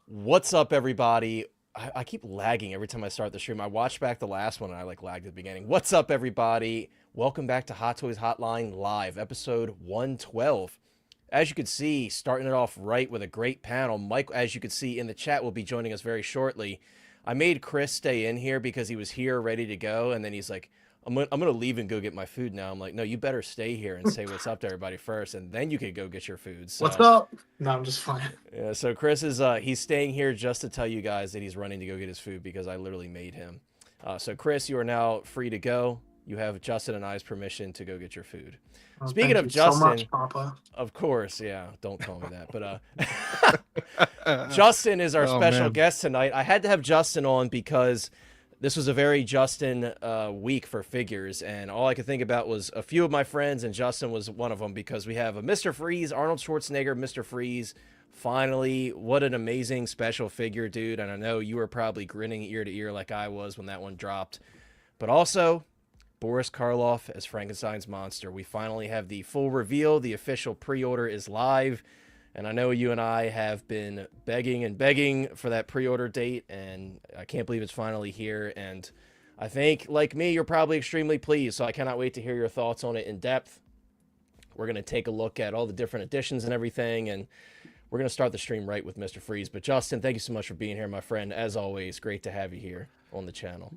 What's up, everybody? I keep lagging every time I start the stream. I watched back the last one and I lagged at the beginning. What's up, everybody? Welcome back to Hot Toys Hotline Live, episode 112. As you can see, starting it off right with a great panel. Mike, as you can see in the chat, will be joining us very shortly. I made Chris stay in here because he was here ready to go, and then he's like, I'm gonna leave and go get my food now. I'm like, no, you better stay here and say what's up to everybody first, and then you can go get your food. So, what's up? No, I'm just fine. Yeah, so Chris is he's staying here just to tell you guys that he's running to go get his food because I literally made him. So Chris, you are now free to go. You have Justin and I's permission to go get your food. Speaking of Justin, so much, Papa. Of course, yeah, don't call me that. But Justin is our special guest tonight. I had to have Justin on because this was a very Justin week for figures, and all I could think about was a few of my friends, and Justin was one of them because we have a Mr. Freeze, Arnold Schwarzenegger, Mr. Freeze. Finally, what an amazing special figure, dude. And I know you were probably grinning ear to ear like I was when that one dropped. But also, Boris Karloff as Frankenstein's monster. We finally have the full reveal. The official pre-order is live. And I know you and I have been begging and begging for that pre-order date, and I can't believe it's finally here. And I think, like me, you're probably extremely pleased, so I cannot wait to hear your thoughts on it in depth. We're going to take a look at all the different editions and everything, and we're going to start the stream right with Mr. Freeze. But Justin, thank you so much for being here, my friend. As always, great to have you here on the channel.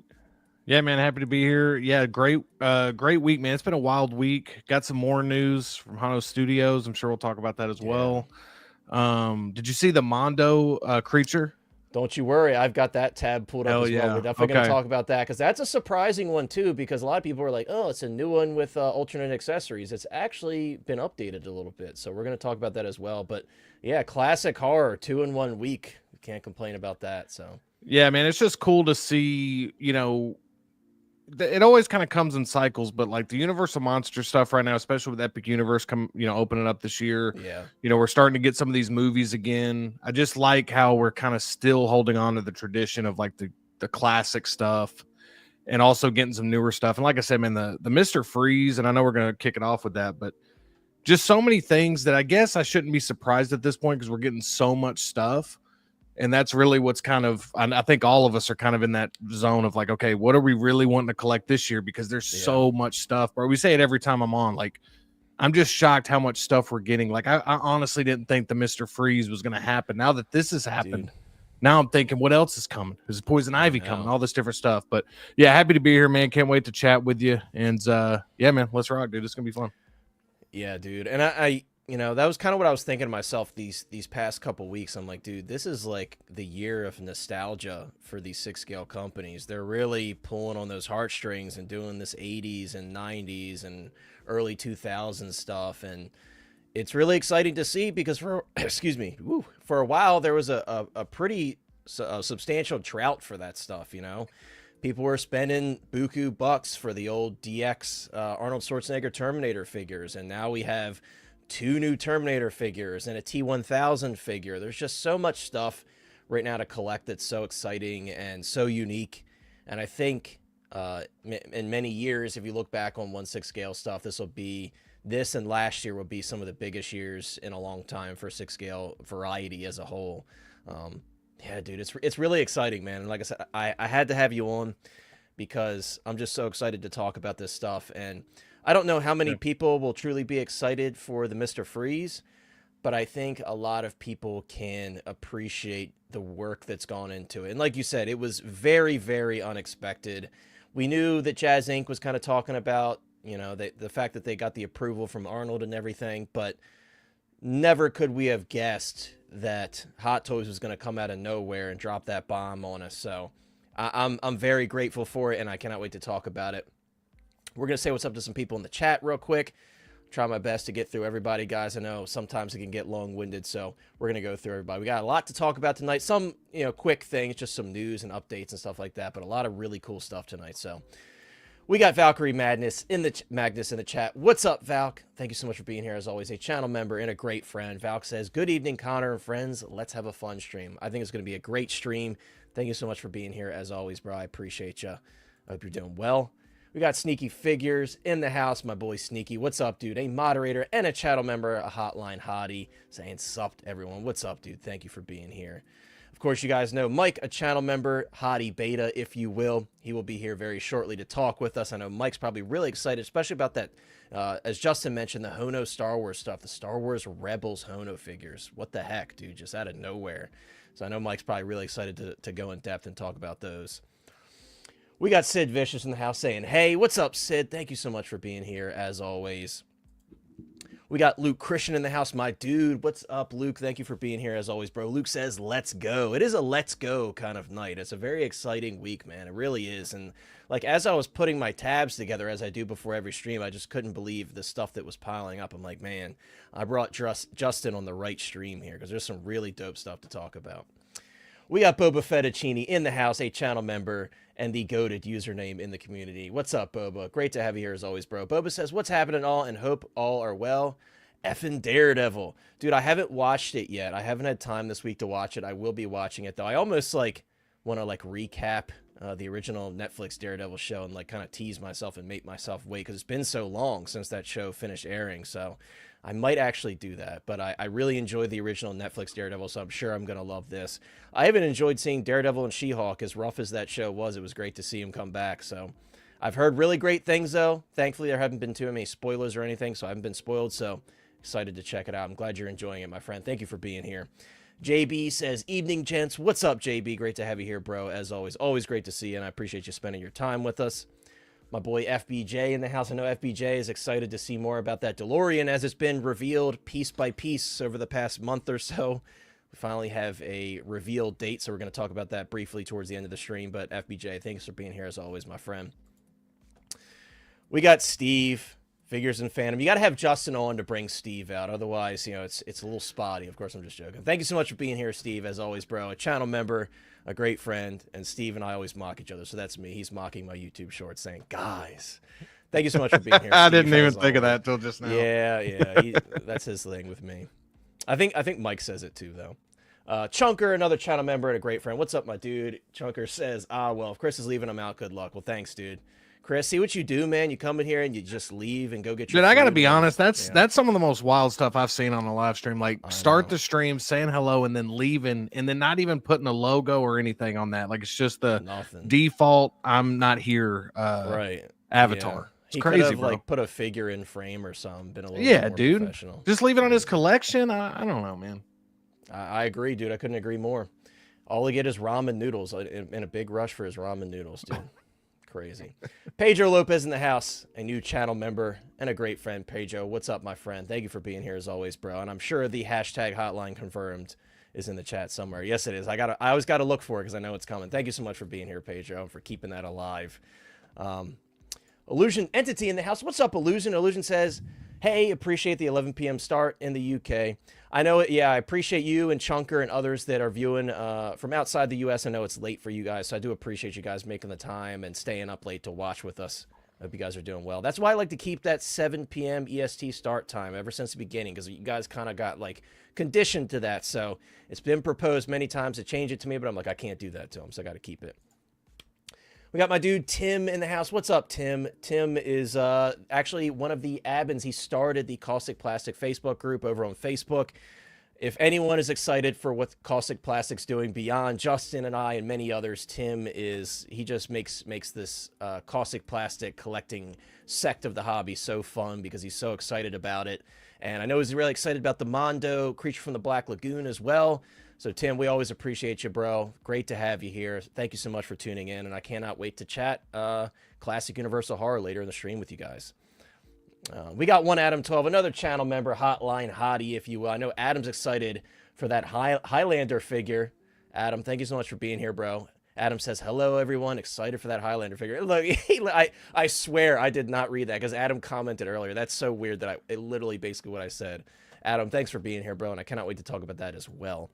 Yeah, man, happy to be here. Yeah, great week, man. It's been a wild week. Got some more news from Hono Studios. I'm sure we'll talk about that as well. Did you see the Mondo Creature? Don't you worry, I've got that tab pulled up as well. We're definitely going to talk about that because that's a surprising one too, because a lot of people are like, oh, it's a new one with alternate accessories. It's actually been updated a little bit, so we're going to talk about that as well. But yeah, classic horror, 2-in-1 week. We can't complain about that. So yeah, man, it's just cool to see, it always kind of comes in cycles, but like the Universal Monster stuff right now, especially with Epic Universe opening up this year. Yeah. We're starting to get some of these movies again. I just like how we're kind of still holding on to the tradition of like the classic stuff and also getting some newer stuff. And like I said, man, the Mr. Freeze, and I know we're going to kick it off with that, but just so many things that I guess I shouldn't be surprised at this point because we're getting so much stuff. And that's really what's kind of, I think all of us are kind of in that zone of like, okay, what are we really wanting to collect this year? Because there's so much stuff. Bro, we say it every time I'm on. Like, I'm just shocked how much stuff we're getting. Like, I honestly didn't think the Mr. Freeze was going to happen. Now that this has happened, now I'm thinking, what else is coming? Is Poison Ivy coming? All this different stuff. But yeah, happy to be here, man. Can't wait to chat with you. And yeah, man, let's rock, dude. It's going to be fun. Yeah, dude. And I that was kind of what I was thinking to myself these past couple weeks. I'm like, dude, this is like the year of nostalgia for these 6-scale companies. They're really pulling on those heartstrings and doing this 80s and 90s and early 2000s stuff. And it's really exciting to see because for a while there was a pretty substantial drought for that stuff, People were spending buku bucks for the old DX Arnold Schwarzenegger Terminator figures, and now we have 2 new Terminator figures and a T-1000 figure. There's just so much stuff right now to collect that's so exciting and so unique. And I think in many years, if you look back on 1/6 scale stuff, this and last year will be some of the biggest years in a long time for 6 scale variety as a whole. Yeah, dude, it's really exciting, man. And like I said, I had to have you on because I'm just so excited to talk about this stuff. And I don't know how many people will truly be excited for the Mr. Freeze, but I think a lot of people can appreciate the work that's gone into it. And like you said, it was very, very unexpected. We knew that Jazz Inc. was kind of talking about, the fact that they got the approval from Arnold and everything, but never could we have guessed that Hot Toys was going to come out of nowhere and drop that bomb on us. So I'm very grateful for it, and I cannot wait to talk about it. We're going to say what's up to some people in the chat real quick. Try my best to get through everybody, guys. I know sometimes it can get long-winded, so we're going to go through everybody. We got a lot to talk about tonight. Some, quick things, just some news and updates and stuff like that, but a lot of really cool stuff tonight. So we got Valkyrie Magnus in the chat. What's up, Valk? Thank you so much for being here. As always, a channel member and a great friend. Valk says, good evening, Connor and friends. Let's have a fun stream. I think it's going to be a great stream. Thank you so much for being here. As always, bro, I appreciate you. I hope you're doing well. We got Sneaky Figures in the house. My boy Sneaky. What's up, dude? A moderator and a channel member, a hotline hottie, saying sup to everyone. What's up, dude? Thank you for being here. Of course, you guys know Mike, a channel member, hottie beta, if you will. He will be here very shortly to talk with us. I know Mike's probably really excited, especially about that, as Justin mentioned, the Hono Star Wars stuff, the Star Wars Rebels Hono figures. What the heck, dude? Just out of nowhere. So I know Mike's probably really excited to go in depth and talk about those. We got Sid Vicious in the house saying, hey, what's up, Sid? Thank you so much for being here, as always. We got Luke Christian in the house. My dude, what's up, Luke? Thank you for being here, as always, bro. Luke says, let's go. It is a let's go kind of night. It's a very exciting week, man. It really is. And, like, as I was putting my tabs together, as I do before every stream, I just couldn't believe the stuff that was piling up. I'm like, man, I brought Justin on the right stream here because there's some really dope stuff to talk about. We got Boba Fettuccine in the house, a channel member, and the goated username in the community. What's up, Boba? Great to have you here as always, bro. Boba says, what's happening all, and hope all are well. Effing Daredevil. Dude, I haven't watched it yet. I haven't had time this week to watch it. I will be watching it, though. I almost, like, want to, like, recap the original Netflix Daredevil show and, like, kind of tease myself and make myself wait, because it's been so long since that show finished airing, so I might actually do that, but I really enjoyed the original Netflix Daredevil, so I'm sure I'm going to love this. I even enjoyed seeing Daredevil and She-Hulk. As rough as that show was, it was great to see him come back, so I've heard really great things, though. Thankfully, there haven't been too many spoilers or anything, so I haven't been spoiled, so excited to check it out. I'm glad you're enjoying it, my friend. Thank you for being here. JB says, evening, gents. What's up, JB? Great to have you here, bro, as always. Always great to see you, and I appreciate you spending your time with us. My boy FBJ in the house. I know FBJ is excited to see more about that DeLorean as it's been revealed piece by piece over the past month or so. We finally have a reveal date, so we're going to talk about that briefly towards the end of the stream. But FBJ, thanks for being here as always, my friend. We got Steve, Figures and Phantom. You got to have Justin on to bring Steve out. Otherwise, you know, it's a little spotty. Of course, I'm just joking. Thank you so much for being here, Steve, as always, bro. A channel member, a great friend, and Steve and I always mock each other, so that's me. He's mocking my YouTube shorts, saying, guys, thank you so much for being here, I Steve, didn't even as think of always. that till just now. Yeah, that's his thing with me. I think Mike says it too, though. Chunker, another channel member and a great friend. What's up, my dude? Chunker says, well, if Chris is leaving, I'm out. Good luck. Well, thanks, dude. Chris, see what you do, man. You come in here and you just leave and go get your Dude, I got to food, be man. honest. That's Yeah. that's some of the most wild stuff I've seen on a live stream. Like, I start know. the stream, saying hello, and then leaving, and then not even putting a logo or anything on that. Like, it's just the Nothing. default "I'm not here" Right. avatar. Yeah. It's He crazy, could have, bro. like, put a figure in frame or something. Been a little Yeah, bit more dude. professional. Just leave it on his collection. I don't know, man. I agree, dude. I couldn't agree more. All he get is ramen noodles in a big rush for his ramen noodles, dude. Crazy. Pedro Lopez in the house, a new channel member and a great friend. Pedro, what's up, my friend? Thank you for being here as always, bro. And I'm sure the hashtag hotline confirmed is in the chat somewhere. Yes, it is. I always got to look for it because I know it's coming. Thank you so much for being here, Pedro, and for keeping that alive. Illusion Entity in the house. What's up, Illusion? Illusion says, hey, appreciate the 11 p.m. start in the UK. I know it. Yeah, I appreciate you and Chunker and others that are viewing from outside the U.S. I know it's late for you guys, so I do appreciate you guys making the time and staying up late to watch with us. I hope you guys are doing well. That's why I like to keep that 7 p.m. EST start time ever since the beginning, because you guys kind of got, like, conditioned to that. So it's been proposed many times to change it to me, but I'm like, I can't do that to them, so I got to keep it. We got my dude Tim in the house. What's up, Tim? Tim is actually one of the admins. He started the Kaustic Plastik Facebook group over on Facebook. If anyone is excited for what Kaustic Plastik's doing beyond Justin and I and many others, Tim is, he just makes this Kaustic Plastik collecting sect of the hobby so fun because he's so excited about it. And I know he's really excited about the Mondo Creature from the Black Lagoon as well. So, Tim, we always appreciate you, bro. Great to have you here. Thank you so much for tuning in, and I cannot wait to chat Classic Universal Horror later in the stream with you guys. We got one Adam12, another channel member, hotline hottie, if you will. I know Adam's excited for that Highlander figure. Adam, thank you so much for being here, bro. Adam says, hello, everyone. Excited for that Highlander figure. Look, I swear I did not read that because Adam commented earlier. That's so weird that it literally basically what I said. Adam, thanks for being here, bro, and I cannot wait to talk about that as well.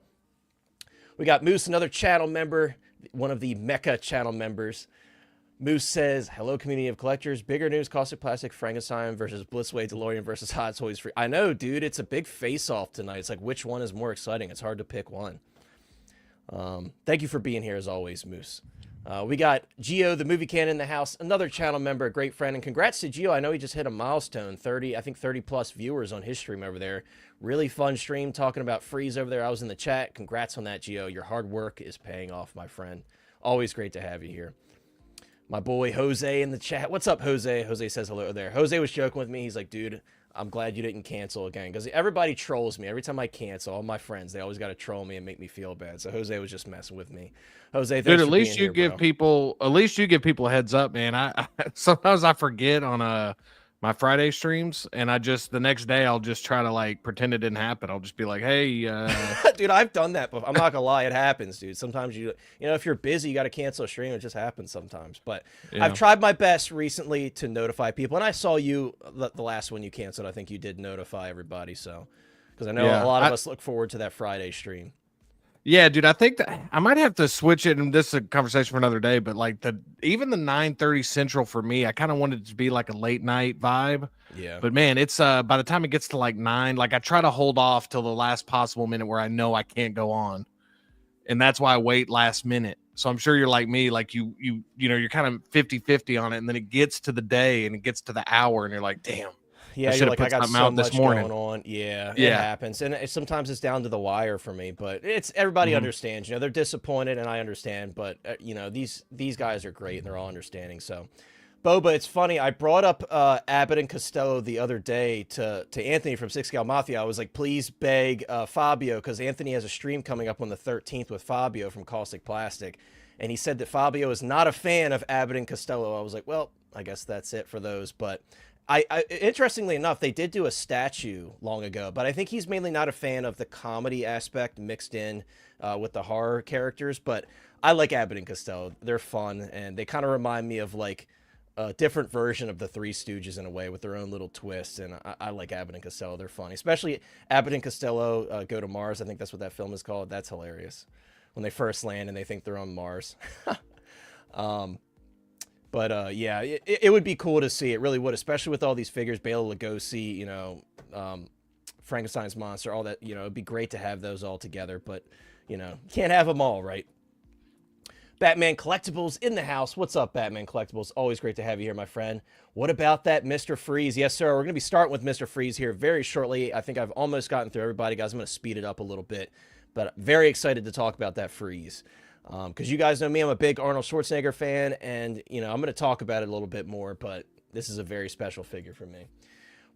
We got Moose, another channel member, one of the Mecha channel members. Moose says, hello, community of collectors. Bigger news, Kaustic Plastik Frankenstein versus Blitzway, DeLorean versus Hot Toys Free. I know, dude. It's a big face-off tonight. It's like, which one is more exciting? It's hard to pick one. Thank you for being here as always, Moose. We got Gio, the movie can in the house, another channel member, a great friend, and congrats to Gio. I know he just hit a milestone, 30 plus viewers on his stream over there. Really fun stream talking about Freeze over there. I was in the chat. Congrats on that, Gio. Your hard work is paying off, my friend. Always great to have you here. My boy Jose in the chat. What's up, Jose? Jose says hello there. Jose was joking with me. He's like, dude, I'm glad you didn't cancel again, because everybody trolls me. Every time I cancel, all my friends, they always got to troll me and make me feel bad. So Jose was just messing with me. Jose, thanks Dude, for at least being you here, give people, at least you give people a heads up, man. I sometimes I forget on my Friday streams, and I just the next day I'll just try to like pretend it didn't happen. I'll just be like, hey, dude, I've done that, but I'm not gonna lie, it happens, dude. Sometimes you know, if you're busy, you got to cancel a stream. It just happens sometimes. But yeah. I've tried my best recently to notify people, and I saw you the last one you canceled. I think you did notify everybody, so because I know a lot of us look forward to that Friday stream. Yeah, dude, I think that I might have to switch it, and this is a conversation for another day, but like even the 9:30 Central for me, I kind of wanted it to be like a late night vibe. Yeah. But man, it's by the time it gets to like 9, like I try to hold off till the last possible minute where I know I can't go on. And that's why I wait last minute. So I'm sure you're like me, like you know, you're kind of 50-50 on it, and then it gets to the day and it gets to the hour and you're like, damn. Yeah, you're like, I got so much going on. Yeah, it happens. And sometimes it's down to the wire for me, but it's everybody understands. You know, they're disappointed, and I understand. But, you know, these guys are great, and they're all understanding. So, Boba, it's funny. I brought up Abbott and Costello the other day to Anthony from Six Scale Mafia. I was like, please beg Fabio, because Anthony has a stream coming up on the 13th with Fabio from Kaustic Plastik. And he said that Fabio is not a fan of Abbott and Costello. I was like, well, I guess that's it for those. But I interestingly enough, they did do a statue long ago, but I think he's mainly not a fan of the comedy aspect mixed in with the horror characters. But I like Abbott and Costello. They're fun, and they kind of remind me of like a different version of the Three Stooges in a way with their own little twists. And I like Abbott and Costello. They're funny, especially Abbott and Costello Go to Mars. I think that's what that film is called. That's hilarious when they first land and they think they're on Mars. But yeah, it would be cool to see. It really would, especially with all these figures, Bela Lugosi, you know, Frankenstein's monster, all that. You know, it'd be great to have those all together. But you know, you can't have them all, right? Batman Collectibles in the house. What's up, Batman Collectibles? Always great to have you here, my friend. What about that Mr. Freeze? Yes, sir. We're going to be starting with Mr. Freeze here very shortly. I think I've almost gotten through everybody, guys. I'm going to speed it up a little bit, but very excited to talk about that Freeze. Because you guys know me, I'm a big Arnold Schwarzenegger fan, and, you know, I'm going to talk about it a little bit more, but this is a very special figure for me.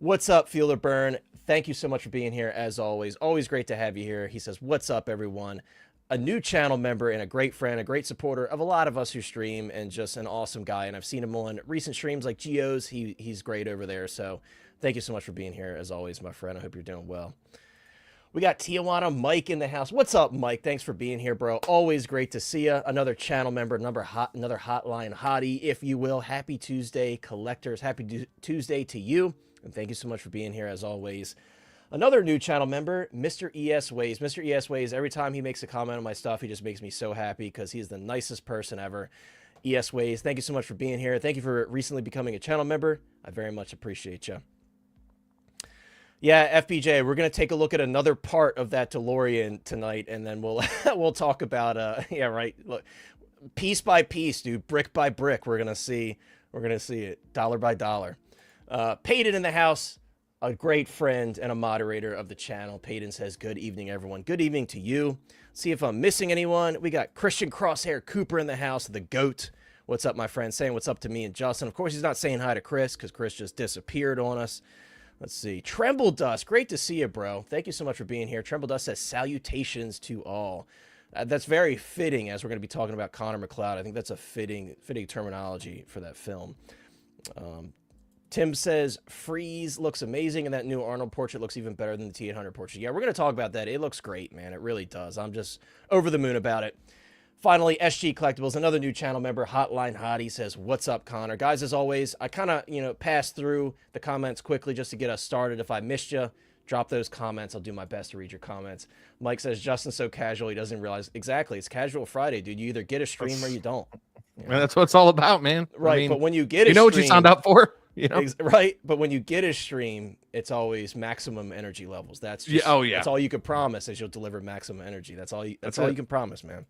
What's up, Fielder Burn? Thank you so much for being here, as always. Always great to have you here. He says, what's up, everyone? A new channel member and a great friend, a great supporter of a lot of us who stream, and just an awesome guy, and I've seen him on recent streams like Gio's. He's great over there, so thank you so much for being here, as always, my friend. I hope you're doing well. We got Tijuana Mike in the house. What's up, Mike? Thanks for being here, bro. Always great to see you. Another channel member, another hotline hottie, if you will. Happy Tuesday, collectors. Happy Tuesday to you. And thank you so much for being here, as always. Another new channel member, Mr. ES Ways. Mr. ES Ways, every time he makes a comment on my stuff, he just makes me so happy because he's the nicest person ever. ES Ways, thank you so much for being here. Thank you for recently becoming a channel member. I very much appreciate you. Yeah, FPJ, we're going to take a look at another part of that DeLorean tonight, and then we'll we'll talk about, yeah, right, look, piece by piece, dude, brick by brick, we're going to see it, dollar by dollar. Peyton in the house, a great friend and a moderator of the channel. Peyton says, good evening, everyone. Good evening to you. See if I'm missing anyone. We got Christian Crosshair Cooper in the house, the GOAT. What's up, my friend? Saying what's up to me and Justin. Of course, he's not saying hi to Chris because Chris just disappeared on us. Let's see. Tremble Dust. Great to see you, bro. Thank you so much for being here. Tremble Dust says salutations to all. That's very fitting as we're going to be talking about Connor Macleod. I think that's a fitting terminology for that film. Tim says Freeze looks amazing, and that new Arnold portrait looks even better than the T800 portrait. Yeah, we're going to talk about that. It looks great, man. It really does. I'm just over the moon about it. Finally, SG Collectibles, another new channel member, Hotline Hottie, says, what's up, Connor? Guys, as always, I kind of, you know, pass through the comments quickly just to get us started. If I missed you, drop those comments. I'll do my best to read your comments. Mike says, Justin's so casual, he doesn't realize. Exactly, it's Casual Friday, dude. You either get a stream or you don't. You know? That's what it's all about, man. Right, I mean, but when you get a stream... You know what you signed up for? You know? Right, but when you get a stream, it's always maximum energy levels. That's Yeah, just, oh, yeah. That's all you can promise is you'll deliver maximum energy. That's all That's you it. can promise, man.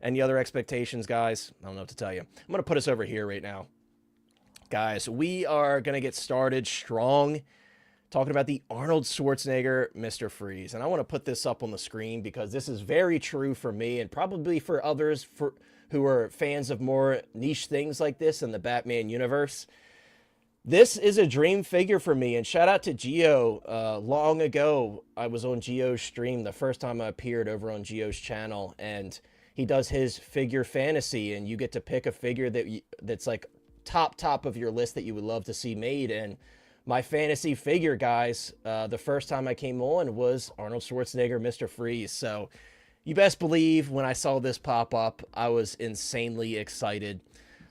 Any other expectations, guys? I don't know what to tell you. I'm gonna put us over here right now, guys. We are gonna get started strong, talking about the Arnold Schwarzenegger Mr. Freeze, and I want to put this up on the screen because this is very true for me and probably for others who are fans of more niche things like this in the Batman universe. This is a dream figure for me, and shout out to Geo. Long ago, I was on Geo's stream the first time I appeared over on Geo's channel, and he does his figure fantasy, and you get to pick a figure that's like top of your list that you would love to see made. And my fantasy figure, guys, the first time I came on was Arnold Schwarzenegger, Mr. Freeze. So you best believe when I saw this pop up, I was insanely excited.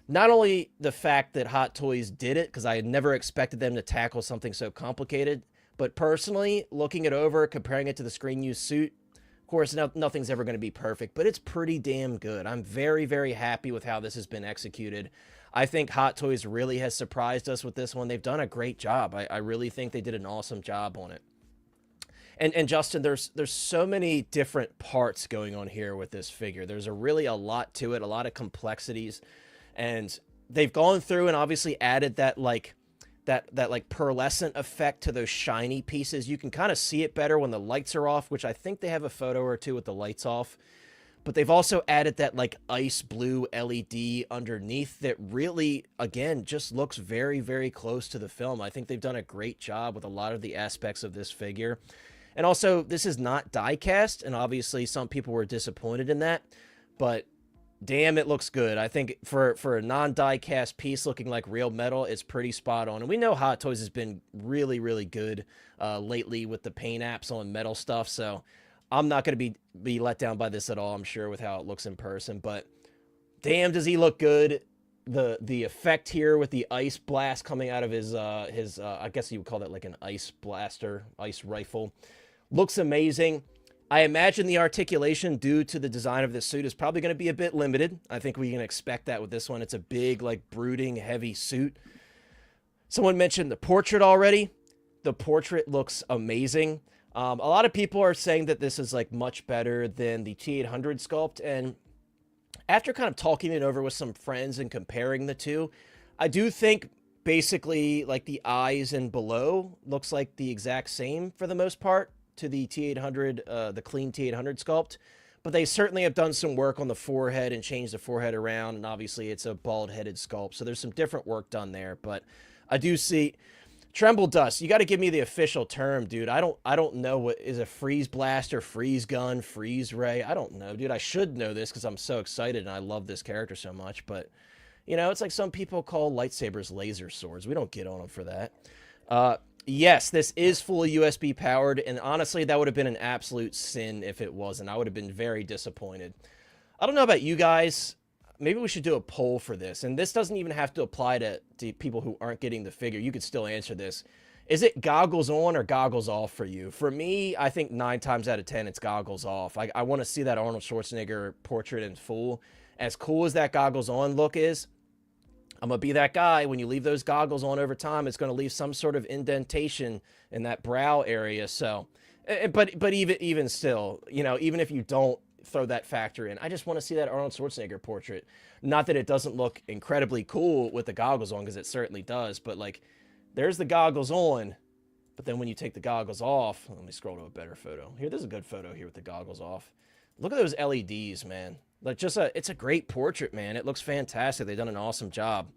Not only the fact that Hot Toys did it, because I had never expected them to tackle something so complicated, but personally, looking it over, comparing it to the screen use suit, of course, nothing's ever going to be perfect, but it's pretty damn good. I'm very, very happy with how this has been executed. I think Hot Toys really has surprised us with this one. They've done a great job. I really think they did an awesome job on it. And Justin, there's so many different parts going on here with this figure. There's really a lot to it, a lot of complexities. And they've gone through and obviously added that like pearlescent effect to those shiny pieces. You can kind of see it better when the lights are off, which I think they have a photo or two with the lights off. But they've also added that like ice blue LED underneath that really, again, just looks very, very close to the film. I think they've done a great job with a lot of the aspects of this figure. And also, this is not die cast, and obviously some people were disappointed in that, but damn, it looks good. I think for a non-die cast piece looking like real metal, it's pretty spot on. And we know Hot Toys has been really, really good lately with the paint apps on metal stuff, so I'm not going to be let down by this at all, I'm sure, with how it looks in person. But damn, does he look good. The effect here with the ice blast coming out of his I guess you would call that like an ice blaster, ice rifle, looks amazing. I imagine the articulation due to the design of this suit is probably going to be a bit limited. I think we can expect that with this one. It's a big, like, brooding, heavy suit. Someone mentioned the portrait already. The portrait looks amazing. A lot of people are saying that this is, like, much better than the T800 sculpt. And after kind of talking it over with some friends and comparing the two, I do think basically, like, the eyes and below looks like the exact same for the most part to the T800, the clean T800 sculpt, but they certainly have done some work on the forehead and changed the forehead around, and obviously it's a bald-headed sculpt, so there's some different work done there. But I do see Tremble Dust. You got to give me the official term, dude. I don't know what is a freeze blaster, freeze gun, freeze ray. I don't know, dude. I should know this because I'm so excited and I love this character so much, but you know, it's like some people call lightsabers laser swords. We don't get on them for that. Yes, this is fully USB powered, and honestly, that would have been an absolute sin if it wasn't. I would have been very disappointed. I don't know about you guys. Maybe we should do a poll for this, and this doesn't even have to apply to people who aren't getting the figure. You could still answer this. Is it goggles on or goggles off for you? For me, I think 9 times out of 10, it's goggles off. I want to see that Arnold Schwarzenegger portrait in full. As cool as that goggles on look is, I'm going to be that guy. When you leave those goggles on over time, it's going to leave some sort of indentation in that brow area. So, but even still, you know, even if you don't throw that factor in, I just want to see that Arnold Schwarzenegger portrait. Not that it doesn't look incredibly cool with the goggles on, because it certainly does, but like, there's the goggles on, but then when you take the goggles off, let me scroll to a better photo. Here, there's a good photo here with the goggles off. Look at those LEDs, man. Like, it's a great portrait, man. It looks fantastic. They've done an awesome job.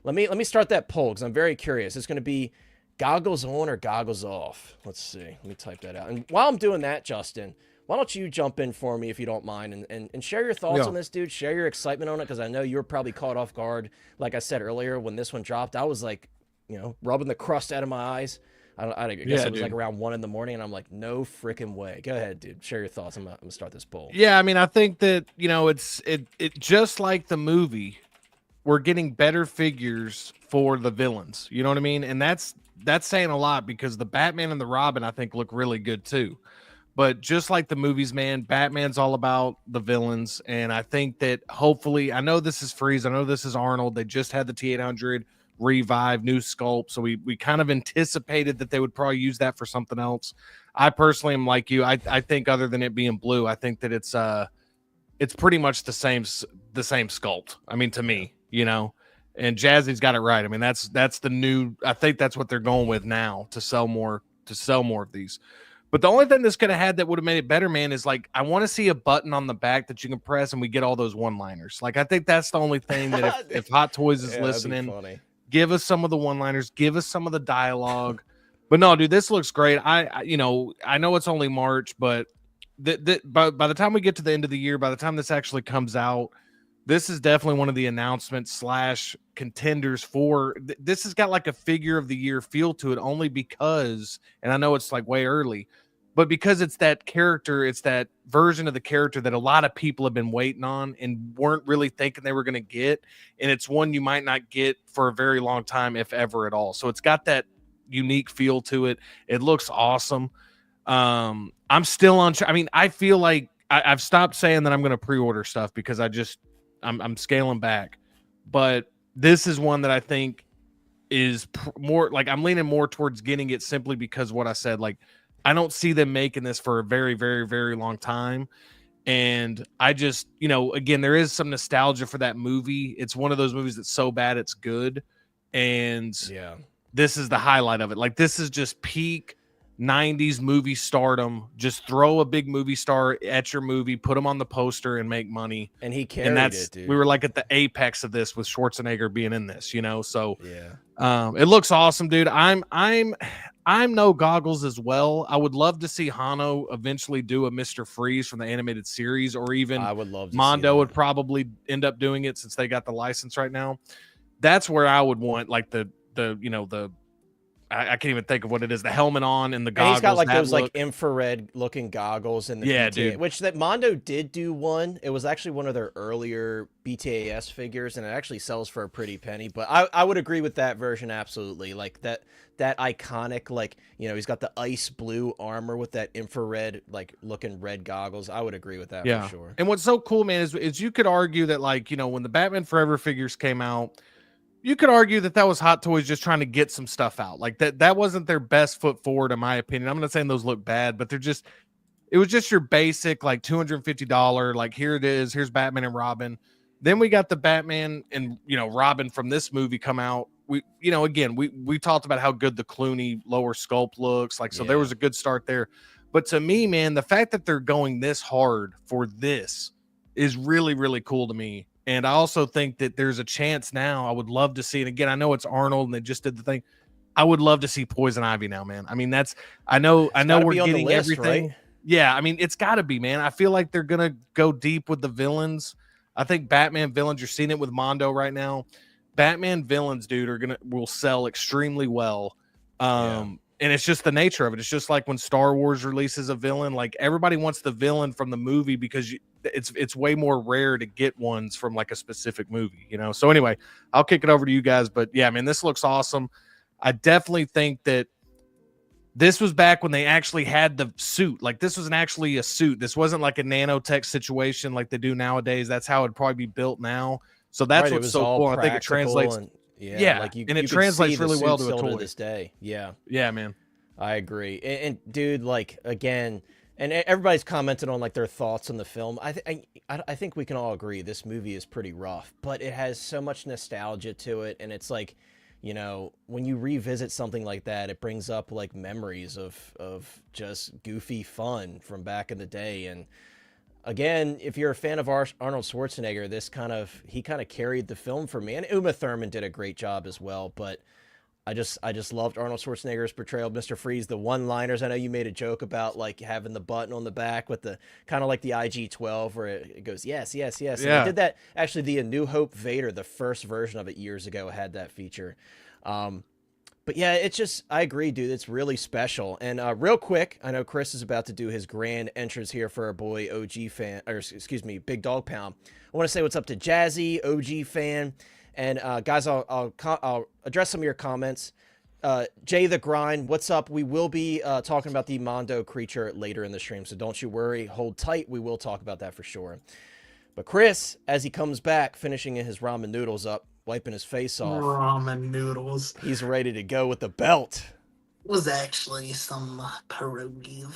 Let me start that poll because I'm very curious. It's going to be goggles on or goggles off. Let's see. Let me type that out. And while I'm doing that, Justin, why don't you jump in for me if you don't mind and share your thoughts on this, dude. Share your excitement on it, because I know you were probably caught off guard. Like I said earlier, when this one dropped, I was like, you know, rubbing the crust out of my eyes. I guess it was like around 1 in the morning, and I'm like, no freaking way. Go ahead, dude. Share your thoughts. I'm gonna start this poll. Yeah, I mean, I think that, you know, it just like the movie, we're getting better figures for the villains. You know what I mean? And that's saying a lot, because the Batman and the Robin, I think, look really good too. But just like the movies, man, Batman's all about the villains. And I think that hopefully, I know this is Freeze, I know this is Arnold. They just had the T800. revive, new sculpt. So we kind of anticipated that they would probably use that for something else. I personally am like you. I think other than it being blue, I think that it's pretty much the same sculpt. I mean, to me, you know, and Jazzy's got it right. I mean, that's the new, I think that's what they're going with now to sell more of these. But the only thing this could have had that would have made it better, man, is like, I want to see a button on the back that you can press and we get all those one-liners. Like, I think that's the only thing that if Hot Toys is listening, give us some of the one-liners, give us some of the dialogue. But no, dude, this looks great. I know it's only March, but by the time we get to the end of the year, by the time this actually comes out, this is definitely one of the announcements / contenders for. This has got like a figure of the year feel to it, only because, and I know it's like way early, but because it's that character, it's that version of the character that a lot of people have been waiting on and weren't really thinking they were going to get. And it's one you might not get for a very long time, if ever at all. So it's got that unique feel to it. It looks awesome. I'm still on. I mean, I feel like I've stopped saying that I'm going to pre-order stuff because I'm scaling back. But this is one that I think is more like I'm leaning more towards getting it simply because what I said. Like, I don't see them making this for a very, very, very long time. And I just, again, there is some nostalgia for that movie. It's one of those movies that's so bad it's good. And yeah, this is the highlight of it. Like, this is just peak 90s movie stardom. Just throw a big movie star at your movie, put him on the poster, and make money. And he carried it, dude. We were like at the apex of this with Schwarzenegger being in this, So yeah, it looks awesome, dude. I'm no Goggles as well. I would love to see Hono eventually do a Mr. Freeze from the animated series, or even I would love to Mondo see would probably end up doing it since they got the license right now. That's where I would want like the I can't even think of what it is. The helmet on and the goggles. And he's got like those like infrared looking goggles and the yeah, BTA, dude. Which that Mondo did do one. It was actually one of their earlier BTAS figures, and it actually sells for a pretty penny. But I would agree with that version absolutely. Like that iconic, like, he's got the ice blue armor with that infrared like looking red goggles. I would agree with that for sure. And what's so cool, man, is you could argue that, like, when the Batman Forever figures came out, you could argue that was Hot Toys just trying to get some stuff out. Like that wasn't their best foot forward, in my opinion. I'm not saying those look bad, but it was just your basic like $250, like, here it is, here's Batman and Robin. Then we got the Batman and Robin from this movie come out. We again we talked about how good the Clooney lower sculpt looks like, so there was a good start there. But to me, man, the fact that they're going this hard for this is really, really cool to me. And I also think that there's a chance now. I would love to see it again. I know it's Arnold and they just did the thing. I would love to see Poison Ivy now, man. I mean, I know we're getting list, everything. Right? Yeah, I mean, it's got to be, man. I feel like they're going to go deep with the villains. I think Batman villains, you're seeing it with Mondo right now. Batman villains, dude, will sell extremely well. And it's just the nature of it. It's just like when Star Wars releases a villain, like everybody wants the villain from the movie because it's way more rare to get ones from like a specific movie, So anyway, I'll kick it over to you guys. But yeah, man, this looks awesome. I definitely think that this was back when they actually had the suit. Like, this was actually a suit. This wasn't like a nanotech situation like they do nowadays. That's how it'd probably be built now. So that's what's so cool. I think it translates. And, like you translates really well to a toy to this day. Yeah, man. I agree. And dude, like, again, and everybody's commented on like their thoughts on the film. I think we can all agree this movie is pretty rough, but it has so much nostalgia to it, and it's like, when you revisit something like that, it brings up like memories of just goofy fun from back in the day. And again, if you're a fan of Arnold Schwarzenegger, he kind of carried the film for me. And Uma Thurman did a great job as well, but I just loved Arnold Schwarzenegger's portrayal of Mr. Freeze. The one-liners, I know you made a joke about like having the button on the back with the kind of like the IG-12 where it goes, yes, yes, yes. And I did that, actually, the A New Hope Vader, the first version of it years ago, had that feature. But yeah, it's just, I agree, dude. It's really special. And real quick, I know Chris is about to do his grand entrance here for our boy OG fan, or excuse me, Big Dog Pound. I want to say what's up to Jazzy, OG fan. And guys, I'll address some of your comments. Jay the Grind, what's up? We will be talking about the Mondo Creature later in the stream, so don't you worry. Hold tight. We will talk about that for sure. But Chris, as he comes back, finishing his ramen noodles up, wiping his face off. Ramen noodles. He's ready to go with the belt. Was actually some pierogies.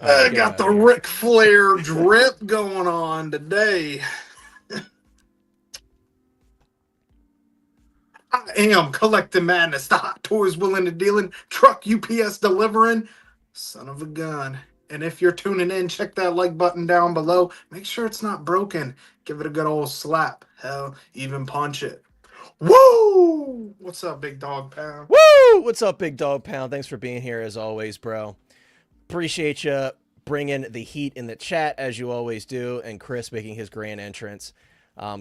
I got the Ric Flair drip going on today. I am collecting madness. The Hot Toys willing to dealing, truck UPS delivering. Son of a gun. And if you're tuning in, check that like button down below. Make sure it's not broken. Give it a good old slap. Hell, even punch it. Woo! What's up, Big Dog Pound? Woo! What's up, Big Dog Pound? Thanks for being here as always, bro. Appreciate you bringing the heat in the chat as you always do, and Chris making his grand entrance.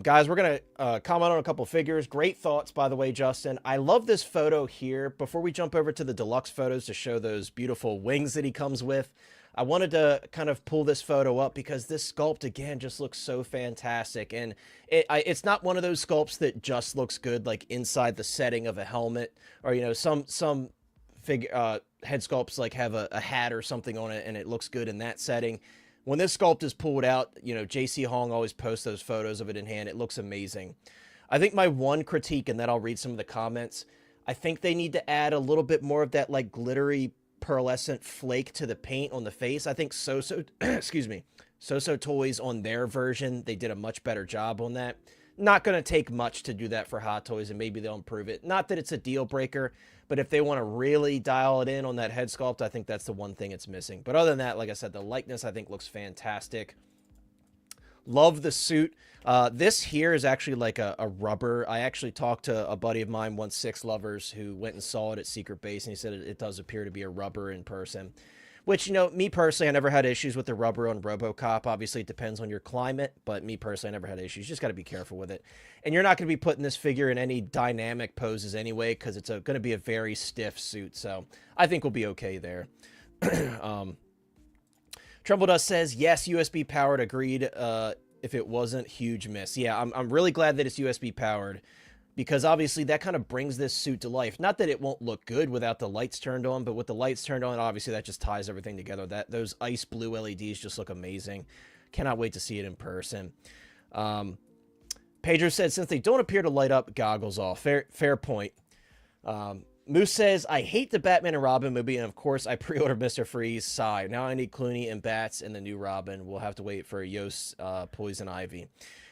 Guys, we're going to comment on a couple figures. Great thoughts, by the way, Justin. I love this photo here. Before we jump over to the deluxe photos to show those beautiful wings that he comes with, I wanted to kind of pull this photo up because this sculpt, again, just looks so fantastic. And it's not one of those sculpts that just looks good, like inside the setting of a helmet, or, you know, some figure head sculpts like have a hat or something on it and it looks good in that setting. When this sculpt is pulled out, you know, JC Hong always posts those photos of it in hand. It looks amazing. I think my one critique, and then I'll read some of the comments, I think they need to add a little bit more of that like glittery pearlescent flake to the paint on the face. I think excuse me, So Toys on their version, they did a much better job on that. Not going to take much to do that for Hot Toys, and maybe they'll improve it. Not that it's a deal breaker, but if they want to really dial it in on that head sculpt, I think that's the one thing it's missing. But other than that, like I said, the likeness I think looks fantastic. Love the suit. This here is actually like a rubber. I actually talked to a buddy of mine, 1/6 Lovers, who went and saw it at Secret Base, and he said it does appear to be a rubber in person. Which, you know, me personally, I never had issues with the rubber on RoboCop. Obviously, it depends on your climate, but me personally, I never had issues. You just got to be careful with it. And you're not going to be putting this figure in any dynamic poses anyway, because it's going to be a very stiff suit. So I think we'll be okay there. Trumbull Dust says, yes, USB powered, agreed. If it wasn't, huge miss. Yeah, I'm really glad that it's USB powered, because obviously that kind of brings this suit to life. Not that it won't look good without the lights turned on, but with the lights turned on, obviously that just ties everything together. Those ice blue LEDs just look amazing. Cannot wait to see it in person. Pedro said, since they don't appear to light up, goggles off. Fair point. Moose says, I hate the Batman and Robin movie, and of course I pre-ordered Mr. Freeze. Sigh. Now I need Clooney and Bats and the new Robin. We'll have to wait for Yost, Poison Ivy.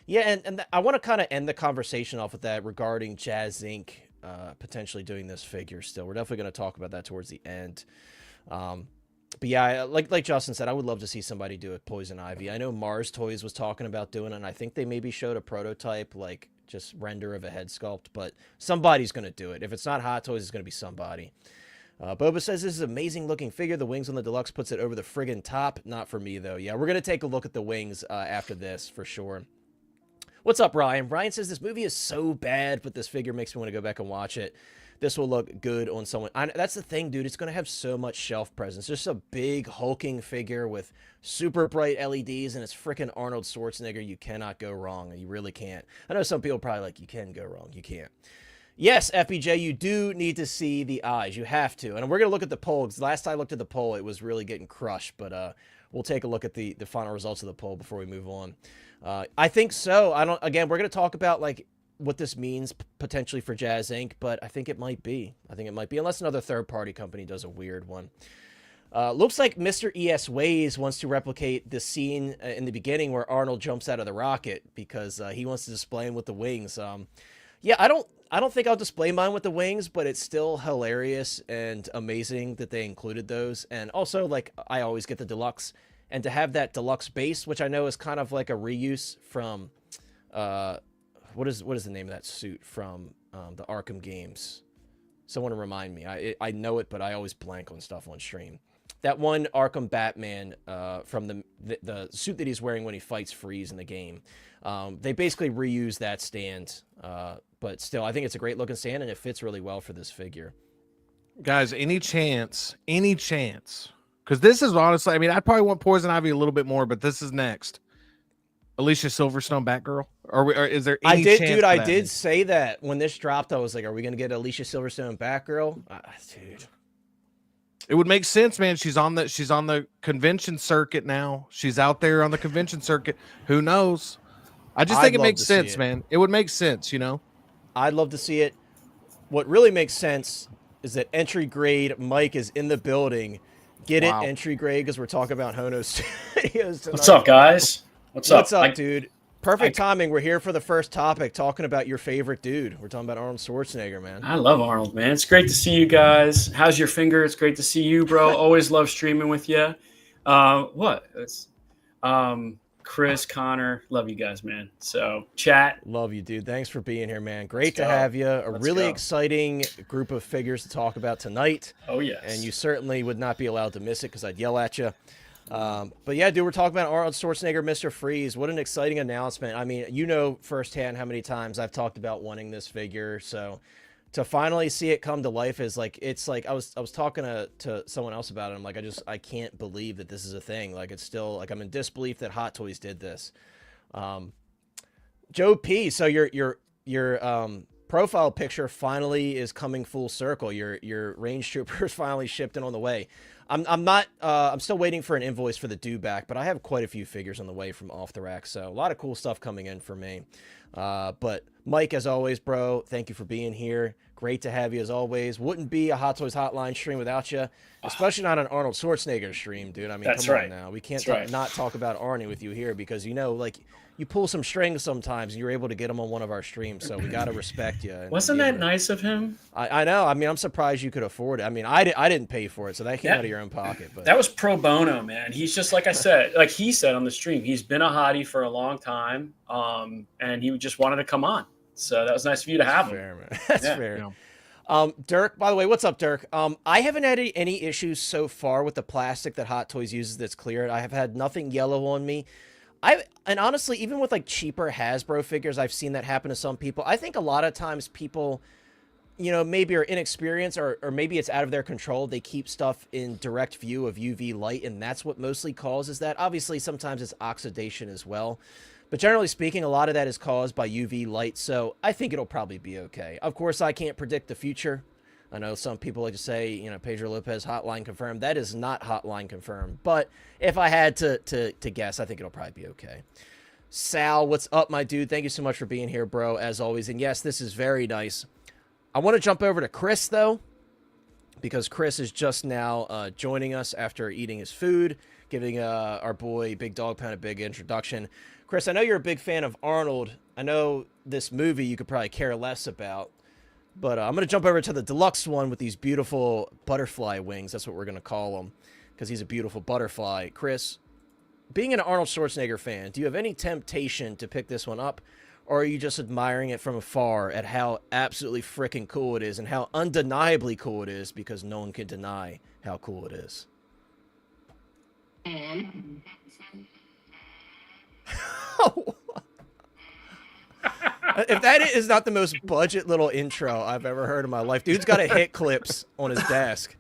Yeah, and I want to kind of end the conversation off with that regarding Jazz Inc. Potentially doing this figure still. We're definitely going to talk about that towards the end. But yeah, like Justin said, I would love to see somebody do it, Poison Ivy. I know Mars Toys was talking about doing it, and I think they maybe showed a prototype, like just render of a head sculpt, but somebody's going to do it. If it's not Hot Toys, it's going to be somebody. Boba says, this is an amazing looking figure. The wings on the deluxe puts it over the friggin' top. Not for me, though. Yeah, we're going to take a look at the wings after this, for sure. What's up, Ryan? Ryan says, this movie is so bad, but this figure makes me want to go back and watch it. This will look good on someone. That's the thing, dude. It's going to have so much shelf presence. Just a big, hulking figure with super bright LEDs, and it's freaking Arnold Schwarzenegger. You cannot go wrong. You really can't. I know some people are probably like, you can go wrong. You can't. Yes, FBJ, you do need to see the eyes. You have to. And we're going to look at the poll, because last time I looked at the poll, it was really getting crushed. But we'll take a look at the final results of the poll before we move on. I think so. Again, we're going to talk about like what this means potentially for Jazz Inc., but I think it might be. Unless another third-party company does a weird one. Looks like Mr. E.S. Ways wants to replicate the scene in the beginning where Arnold jumps out of the rocket, because he wants to display him with the wings. Yeah, I don't think I'll display mine with the wings, but it's still hilarious and amazing that they included those. And also, like, I always get the deluxe, and to have that deluxe base, which I know is kind of like a reuse from what is the name of that suit from the Arkham games? Someone to remind me. I know it, but I always blank on stuff on stream. That one Arkham Batman from the suit that he's wearing when he fights Freeze in the game. They basically reuse that stand, but still, I think it's a great looking stand, and it fits really well for this figure. Guys, any chance, because this is honestly, I mean, I'd probably want Poison Ivy a little bit more, but this is next. Alicia Silverstone Batgirl? Or is there any chance? Dude, I did say that when this dropped. I was like, are we going to get Alicia Silverstone Batgirl? Dude. It would make sense, man. She's on the convention circuit now. She's out there on the convention circuit. Who knows? I just think it makes sense, man. It would make sense, you know? I'd love to see it. What really makes sense is that entry grade Mike is in the building. Get it, entry grade, because we're talking about Hono Studios tonight. What's up, guys? What's up, dude? Perfect timing. We're here for the first topic, talking about your favorite dude. We're talking about Arnold Schwarzenegger, man. I love Arnold, man. It's great to see you guys. How's your finger? It's great to see you, bro. Always love streaming with you. It's Chris, Connor, love you guys, man. So chat. Love you, dude. Thanks for being here, man. Great to have you. A really exciting group of figures to talk about tonight. Oh, yes. And you certainly would not be allowed to miss it because I'd yell at you. But yeah, dude, we're talking about Arnold Schwarzenegger, Mr. Freeze. What an exciting announcement. I mean, you know firsthand how many times I've talked about wanting this figure. So to finally see it come to life is like, it's like I was talking to someone else about it. I'm like, I can't believe that this is a thing. Like, it's still like, I'm in disbelief that Hot Toys did this. Joe P, so your profile picture finally is coming full circle. Your range troopers finally shipped and on the way. I'm still waiting for an invoice for the due back, but I have quite a few figures on the way from off the rack. So a lot of cool stuff coming in for me. But Mike, as always, bro, thank you for being here. Great to have you as always. Wouldn't be a Hot Toys Hotline stream without you, especially not an Arnold Schwarzenegger stream, dude. I mean, come on now. We can't not talk about Arnie with you here because, you know, like, you pull some strings sometimes and you're able to get them on one of our streams. So we got to respect you. Wasn't that nice of him? I know. I mean, I'm surprised you could afford it. I mean, I didn't pay for it, so that came out of your own pocket. But that was pro bono, man. He's just, like I said, like he said on the stream, he's been a hottie for a long time. And he just wanted to come on. So that was nice of you to have him. Fair, man. That's fair. Yeah. Dirk, by the way, what's up, Dirk? I haven't had any issues so far with the plastic that Hot Toys uses that's cleared. I have had nothing yellow on me. And honestly, even with like cheaper Hasbro figures, I've seen that happen to some people. I think a lot of times people, you know, maybe are inexperienced or maybe it's out of their control. They keep stuff in direct view of UV light, and that's what mostly causes that. Obviously, sometimes it's oxidation as well. But generally speaking, a lot of that is caused by UV light, so I think it'll probably be okay. Of course, I can't predict the future. I know some people like to say, you know, Pedro Lopez hotline confirmed. That is not hotline confirmed. But if I had to guess, I think it'll probably be okay. Sal, what's up, my dude? Thank you so much for being here, bro, as always. And yes, this is very nice. I want to jump over to Chris, though, because Chris is just now joining us after eating his food, giving our boy Big Dog Pound a big introduction. Chris, I know you're a big fan of Arnold. I know this movie you could probably care less about. But I'm going to jump over to the deluxe one with these beautiful butterfly wings. That's what we're going to call him because he's a beautiful butterfly. Chris, being an Arnold Schwarzenegger fan, do you have any temptation to pick this one up? Or are you just admiring it from afar at how absolutely freaking cool it is and how undeniably cool it is because no one can deny how cool it is? If that is not the most budget little intro I've ever heard in my life. Dude's got a hit clips on his desk.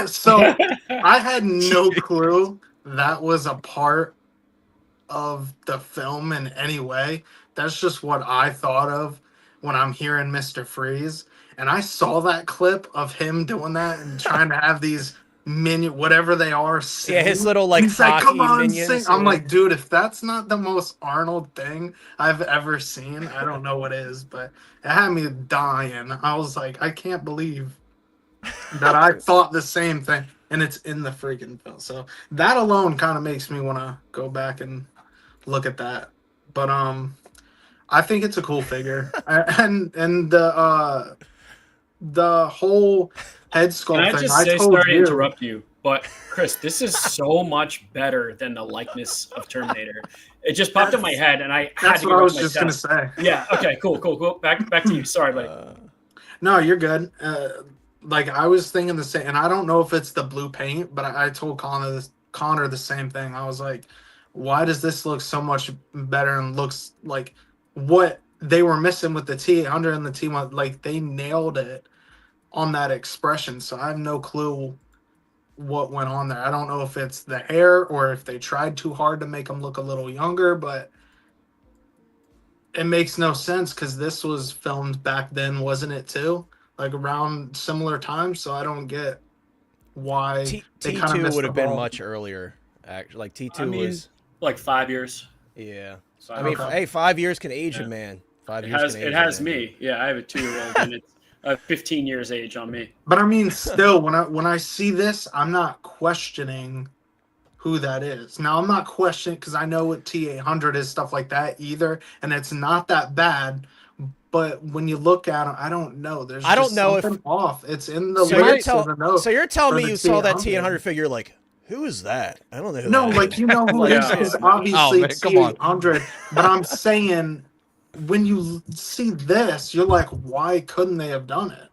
So I had no clue that was a part of the film in any way. That's just what I thought of when I'm hearing Mr. Freeze. And I saw that clip of him doing that and trying to have these minion, whatever they are, sing. Yeah, his little like, he's like, come on, minions, sing. I'm like, dude, if that's not the most Arnold thing I've ever seen, I don't know what is. But it had me dying. I was like, I can't believe that I thought the same thing, and it's in the freaking film. So that alone kind of makes me want to go back and look at that. But I think it's a cool figure, and the whole head sculpt Can I thing. just say, sorry to interrupt you, but Chris, this is so much better than the likeness of Terminator. It just popped in my head, and I had that's to what I was myself. just gonna say. Yeah. Okay. Cool. Back to you. Sorry, buddy. No, you're good. Like I was thinking the same, and I don't know if it's the blue paint, but I told Connor the same thing. I was like, why does this look so much better and looks like what they were missing with the T800 and the T1? Like they nailed it on that expression. So I have no clue what went on there. I don't know if it's the hair or if they tried too hard to make him look a little younger, but it makes no sense because this was filmed back then, wasn't it too? Like around similar time. So I don't get why T2 would have been much earlier. Actually, like T2 was Like 5 years. Yeah. So I mean, Okay. hey, 5 years can age a Yeah. man. 5 it years has can age it a has man. me. Yeah, I have a 2-year-old and it's 15 years age on me. But I mean, still, when I see this, I'm not questioning who that is. Now, I'm not questioning because I know what T800 is, stuff like that either, and it's not that bad. But when you look at them, I don't know. There's I don't just know if- something off. It's in the So you're, lips of the note. so you're telling for me the you saw that T800. T800 figure, like, who is that? I don't know who No, that like is. you know who Like, it is yeah. because Oh, obviously man, come on. T800. But I'm saying when you see this, you're like, why couldn't they have done it?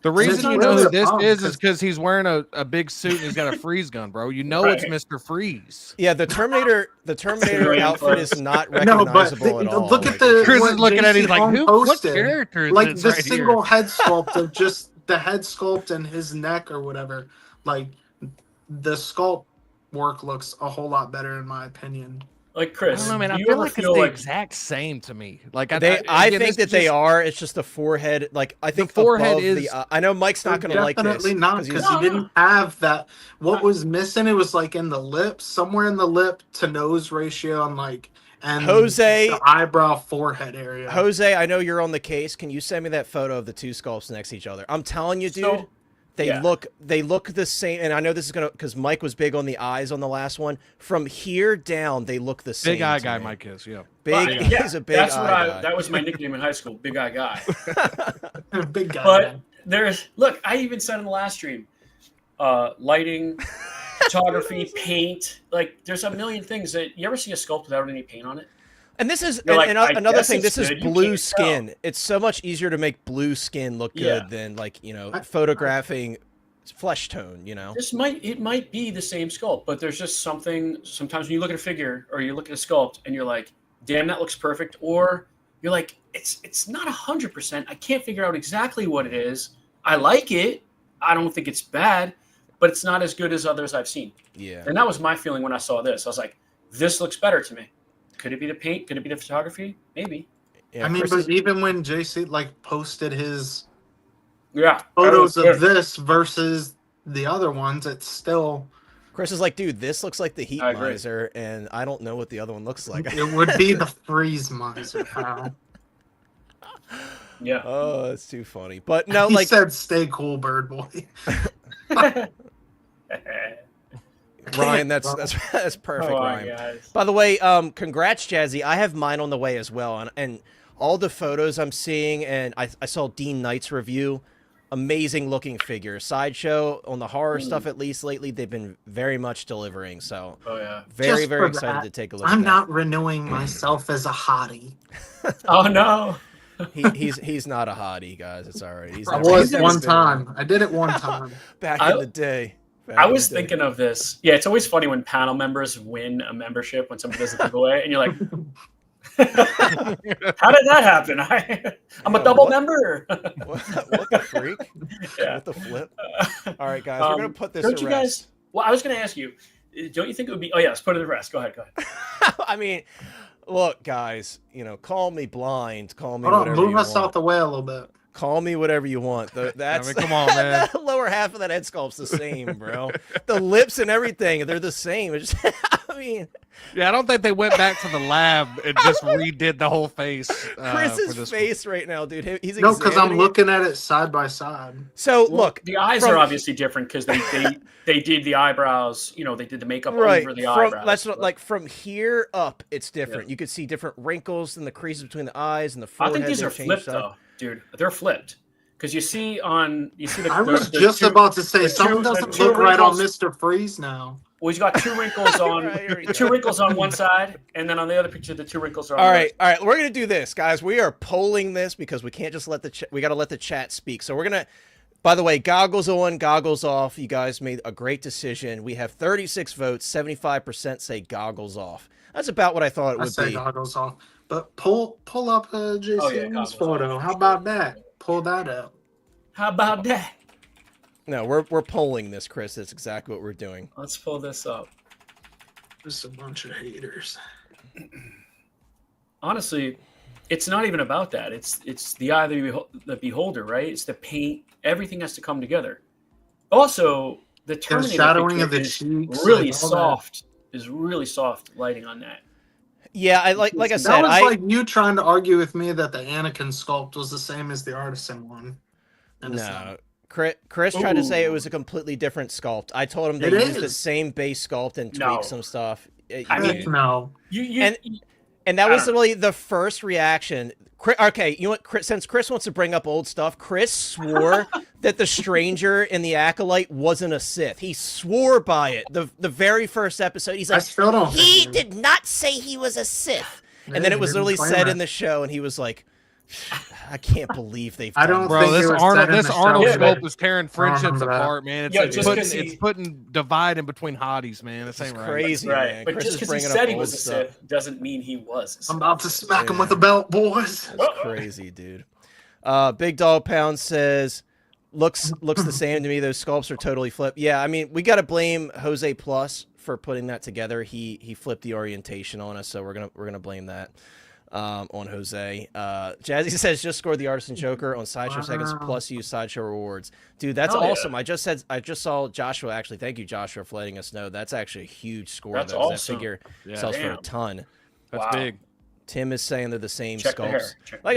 The And it's reason you really know who a this problem, is 'cause- because he's wearing a big suit and he's got a freeze gun, bro. You know it's Right. Mr. Freeze. Yeah, the Terminator Civilian outfit clothes. is not No, but recognizable at all. look Like, at the Chris what is looking at it, he's JC like, Hong who? What posted. character is Like this the right single here? head sculpt of just the head sculpt and his neck or whatever. Like the sculpt work looks a whole lot better in my opinion. I Like Chris, don't know, man. do I you feel ever like it's feel the like exact same to me. Like I again, think this that is they just- are. It's just the forehead. Like I think forehead above is- the. I know Mike's not going to like this. Definitely not because No, he didn't have that. What was missing? It was like in the lip, somewhere in the lip to nose ratio, and Jose- the eyebrow forehead area. Jose, I know you're on the case. Can you send me that photo of the two sculpts next to each other? I'm telling you, dude. So- They yeah. look the same, and I know this is gonna because Mike was big on the eyes on the last one. From here down, they look the same. Big eye to guy, me. Mike is. Yeah. Big, Yeah, he's a big that's eye what guy. that was my nickname in high school, Big Eye Guy. Big guy. But man. look, I even said in the last stream, lighting, photography, paint. Like, there's a million things that you ever see a sculpt without any paint on it. And this is You're like, and I another guess thing. it's This is good, you blue can't skin. It's so much easier to make blue skin look good Yeah. than like I- photographing flesh tone. You know. It might be the same sculpt, but there's just something. Sometimes when you look at a figure or you look at a sculpt and you're like, "Damn, that looks perfect," or you're like, "It's not 100%. I can't figure out exactly what it is. I like it. I don't think it's bad, but it's not as good as others I've seen." Yeah. And that was my feeling when I saw this. I was like, "This looks better to me." Could it be the paint? Could it be the photography? Maybe. Yeah, I mean, Chris but is- even when JC posted his Yeah. photos that was of good. this versus the other ones, it's still Chris is like, dude, this looks like the heat I agree. miser, and I don't know what the other one looks like. it would be the freeze miser, pal. Yeah. Oh, it's too funny. But no, He like said, "Stay cool, bird boy." Ryan, that's perfect, Come on, Ryan. guys. By the way, congrats, Jazzy. I have mine on the way as well, and all the photos I'm seeing, and I saw Dean Knight's review. Amazing looking figure. Sideshow on the horror stuff, at least lately, they've been very much delivering. So Oh yeah. very Just very for excited that, to take a look. I'm at not renewing myself as a hottie. Oh no. that. He's not a hottie, guys. It's all right. He's I never- was he's never one been time. I did it one time. back I- in the day. Back I in was the day. thinking of this. Yeah, it's always funny when panel members win a membership when somebody does a giveaway, and you're like, "How did that happen? I'm Yeah, a double what? member." what the freak? Yeah. What the flip? All right, guys, we're gonna put this Don't to you rest. guys? Well, I was going to ask you. Don't you think it would be? Oh yes, put it to rest. Go ahead. I mean, look, guys, call me blind, call me Hold on, whatever move you us want. out the way a little bit. Call me whatever you want. That's come on, man. the lower half of that head sculpt's the same, bro. The lips and everything, they're the same. It's just, I mean, Yeah, I don't think they went back to the lab and just redid the whole face. For Chris's this face right now, dude. He's No, because I'm examining it. looking at it side by side. So Well, look, the eyes from- are obviously different because they did the eyebrows. They did the makeup right over the from, eyebrows. that's not but like from here up, it's different. You could see different wrinkles in the creases between the eyes and the I forehead. think these they are changed flipped up. though, dude. They're flipped because you see the. I was the just two- about to say the something two- doesn't the two look right on wrinkles- Mr. Freeze now. Well, he's got two wrinkles on Right, here we the go. two wrinkles on one side, and then on the other picture, the two wrinkles are on All the right, all right. We're gonna do this, guys. We are polling this because we can't just let we got to let the chat speak. So we're gonna. By the way, goggles on, goggles off. You guys made a great decision. We have 36 votes. 75% say goggles off. That's about what I thought it I would say be. goggles off. But pull up JC's Oh, yeah, goggles photo. off. How about that? Pull that up. How about that? No, we're polling this, Chris. That's exactly what we're doing. Let's pull this up. Just a bunch of haters. Honestly, it's not even about that. It's the eye of the beholder, right? It's the paint. Everything has to come together. Also, the Terminator shadowing picture of the is cheeks, really like all that. soft. is really soft lighting on that. Yeah, I like I That said, was like you trying to argue with me that the Anakin sculpt was the same as the artisan one. And it's no. not. Chris tried to say it Ooh. was a completely different sculpt. I told him they It used the is. same base sculpt and No. tweaked some stuff. I mean, Heck no. And that I was don't literally the first reaction. Okay, you know what? Since Chris wants to bring up old stuff, Chris swore that the stranger in the Acolyte wasn't a Sith. He swore by it. The very first episode, he's I like, still don't he think did not say he was a Sith. And then Yeah, it was he didn't literally claim said it. in the show, and he was like, I can't believe they've I done don't Bro, think this it was Arnold, said in this the show Arnold either. sculpt is tearing friendships remember that. apart, man. It's, Yeah, it's just 'cause it's putting dividing between hotties, man. This It's ain't right. crazy, right. man. But Chris just is because he bringing said up he old was a stuff. Sith doesn't mean he was a Sith. I'm about to smack him Yeah. with a belt, boys. That's crazy, dude. Big Dog Pound says, looks the same to me. Those sculpts are totally flipped. Yeah, I mean, we got to blame Jose Plus for putting that together. He flipped the orientation on us, so we're gonna blame that on Jose. Jazzy says, just score the Artisan Joker on Sideshow Seconds plus use Sideshow rewards. Dude, that's Hell yeah. awesome. I just saw Joshua, actually. Thank you, Joshua, for letting us know. That's actually a huge score. That's though. awesome. That figure Yeah. sells for a Damn. ton. That's Wow. big. Tim is saying they're the same Check the hair. sculpts. Check the Like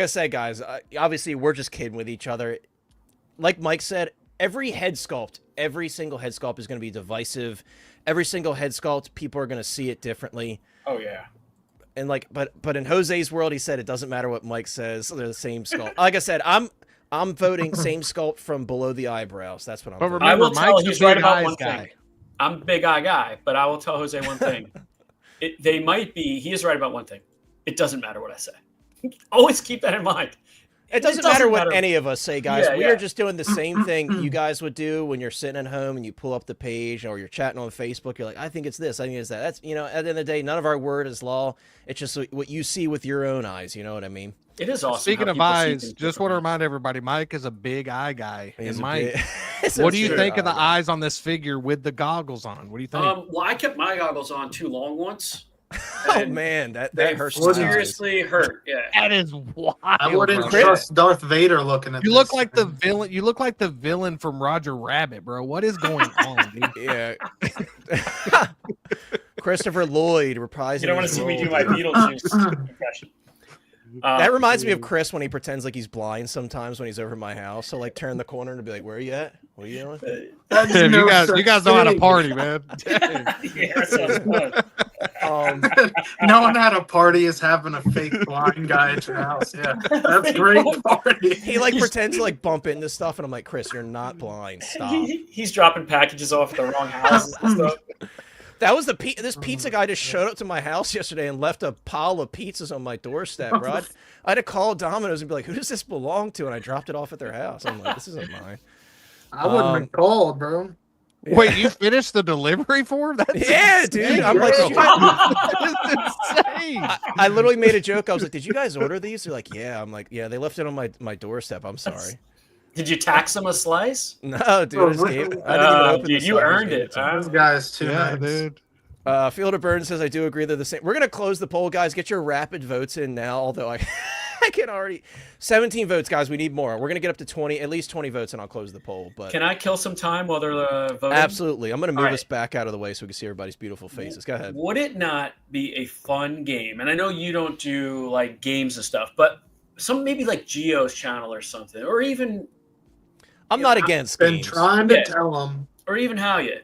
I said, guys, obviously we're just kidding with each other. Like Mike said, every single head sculpt is going to be divisive. Every single head sculpt, people are going to see it differently. Oh yeah. And but in Jose's world, he said it doesn't matter what Mike says; they're the same sculpt. Like I said, I'm voting same sculpt from below the eyebrows. That's what I'm. But voting. I remember, will tell Mike's a he's right big about eyes one guy. thing. I'm a big eye guy, but I will tell Jose one thing. They might be. He is right about one thing. It doesn't matter what I say. Always keep that in mind. It doesn't matter what any of us say, guys. Yeah, We yeah. are just doing the same thing you guys would do when you're sitting at home and you pull up the page or you're chatting on Facebook. You're like, I think it's this. I think it's that. That's, at the end of the day, none of our word is law. It's just what you see with your own eyes. You know what I mean? It is awesome. Speaking how of people see eyes, things just want to differently. remind everybody, Mike is a big eye guy. He's And a Mike, big- what do you true. think of the eyes on this figure with the goggles on? What do you think? Well, I kept my goggles on too long once. Oh and man, that they hurts. What my eyes. seriously hurt. Yeah. That is wild. I wouldn't bro. trust Darth Vader looking at You this. look like the villain. You look like the villain from Roger Rabbit, bro. What is going on, dude? Yeah. Christopher Lloyd reprising. You don't want to his see me role. do my Beetlejuice impression. That reminds me of Chris when he pretends like he's blind sometimes when he's over at my house. So like turn the corner and be like, "Where are you at? What are you doing?" That's Damn, no you guys know how to such party, man. Dang. Yeah, that sounds fun. thing. No one at a party is having a fake blind guy at your house. Yeah, that's great party. He like pretends to like bump into stuff, and I'm like, "Chris, you're not blind. Stop." He's dropping packages off at the wrong houses and stuff. That was this pizza guy just showed up to my house yesterday and left a pile of pizzas on my doorstep, bro. I had to call Domino's and be like, "Who does this belong to?" And I dropped it off at their house. I'm like, "This isn't mine." I wouldn't have called, bro. Wait, you finished the delivery for him? That's Yeah, dude. I'm like, "Did you guys-" That's insane. I literally made a joke. I was like, "Did you guys order these?" They're like, "Yeah." I'm like, "Yeah, they left it on my doorstep. I'm sorry." Did you tax him a slice? No, dude. I just gave, I didn't even open Dude, the you stuff, I just earned gave it. to him. This guy's too Yeah, nice. dude. Fielder Burns says, I do agree they're the same. We're going to close the poll, guys. Get your rapid votes in now, although I can already... 17 votes, guys. We need more. We're going to get up to 20, at least 20 votes, and I'll close the poll. But Can I kill some time while they're voting? absolutely. I'm going to move All right. us back out of the way so we can see everybody's beautiful faces. Go ahead. Would it not be a fun game? And I know you don't do like games and stuff, but maybe like Geo's channel or something, or even I'm not against Been games. trying to Yeah. tell him. or even how you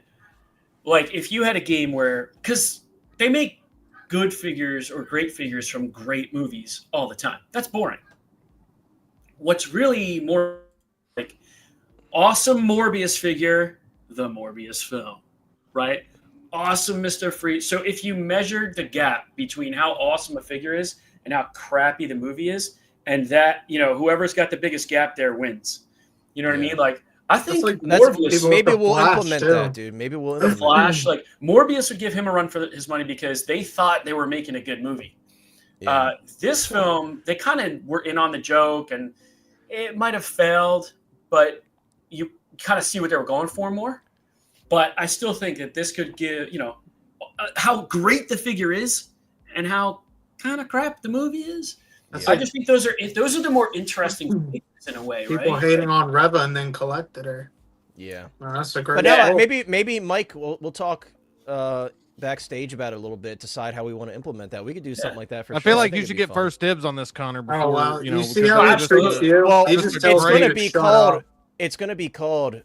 like if you had a game where because they make good figures or great figures from great movies all the time. That's boring. What's really more like awesome Morbius figure, the Morbius film, right? Awesome Mr. Freeze. So if you measured the gap between how awesome a figure is and how crappy the movie is, and that, whoever's got the biggest gap there wins. You know what I Yeah. mean? Like, I think like Morbius, people- Maybe the we'll Flash, implement too. that, dude. Maybe we'll the implement Flash, like Morbius would give him a run for his money because they thought they were making a good movie. Yeah. This film, they kind of were in on the joke, and it might have failed, but you kind of see what they were going for more. But I still think that this could give, how great the figure is and how kind of crap the movie is. That's I like just think those are the more interesting figures in a way, people right? hating on Reva and then collected her. Yeah. No, that's a great. But no, quote. maybe Mike, we'll talk backstage about it a little bit, decide how we want to implement that. We could do something like that for I sure. feel like think you it'd should be get fun. first dibs on this, Connor. Before Oh, wow. you know, see because how that he was just treats a- you? Well, He it's just tells going me to be shut called. up. It's going to be called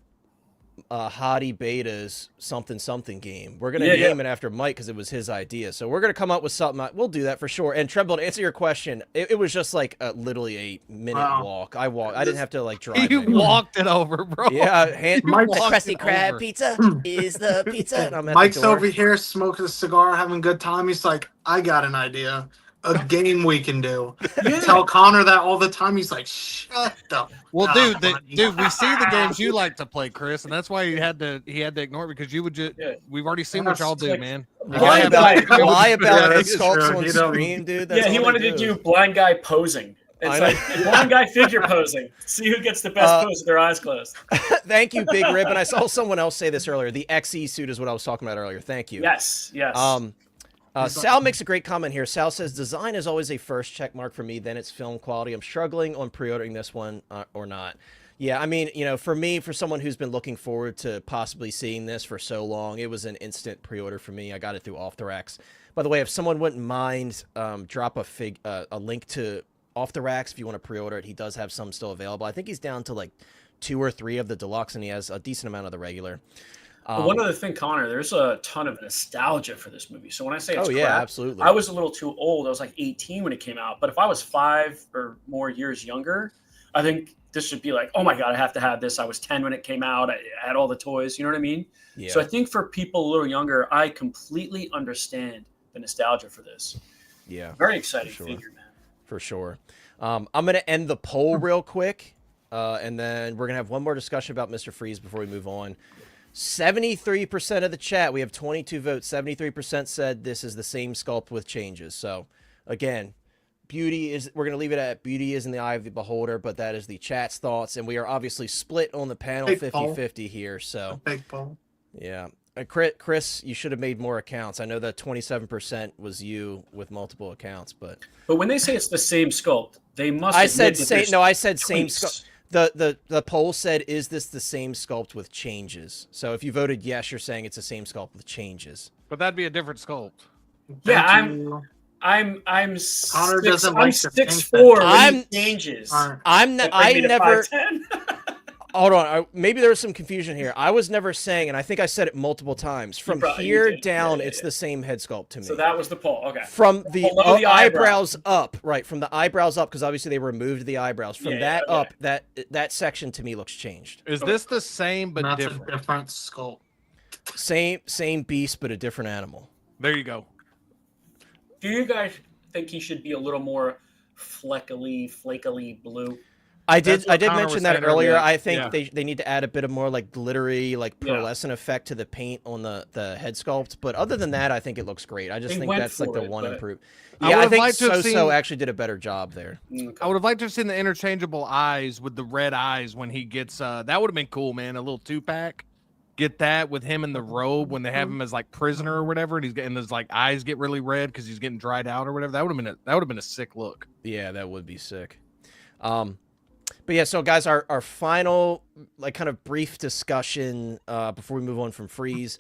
Hottie Beta's something game. We're going Yeah, to name it after Mike because it was his idea. So we're going to come up with something. We'll do that for sure. And Tremble, to answer your question, it was just like literally a minute Wow. walk. I walked. I didn't have to like drive. You anywhere. walked it over, bro. Yeah, Mike's- the walked Krusty it Krab over. pizza is the pizza. And I'm at Mike's the door. over here smoking a cigar, having a good time. He's like, I got an idea. A game we can do. Yeah. Tell Connor that all the time. He's like, shut the Well, fuck dude, up, buddy." dude, we see the games you like to play, Chris, and that's why he had to ignore it because you would just. Yeah. We've already seen what y'all do, Like- man. Lie Blind guy. about Yeah, head that's sculpts true. on You don't- stream, dude. That's Yeah, he all wanted they to do blind guy posing. It's I like know. blind guy figure posing. See who gets the best pose with their eyes closed. Thank you, Big Rib. And I saw someone else say this earlier. The XE suit is what I was talking about earlier. Thank you. Yes, yes. Sal makes a great comment here. Sal says, design is always a first check mark for me, then it's film quality. I'm struggling on pre-ordering this one or not. Yeah, I mean, you know, for me, for someone who's been looking forward to possibly seeing this for so long, it was an instant pre-order for me. I got it through Off the Racks. By the way, if someone wouldn't mind, drop a link to Off the Racks if you want to pre-order it. He does have some still available. I think he's down to like 2 or 3 of the deluxe, and he has a decent amount of the regular. One other thing, Connor, there's a ton of nostalgia for this movie. So when I say it's crap, absolutely. I was a little too old. I was like 18 when it came out. But if I was 5 or more years younger, I think this should be like, oh my God, I have to have this. I was 10 when it came out. I had all the toys. You know what I mean? Yeah. So I think for people a little younger, I completely understand the nostalgia for this. Yeah. Very exciting sure. figure, man. For sure. I'm going to end the poll real quick, and then we're going to have one more discussion about Mr. Freeze before we move on. 73% of the chat, we have 22 votes. 73% said this is the same sculpt with changes. So, again, we're going to leave it at beauty is in the eye of the beholder, but that is the chat's thoughts, and we are obviously split on the panel Big 50-50 here. So, Big poll. yeah. Chris, you should have made more accounts. I know that 27% was you with multiple accounts, but when they say it's the same sculpt, they must. I said admit that same. there's No, I said same tweaks. sculpt. The poll said, "Is this the same sculpt with changes?" So if you voted yes, you're saying it's the same sculpt with changes. But that'd be a different sculpt. Yeah, Thank you. I'm Connor six, doesn't I'm like to think 6'4" that- when I'm- he changes. Alright. I never. 5'10". Hold on. Maybe there's some confusion here. I was never saying, and I think I said it multiple times. From probably here did. down, Yeah, it's yeah. the same head sculpt to me. So that was the poll. Okay. From the, Below the eyebrows up, right? From the eyebrows up, because obviously they removed the eyebrows. From Yeah, that okay. up, that section to me looks changed. Is this the same but That's different? a different sculpt. Same beast, but a different animal. There you go. Do you guys think he should be a little more flakily blue? I did That's what Connor mention was that saying earlier. earlier. I think Yeah. they need to add a bit of more like glittery, like Yeah. pearlescent effect to the paint on the head sculpt. But other than that, I think it looks great. I just They think went that's like for the it, one but- improve. I Yeah, I would've think liked to have So seen- actually did a better job there. I would have liked to have seen the interchangeable eyes with the red eyes when he gets. That would have been cool, man. A little 2-pack. Get that with him in the robe when they have him as like prisoner or whatever, and he's getting his like eyes get really red because he's getting dried out or whatever. That would have been a sick look. Yeah, that would be sick. But yeah, so guys, our final like kind of brief discussion before we move on from Freeze.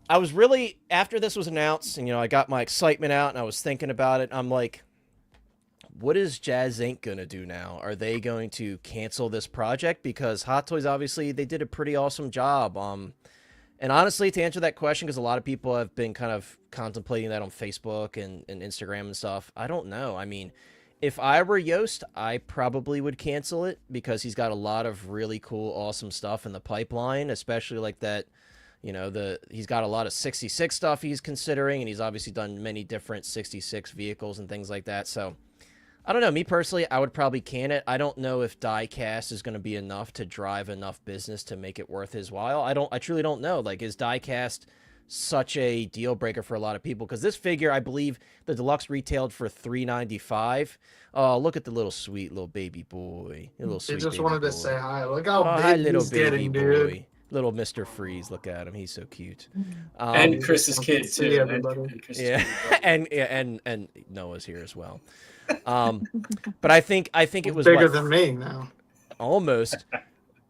I was really, after this was announced, and I got my excitement out, and I was thinking about it. I'm like, what is Jazz Inc. gonna do now? Are they going to cancel this project? Because Hot Toys, obviously, they did a pretty awesome job. And honestly, to answer that question, because a lot of people have been kind of contemplating that on Facebook and Instagram and stuff, I don't know. I mean, if I were Yost, I probably would cancel it because he's got a lot of really cool, awesome stuff in the pipeline, especially like that, he's got a lot of 66 stuff he's considering, and he's obviously done many different 66 vehicles and things like that. So I don't know. Me personally, I would probably can it. I don't know if diecast is going to be enough to drive enough business to make it worth his while. I truly don't know. Like, is diecast such a deal breaker for a lot of people? Because this figure, I believe the deluxe retailed for $395. Oh, look at the sweet little baby boy. The little He sweet just baby wanted boy. to say hi. Look how Hi, big little he's baby getting, boy. dude. Little Mr. Freeze. Look at him. He's so cute. And Chris's kid See too. everybody. And Chris's Yeah, kid. and Noah's here as well. But I think it was bigger what, than me now. almost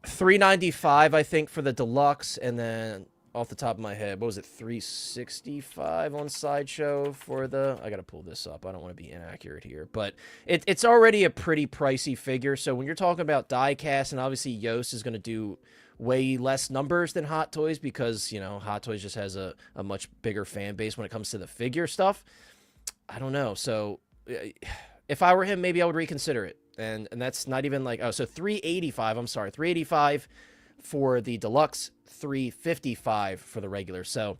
$395, I think, for the deluxe, and then off the top of my head, what was it, 365 on Sideshow for the... I got to pull this up. I don't want to be inaccurate here. But it's already a pretty pricey figure. So when you're talking about die-cast, and obviously Yost is going to do way less numbers than Hot Toys because, you know, Hot Toys just has a much bigger fan base when it comes to the figure stuff. I don't know. So if I were him, maybe I would reconsider it. And that's not even like... Oh, so 385. I'm sorry. 385 for the deluxe, 355 for the regular. So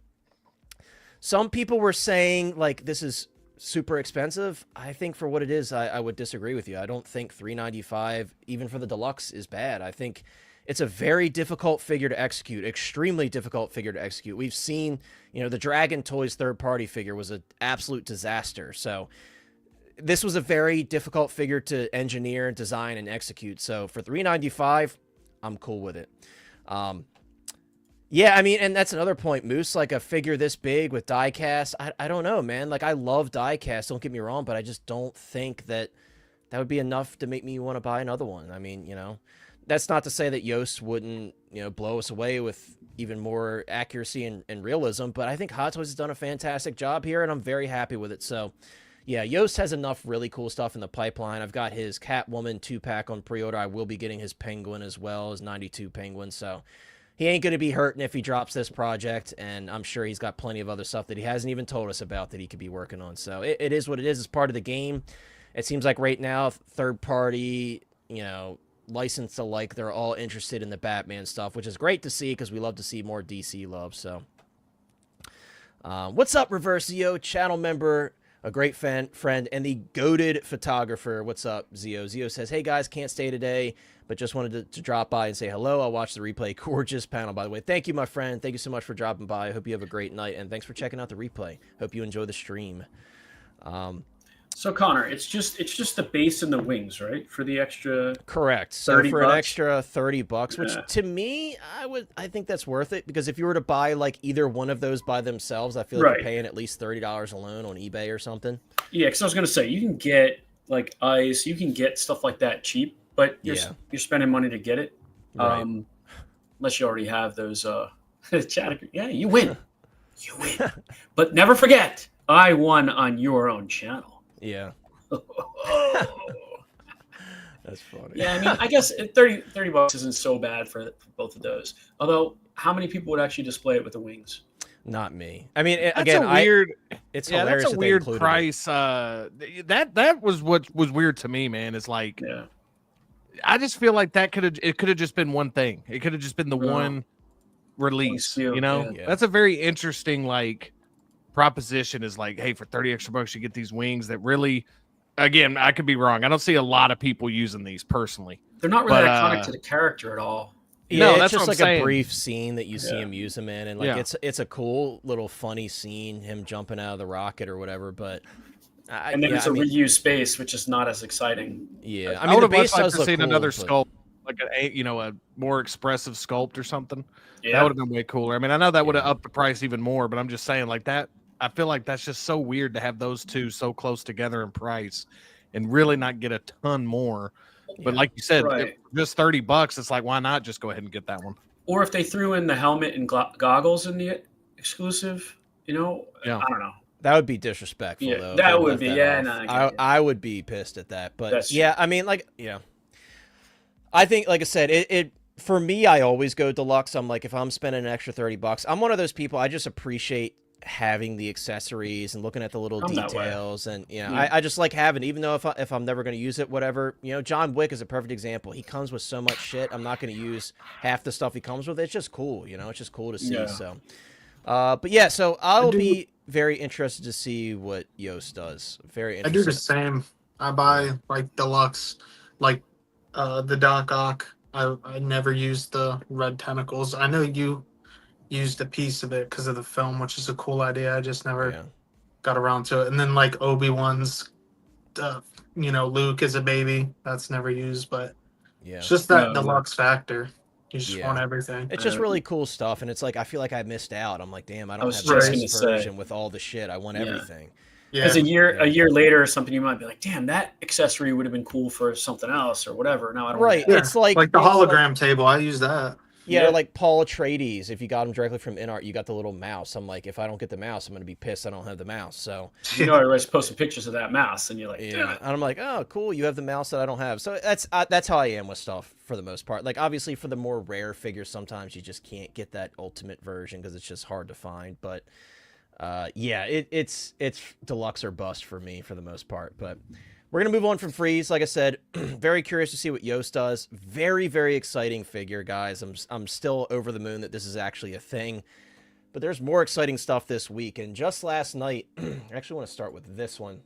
some people were saying like this is super expensive. I think for what it is, I would disagree with you. I don't think 395 even for the deluxe is bad. I think it's a very difficult figure to execute, extremely difficult figure to execute. We've seen, you know, the Dragon Toys third-party figure was an absolute disaster. So this was a very difficult figure to engineer, design, and execute. So for 395, I'm cool with it. Yeah, I mean, and that's another point, Moose, like a figure this big with die-cast, I don't know, man. Like, I love die-cast, don't get me wrong, but I just don't think that would be enough to make me want to buy another one. I mean, you know, that's not to say that Yost wouldn't, you know, blow us away with even more accuracy and realism, but I think Hot Toys has done a fantastic job here, and I'm very happy with it. So, yeah, Yost has enough really cool stuff in the pipeline. I've got his Catwoman 2-pack on pre-order. I will be getting his Penguin as well, his 92 Penguin. So he ain't going to be hurting if he drops this project, and I'm sure he's got plenty of other stuff that he hasn't even told us about that he could be working on. So it is what it is. It's part of the game. It seems like right now, third-party, you know, licensed alike, they're all interested in the Batman stuff, which is great to see because we love to see more DC love. So what's up, Reversio, channel member, a great friend, and the goated photographer. What's up, Zio? Zio says, hey, guys, can't stay today, but just wanted to drop by and say hello. I'll watch the replay. Gorgeous panel, by the way. Thank you, my friend. Thank you so much for dropping by. I hope you have a great night, and thanks for checking out the replay. Hope you enjoy the stream. So, Connor, it's just the base and the wings, right? For the extra... Correct. So for an extra $30, which Yeah. to me, I think that's worth it, because if you were to buy like either one of those by themselves, I feel like you're paying at least $30 alone on eBay or something. Yeah, because I was going to say, you can get like ice, you can get stuff like that cheap, but you're spending money to get it. Right. Unless you already have those chat. Yeah, you win. You win. But never forget, I won on your own channel. Yeah. That's funny. Yeah, I mean, I guess $30 isn't so bad for both of those. Although, how many people would actually display it with the wings? Not me. I mean, That's again, it's hilarious. That's a weird price. That was what was weird to me, man. Is like, I just feel like it could have just been one thing. It could have just been the one release. You know, that's a very interesting like proposition. Is like, hey, for $30 extra you get these wings that really, again, I could be wrong. I don't see a lot of people using these personally. They're not really iconic to the character at all. Yeah, no, it's that's just like a brief scene that you see him use them in, and like it's a cool little funny scene, him jumping out of the rocket or whatever. But and then it's a reused space, which is not as exciting. Yeah, I mean, the the base base does look seen cool, another but... sculpt, like a more expressive sculpt or something. Yeah. That would have been way cooler. I mean, I know that would have upped the price even more, but I'm just saying, like that. I feel like that's just so weird to have those two so close together in price, and really not get a ton more. But like you said, just $30, it's like, why not just go ahead and get that one? Or if they threw in the helmet and goggles in the exclusive, you know, I don't know. That would be disrespectful, though. That would be, I would be pissed at that. But I mean, like, I think, like I said, it for me, I always go deluxe. I'm like, if I'm spending an extra $30, I'm one of those people, I just appreciate having the accessories and looking at the little details, and I just like having, even though if I'm never going to use it, whatever. You know, John Wick is a perfect example. He comes with so much shit. I'm not going to use half the stuff he comes with. It's just cool, you know. It's just cool to see. So, but yeah, so I'll be very interested to see what Yost does. Very interested. I do the same. I buy like deluxe, like the Doc Ock. I never used the red tentacles. I know you used a piece of it because of the film, which is a cool idea. I just never got around to it. And then like Obi-Wan's, Luke is a baby. That's never used, but it's just that deluxe factor. You just want everything. It's just really cool stuff, and it's like I feel like I missed out. I'm like, damn, I don't have this version with all the shit. I want everything. Because a year later or something, you might be like, damn, that accessory would have been cool for something else or whatever. No, I don't. Right. It's like the hologram table. I use that. Yeah, or like Paul Atreides, if you got him directly from InArt, you got the little mouse. I'm like, if I don't get the mouse, I'm going to be pissed I don't have the mouse. So, you know, everybody's posting pictures of that mouse, and you're like, damn yeah. it. And I'm like, oh, cool, you have the mouse that I don't have. So that's how I am with stuff for the most part. Like, obviously, for the more rare figures, sometimes you just can't get that ultimate version because it's just hard to find. But yeah, it's deluxe or bust for me for the most part. But we're going to move on from Freeze. Like I said, very curious to see what Yost does. Very, very exciting figure, guys. I'm still over the moon that this is actually a thing. But there's more exciting stuff this week. And just last night, I actually want to start with this one.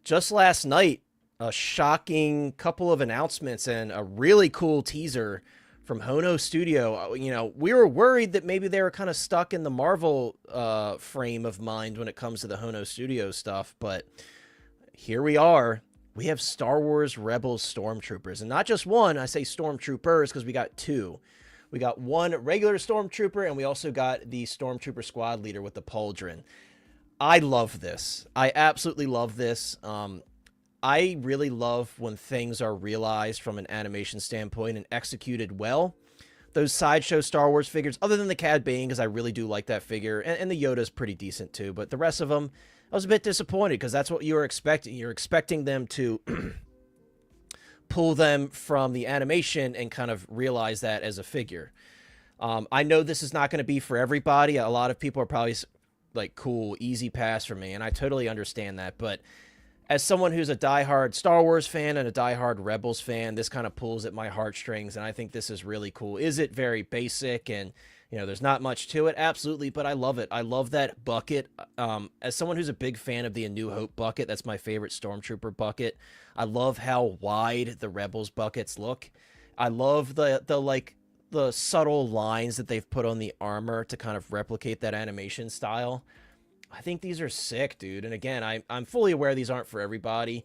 Just last night, a shocking couple of announcements and a really cool teaser from Hono Studio. You know, we were worried that maybe they were kind of stuck in the Marvel frame of mind when it comes to the Hono Studio stuff, but here we are. We have Star Wars Rebels Stormtroopers, and not just one. I say Stormtroopers because we got two. We got one regular Stormtrooper, and we also got the Stormtrooper squad leader with the pauldron. I love this. I absolutely love this. I really love when things are realized from an animation standpoint and executed well. Those Sideshow Star Wars figures, other than the Cad Bane, because I really do like that figure, and the Yoda's pretty decent too, but the rest of them, I was a bit disappointed because that's what you were expecting. You're expecting them to pull them from the animation and kind of realize that as a figure. I know this is not going to be for everybody. A lot of people are probably like, cool, easy pass for me, and I totally understand that, but as someone who's a diehard Star Wars fan and a diehard Rebels fan, this kind of pulls at my heartstrings, and I think this is really cool. Is it very basic and, you know, there's not much to it? Absolutely, but I love it. I love that bucket. As someone who's a big fan of the A New Hope bucket, that's my favorite Stormtrooper bucket. I love how wide the Rebels buckets look. I love the subtle lines that they've put on the armor to kind of replicate that animation style. I think these are sick, dude. And again, I'm fully aware these aren't for everybody,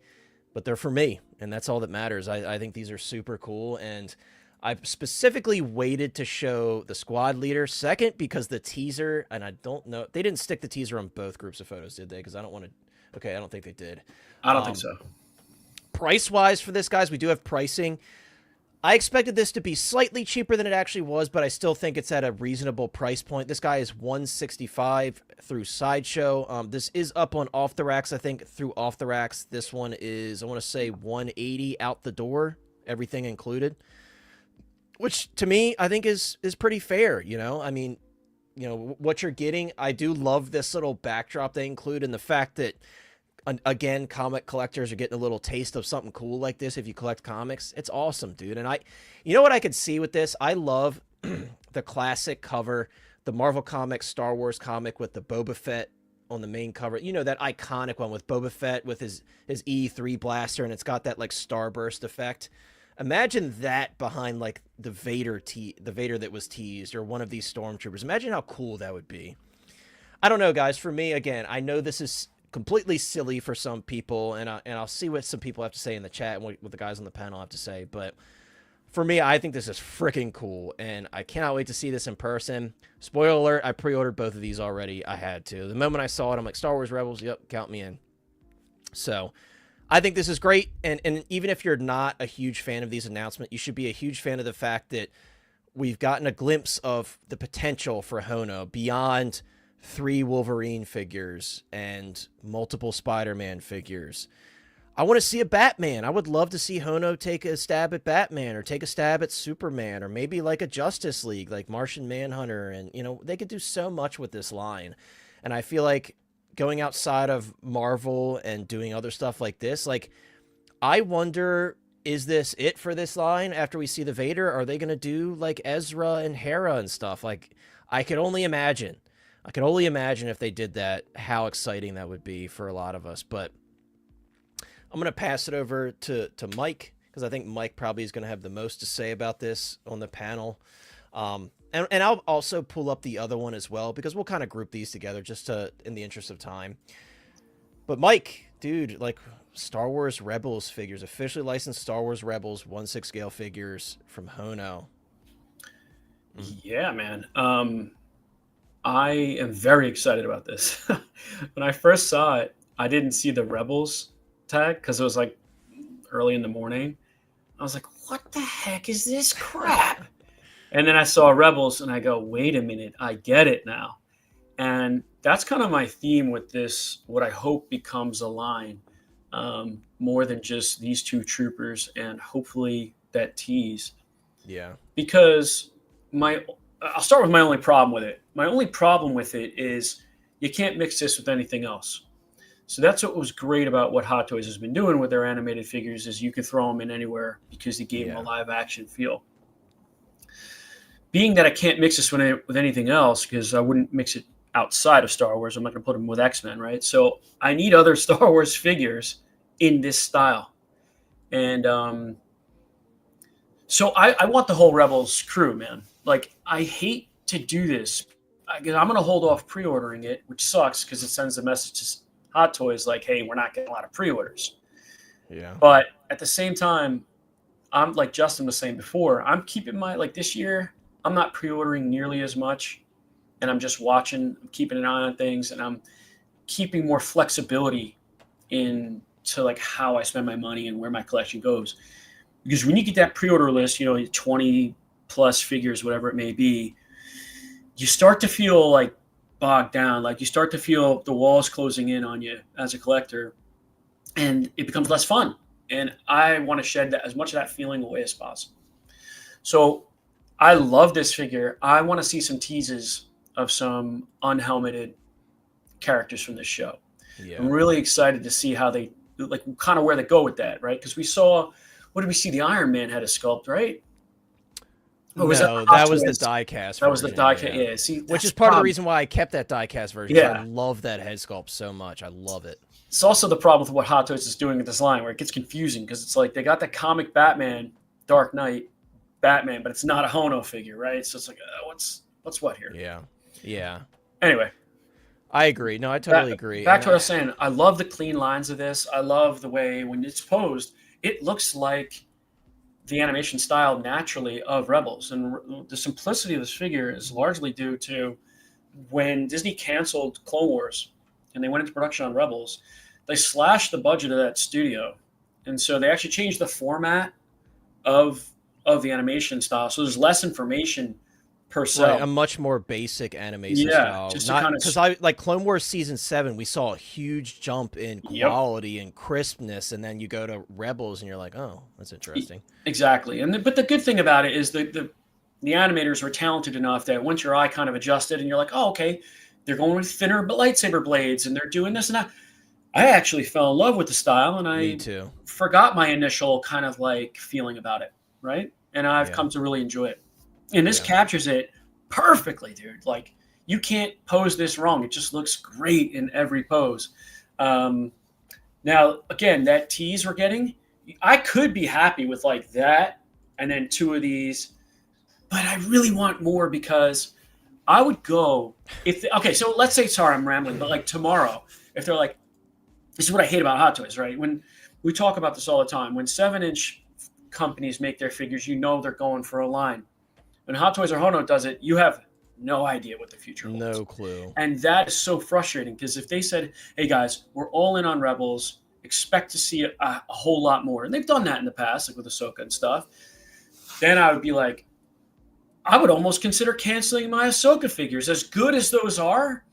but they're for me, and that's all that matters. I think these are super cool, and I specifically waited to show the squad leader second because the teaser, and I don't know, they didn't stick the teaser on both groups of photos, did they? Because I don't want to, okay, I don't think they did. I don't think so. Price-wise for this, guys, we do have pricing. I expected this to be slightly cheaper than it actually was, but I still think it's at a reasonable price point. This guy is $165 through Sideshow. This is up on Off the Racks, I think, through Off the Racks. This one is, I want to say, $180 out the door, everything included. Which, to me, I think is pretty fair, you know? I mean, you know, what you're getting, I do love this little backdrop they include, and the fact that, again, comic collectors are getting a little taste of something cool like this if you collect comics. It's awesome, dude. And you know what I could see with this? I love the classic cover, the Marvel Comics Star Wars comic with the Boba Fett on the main cover. You know, that iconic one with Boba Fett with his E3 blaster, and it's got that, like, starburst effect. Imagine that behind, like, the Vader that was teased, or one of these Stormtroopers. Imagine how cool that would be. I don't know, guys. For me, again, I know this is completely silly for some people, and I'll see what some people have to say in the chat and what the guys on the panel have to say, but for me, I think this is freaking cool, and I cannot wait to see this in person. Spoiler alert, I pre-ordered both of these already. I had to. The moment I saw it, I'm like, Star Wars Rebels, yep, count me in. So I think this is great, and even if you're not a huge fan of these announcements, you should be a huge fan of the fact that we've gotten a glimpse of the potential for Hono beyond 3 Wolverine figures and multiple Spider-Man figures. I want to see a Batman. I would love to see Hono take a stab at Batman, or take a stab at Superman, or maybe like a Justice League, like Martian Manhunter. And, you know, they could do so much with this line. And I feel like going outside of Marvel and doing other stuff like this, like, I wonder, is this it for this line after we see the Vader? Are they going to do like Ezra and Hera and stuff? Like, I could only imagine. I can only imagine if they did that, how exciting that would be for a lot of us. But I'm going to pass it over to Mike, because I think Mike probably is going to have the most to say about this on the panel. And I'll also pull up the other one as well, because we'll kind of group these together just in the interest of time. But Mike, dude, like, Star Wars Rebels figures, officially licensed Star Wars Rebels 1/6 scale figures from Hono. Yeah, man. I am very excited about this. When I first saw it, I didn't see the Rebels tag because it was like early in the morning. I was like, what the heck is this crap? And then I saw Rebels, and I go, wait a minute, I get it now. And that's kind of my theme with this, what I hope becomes a line, more than just these two troopers and hopefully that tease. Yeah. Because I'll start with my only problem with it. My only problem with it is you can't mix this with anything else. So that's what was great about what Hot Toys has been doing with their animated figures is you can throw them in anywhere because they gave them a live action feel. Being that I can't mix this with anything else because I wouldn't mix it outside of Star Wars, I'm not going to put them with X-Men, right? So I need other Star Wars figures in this style. And so I want the whole Rebels crew, man. Like, I hate to do this. I'm going to hold off pre-ordering it, which sucks because it sends a message to Hot Toys like, hey, we're not getting a lot of pre-orders. Yeah. But at the same time, I'm like Justin was saying before, I'm keeping like this year, I'm not pre-ordering nearly as much. And I'm just watching, keeping an eye on things, and I'm keeping more flexibility into like how I spend my money and where my collection goes. Because when you get that pre-order list, 20 plus figures, whatever it may be, you start to feel like bogged down. Like you start to feel the walls closing in on you as a collector, and it becomes less fun. And I want to shed as much of that feeling away as possible. So I love this figure. I want to see some teases of some unhelmeted characters from this show. Yeah. I'm really excited to see how they like kind of where they go with that, right? Because we saw, what did we see? The Iron Man had a sculpt, right? Oh, that was the die-cast version. That was the die-cast, yeah. See, which is part of the reason why I kept that die-cast version. Yeah. I love that head sculpt so much. I love it. It's also the problem with what Hot Toys is doing with this line, where it gets confusing because it's like they got the comic Batman, Dark Knight Batman, but it's not a Hono figure, right? So it's like, what's what here? Yeah. Yeah. Anyway. I agree. No, I totally agree. Back to what I was saying. I love the clean lines of this. I love the way when it's posed, it looks like the animation style naturally of Rebels. And the simplicity of this figure is largely due to when Disney canceled Clone Wars and they went into production on Rebels, they slashed the budget of that studio. And so they actually changed the format of the animation style. So there's less information per se. Right, a much more basic animation style. Just because I like Clone Wars season 7, we saw a huge jump in quality and crispness, and then you go to Rebels and you're like, oh, that's interesting. Exactly. But the good thing about it is the animators were talented enough that once your eye kind of adjusted and you're like, oh, okay, they're going with thinner lightsaber blades and they're doing this and that. I actually fell in love with the style, and I forgot my initial kind of like feeling about it, right? And I've come to really enjoy it. And this captures it perfectly, dude. Like, you can't pose this wrong. It just looks great in every pose. Now, again, that tease we're getting, I could be happy with like that and then 2 of these, but I really want more because I would go so let's say, sorry, I'm rambling, but like tomorrow, if they're like, this is what I hate about Hot Toys, right? When we talk about this all the time, when 7-inch companies make their figures, they're going for a line. When Hot Toys or Hono does it, you have no idea what the future holds. No clue. And that is so frustrating because if they said, hey guys, we're all in on Rebels, expect to see a whole lot more. And they've done that in the past, like with Ahsoka and stuff. Then I would be like, I would almost consider canceling my Ahsoka figures. As good as those are,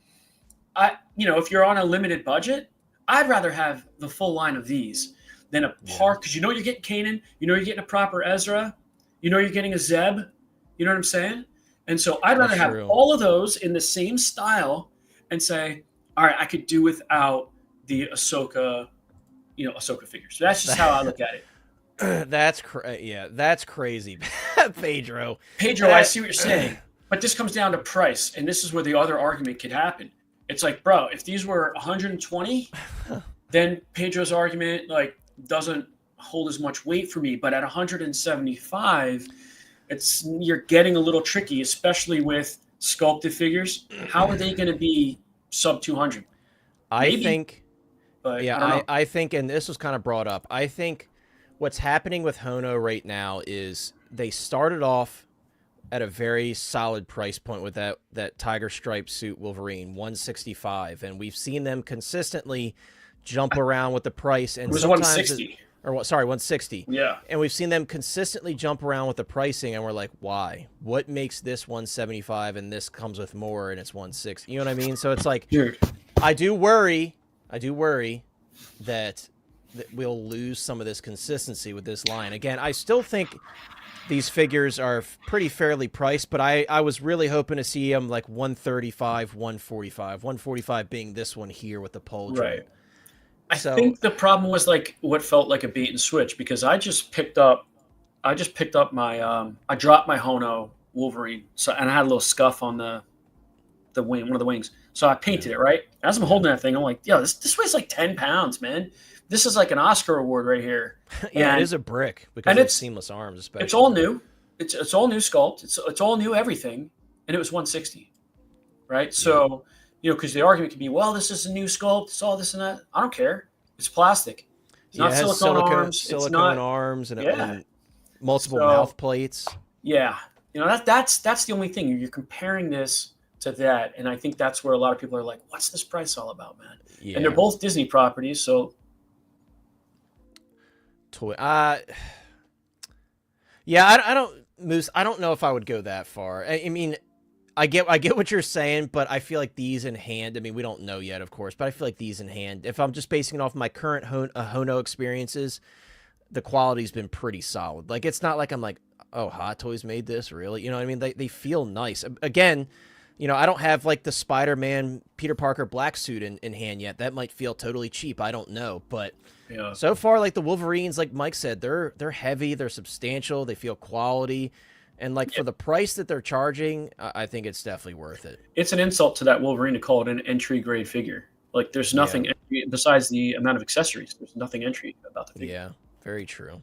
if you're on a limited budget, I'd rather have the full line of these than a part, because you're getting Kanan, you're getting a proper Ezra, you're getting a Zeb. You know what I'm saying? And so I'd rather have all of those in the same style and say, all right, I could do without the Ahsoka, Ahsoka figures. So that's just how I look at it. That's crazy, Pedro. I see what you're saying, but this comes down to price, and this is where the other argument could happen. It's like, bro, if these were 120, then Pedro's argument like doesn't hold as much weight for me. But at 175, you're getting a little tricky, especially with sculpted figures. How are they going to be sub 200? I think, and this was kind of brought up. I think what's happening with Hono right now is they started off at a very solid price point with that tiger stripe suit Wolverine, 165, and we've seen them consistently jump around with the price. And it was 160. or what? Sorry, 160. Yeah. And we've seen them consistently jump around with the pricing, and we're like, why? What makes this 175 and this comes with more and it's 160? You know what I mean? So it's like, Dude. I do worry that we'll lose some of this consistency with this line. Again, I still think these figures are pretty fairly priced, but I was really hoping to see them like 135, 145, 145 being this one here with the pole drum. Right. I think the problem was like what felt like a bait and switch, because I picked up my I dropped my Hono Wolverine, and I had a little scuff on the wing, one of the wings. So I painted it, right? As I'm holding that thing, I'm like, yo, this weighs like 10 pounds, man. This is like an Oscar award right here. Yeah, and it is a brick because it's seamless arms, especially. It's all new. It's all new sculpt. It's all new everything, and it was 160, right? So, because the argument could be, well, this is a new sculpt. It's all this and that. I don't care. It's plastic. It's not silicone arms. Silicone it's not arms and multiple mouth plates. Yeah, that's the only thing. You're comparing this to that, and I think that's where a lot of people are like, "What's this price all about, man?" Yeah. And they're both Disney properties, so. Yeah, I don't know if I would go that far. I mean, I get what you're saying, but I feel like these in hand, I mean, we don't know yet, of course, but I feel like these in hand, if I'm just basing it off my current Hono experiences, the quality's been pretty solid. Like, it's not like I'm like, oh, Hot Toys made this, really? You know what I mean? They feel nice. Again, I don't have like the Spider-Man Peter Parker black suit in hand yet. That might feel totally cheap. I don't know, but so far, like the Wolverines, like Mike said, they're heavy, they're substantial, they feel quality, and like for the price that they're charging, I think it's definitely worth it. It's an insult to that Wolverine to call it an entry grade figure. Like, there's nothing besides the amount of accessories. There's nothing entry about the figure. Yeah, very true.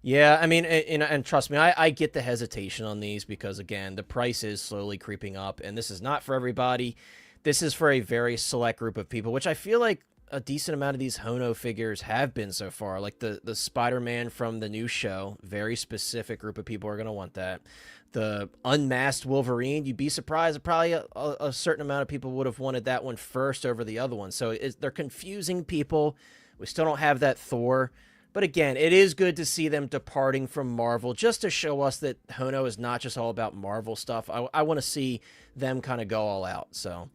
Yeah, I mean, and trust me, I get the hesitation on these because, again, the price is slowly creeping up, and this is not for everybody. This is for a very select group of people, which I feel like a decent amount of these Hono figures have been so far. Like the Spider-Man from the new show, very specific group of people are going to want that. The unmasked Wolverine, you'd be surprised, probably a certain amount of people would have wanted that one first over the other one. So they're confusing people. We still don't have that Thor. But again, it is good to see them departing from Marvel just to show us that Hono is not just all about Marvel stuff. I want to see them kind of go all out. So,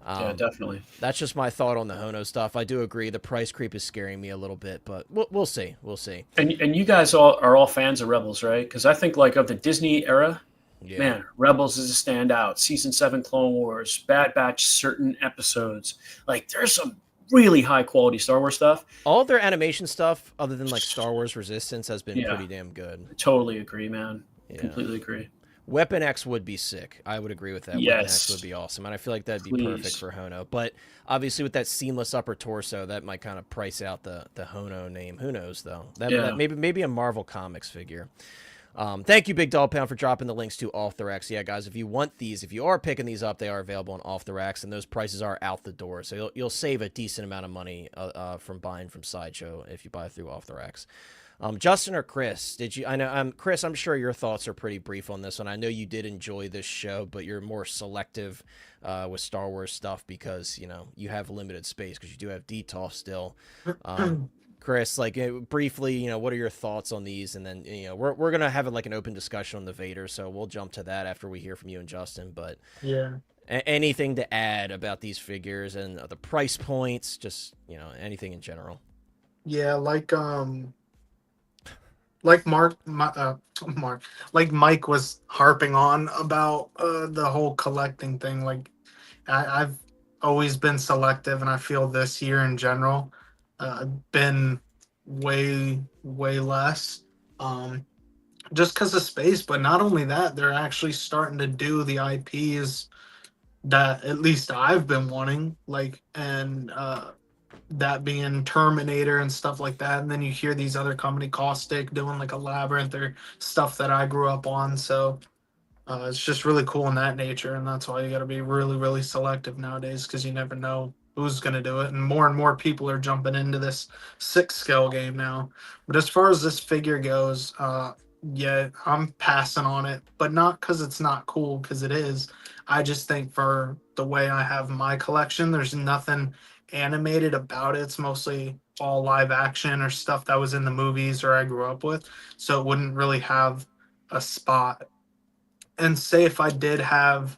yeah, definitely. That's just my thought on the Hono stuff. I do agree the price creep is scaring me a little bit, but we'll see. We'll see. And you guys are all fans of Rebels, right? Because I think like of the Disney era, man, Rebels is a standout. Season 7 Clone Wars, Bad Batch, certain episodes. Like, there's some really high quality Star Wars stuff. All their animation stuff, other than like Star Wars Resistance, has been pretty damn good. Totally agree, man. Completely agree. Weapon X would be sick. I would agree with that. Yes. Weapon X would be awesome, and I feel like that'd be perfect for Hono. But obviously, with that seamless upper torso, that might kind of price out the Hono name. Who knows, though? That maybe a Marvel Comics figure. Thank you, Big Dog Pound, for dropping the links to Off the Racks. Yeah, guys, if you want these, if you are picking these up, they are available on Off the Racks, and those prices are out the door. So you'll save a decent amount of money from buying from Sideshow if you buy through Off the Racks. Justin or Chris, I know, Chris, I'm sure your thoughts are pretty brief on this one. I know you did enjoy this show, but you're more selective with Star Wars stuff because, you have limited space because you do have DTOF still. Chris, like briefly, what are your thoughts on these? And then, we're going to have like an open discussion on the Vader. So we'll jump to that after we hear from you and Justin, but anything to add about these figures and the price points, just, anything in general. Yeah. Like Mike was harping on about the whole collecting thing. Like I've always been selective, and I feel this year in general been way less, just because of space. But not only that, they're actually starting to do the IPs that at least I've been wanting, like, and that being Terminator and stuff like that. And then you hear these other company, Kaustic, doing like a Labyrinth or stuff that I grew up on. So it's just really cool in that nature. And that's why you got to be really selective nowadays, because you never know who's going to do it. And more people are jumping into this 6 scale game now. But as far as this figure goes, I'm passing on it, but not because it's not cool, because it is. I just think for the way I have my collection, there's nothing animated about it. It's mostly all live action or stuff that was in the movies or I grew up with, so it wouldn't really have a spot. And say if I did have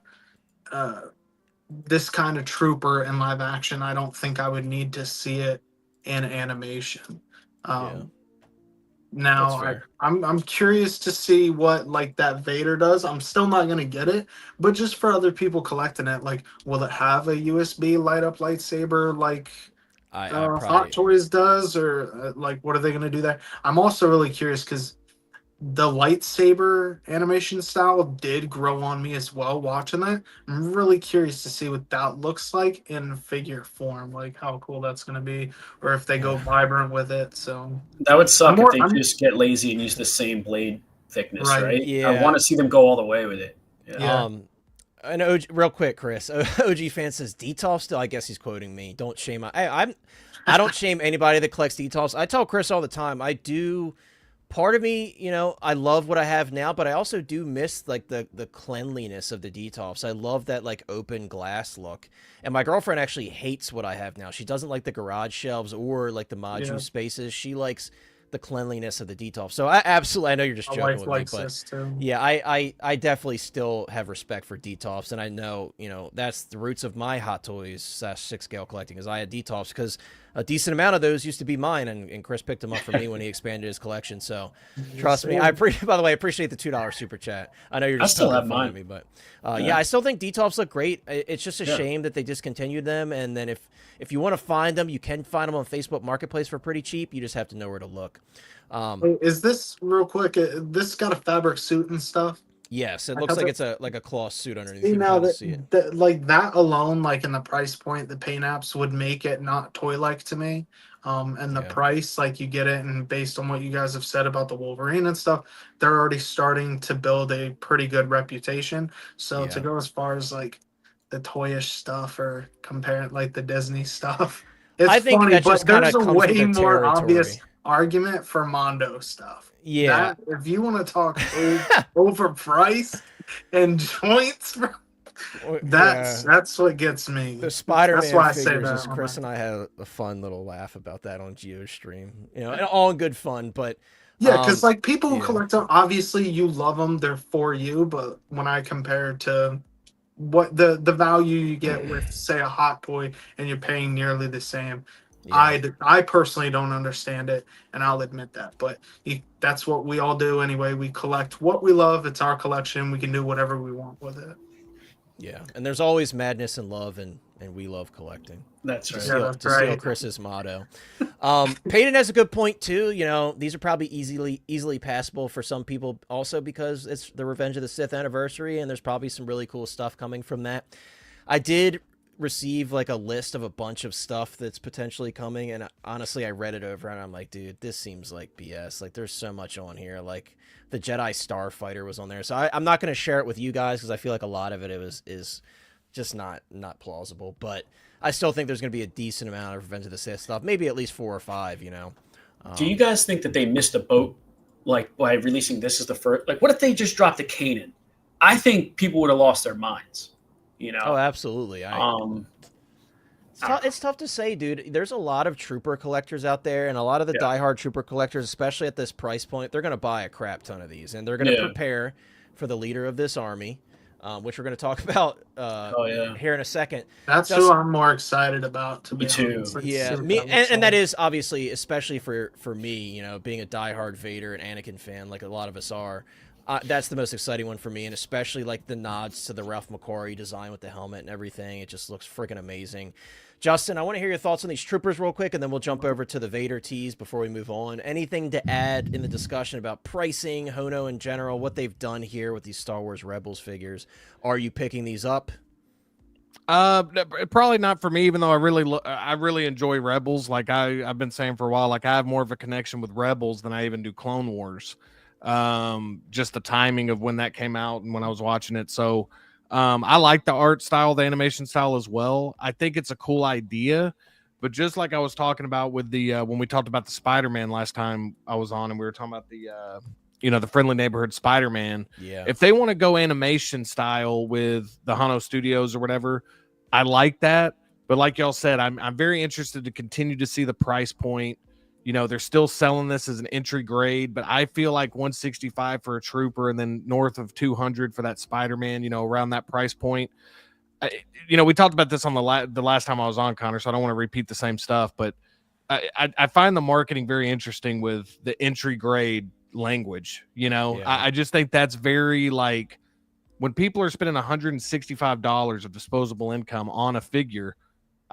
this kind of trooper in live action, I don't think I would need to see it in animation. Yeah. Now That's fair. I'm curious to see what like that Vader does. I'm still not gonna get it, but just for other people collecting it, like will it have a USB light up lightsaber like I Hot probably Toys does, or like what are they gonna do there? I'm also really curious because the lightsaber animation style did grow on me as well watching that. I'm really curious to see what that looks like in figure form, like how cool that's going to be, or if they go vibrant with it. So That would suck if they I'm just get lazy and use the same blade thickness, Right. right? Yeah. I want to see them go all the way with it. Yeah. And OG, real quick, Chris, OG fan says Detolf still. I guess he's quoting me. Don't shame. I don't shame anybody that collects Detolfs. I tell Chris all the time. I do. Part of me, you know, I love what I have now, but I also do miss like the cleanliness of the Detolfs. I love that like open glass look. And my girlfriend actually hates what I have now. She doesn't like the garage shelves or like the Maju spaces. She likes the cleanliness of the Detolf. So I absolutely, I know you're just My joking wife with likes me, but this too. yeah, I definitely still have respect for Detolfs, and I know, you know, that's the roots of my Hot Toys / 6-scale collecting, is I had Detolfs, because a decent amount of those used to be mine, and Chris picked them up for me when he expanded his collection. So trust me. By the way, I appreciate the $2 super chat. I know you're just still poking have fun mine. at me, but yeah, I still think Detolfs look great. It's just a Yeah. shame that they discontinued them, and then if you want to find them, you can find them on Facebook Marketplace for pretty cheap. You just have to know where to look. Is this real quick? This got a fabric suit and stuff. Yes, it I looks thought like that- it's like a cloth suit underneath. See You can now kind of see it. that like that alone, like in the price point, the paint apps would make it not toy like to me. And the Yeah. price, like you get it, and based on what you guys have said about the Wolverine and stuff, they're already starting to build a pretty good reputation. So to Yeah. go as far as like the toyish stuff or compare it like the Disney stuff, it's I think funny, that but just kinda there's a comes with way the more obvious territory. argument for Mondo stuff. Yeah. That if you want to talk overpriced and joints, that's what gets me. The Spider-Man That's why I say figures. that. Is Chris and I had a fun little laugh about that on Geo's stream. You know, and all in good fun. But Yeah, because like people who yeah. collect them, obviously you love them, they're for you. But when I compare to what the value you get with say a Hot Toy and you're paying nearly the same, Yeah. I personally don't understand it, and I'll admit that. But that's what we all do anyway. We collect what we love. It's our collection. We can do whatever we want with it. Yeah, and there's always madness and love, and we love collecting. That's right. Yeah, that's Steal right. Chris's motto. Peyton has a good point too. You know, these are probably easily passable for some people, also because it's the Revenge of the Sith anniversary, and there's probably some really cool stuff coming from that. I did receive like a list of a bunch of stuff that's potentially coming, and honestly, I read it over and I'm like, dude, this seems like BS. Like, there's so much on here. Like, the Jedi Starfighter was on there, so I'm not going to share it with you guys because I feel like a lot of it is just not plausible. But I still think there's going to be a decent amount of Revenge of the Sith stuff, maybe at least 4 or 5. You know. Do you guys think that they missed a boat, like by releasing this as the first? Like, what if they just dropped a Kanan? I think people would have lost their minds. You know. Oh, absolutely. It's tough to say, dude. There's a lot of trooper collectors out there, and a lot of the diehard trooper collectors, especially at this price point, they're going to buy a crap ton of these, and they're going to prepare for the leader of this army, which we're going to talk about here in a second. That's who I'm more excited about, to be honest. Yeah, and that is obviously, especially for me, you know, being a diehard Vader and Anakin fan, like a lot of us are. That's the most exciting one for me, and especially like the nods to the Ralph McQuarrie design with the helmet and everything. It just looks freaking amazing. Justin, I want to hear your thoughts on these troopers real quick, and then we'll jump over to the Vader tease before we move on. Anything to add in the discussion about pricing, Hono in general, what they've done here with these Star Wars Rebels figures? Are you picking these up? Probably not for me, even though I really enjoy Rebels. Like I've been saying for a while, like I have more of a connection with Rebels than I even do Clone Wars. Just the timing of when that came out and when I was watching it. So I like the art style, the animation style as well. I think it's a cool idea, but just like I was talking about with the when we talked about the Spider-Man last time I was on, and we were talking about the the friendly neighborhood Spider-Man. Yeah. If they want to go animation style with the Hono Studios or whatever, I like that. But like y'all said, I'm very interested to continue to see the price point. You know, they're still selling this as an entry grade, but I feel like 165 for a trooper and then north of 200 for that Spider-Man, you know, around that price point. You know, we talked about this on the last time I was on, Connor, so I don't want to repeat the same stuff, but I find the marketing very interesting with the entry grade language. You know, Yeah. I just think that's very like when people are spending $165 of disposable income on a figure,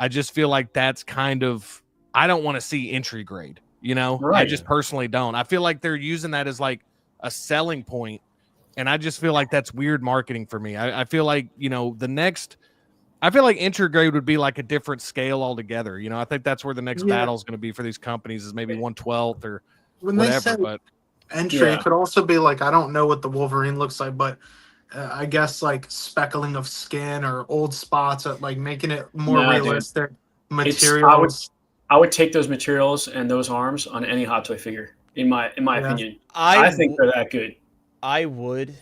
I just feel like that's kind of, I don't want to see entry grade, you know, Right. I just personally don't. I feel like they're using that as like a selling point, and I just feel like that's weird marketing for me. I feel like, you know, I feel like entry grade would be like a different scale altogether. You know, I think that's where the next battle is going to be for these companies is maybe 1/12 or When whatever. they say But entry, it could also be like, I don't know what the Wolverine looks like, but I guess like speckling of skin or old spots, like making it more realistic materials. I would take those materials and those arms on any Hot Toy figure. In my opinion, I think they're that good. I would,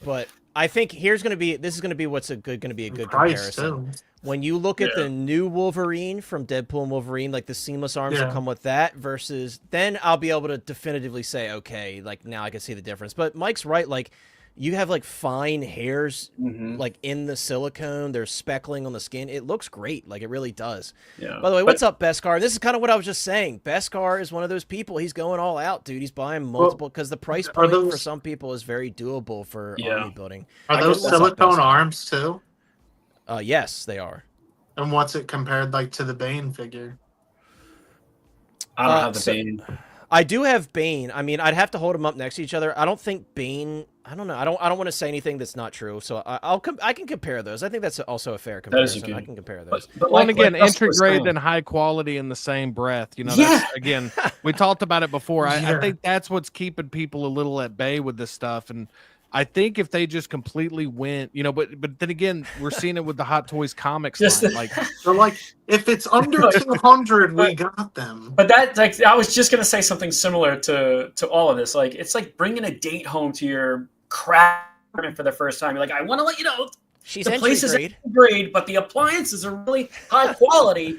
but I think this is going to be what's going to be a good comparison. When you look at the new Wolverine from Deadpool and Wolverine, like the seamless arms that come with that versus, then I'll be able to definitively say, okay, like now I can see the difference. But Mike's right, like you have like fine hairs like in the silicone, there's speckling on the skin. It looks great, like it really does. Yeah. By the way, what's up, Beskar? This is kind of what I was just saying. Beskar is one of those people. He's going all out, dude. He's buying multiple because the price point for some people is very doable for army building. Are those silicone arms too? Yes, they are. And what's it compared like to the Bane figure? I don't have the Bane. I do have Bane. I mean, I'd have to hold them up next to each other. I don't think Bane. I don't know. I don't want to say anything that's not true. So I can compare those. I think that's also a fair comparison. I can compare those. But well, and again, entry grade and high quality in the same breath. You know, that's, again, we talked about it before. I think that's what's keeping people a little at bay with this stuff. And I think if they just completely went, you know, but then again, we're seeing it with the Hot Toys comics line. Like, so like if it's under 200, we got them. But that, like, I was just gonna say something similar to all of this. Like, it's like bringing a date home to your crap for the first time. You're like, I want to let you know, the place is entry grade, but the appliances are really high quality.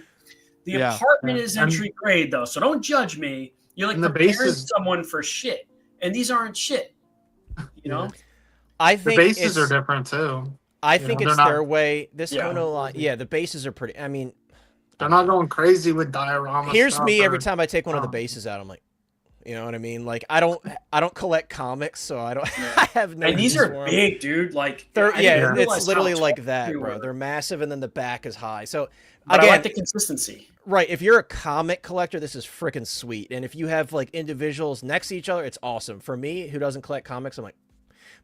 The apartment is entry grade, though, so don't judge me. You're like preparing someone for shit, and these aren't shit. You know, I think the bases are different too. I think it's their way. This Hono line, the bases are pretty. I mean, they're not going crazy with diorama. Here's me every time I take one of the bases out. I'm like, you know what I mean? Like I don't collect comics, so I don't. I have no. And these are big, dude. Like it's literally like that, bro. They're massive, and then the back is high. So but again, I like the consistency. Right. If you're a comic collector, this is freaking sweet. And if you have like individuals next to each other, it's awesome. For me, who doesn't collect comics, I'm like,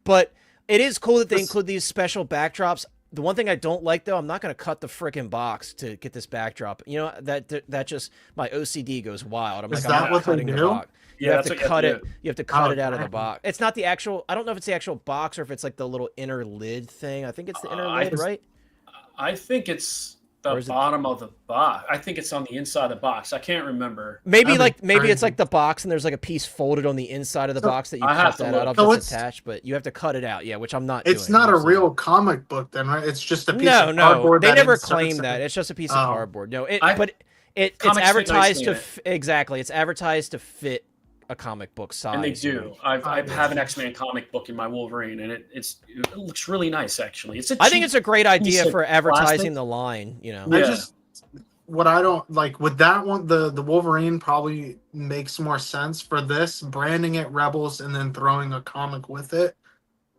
but it is cool that they include these special backdrops. The one thing I don't like, though, I'm not going to cut the freaking box to get this backdrop. You know, that just, my OCD goes wild. I'm like, I'm not cutting the box. You have to cut it. You have to cut it out of the box. It's not the actual, I don't know if it's the actual box or if it's like the little inner lid thing. I think it's the inner lid, right? I think it's the bottom of the box. I think it's on the inside of the box. I can't remember. Maybe it's like the box and there's like a piece folded on the inside of the box that you cut that out of that's attached, but you have to cut it out. Yeah, which I'm not doing. It's not a real comic book then, right? It's just a piece of No, cardboard. they never claim that. It's just a piece of cardboard. No, it's advertised to exactly. It's advertised to fit a comic book size. And they do. I have an X-Men comic book in my Wolverine, and it looks really nice, actually. I think it's a great idea for advertising the line, you know. What I don't like with that one, the Wolverine probably makes more sense for this, branding it Rebels and then throwing a comic with it.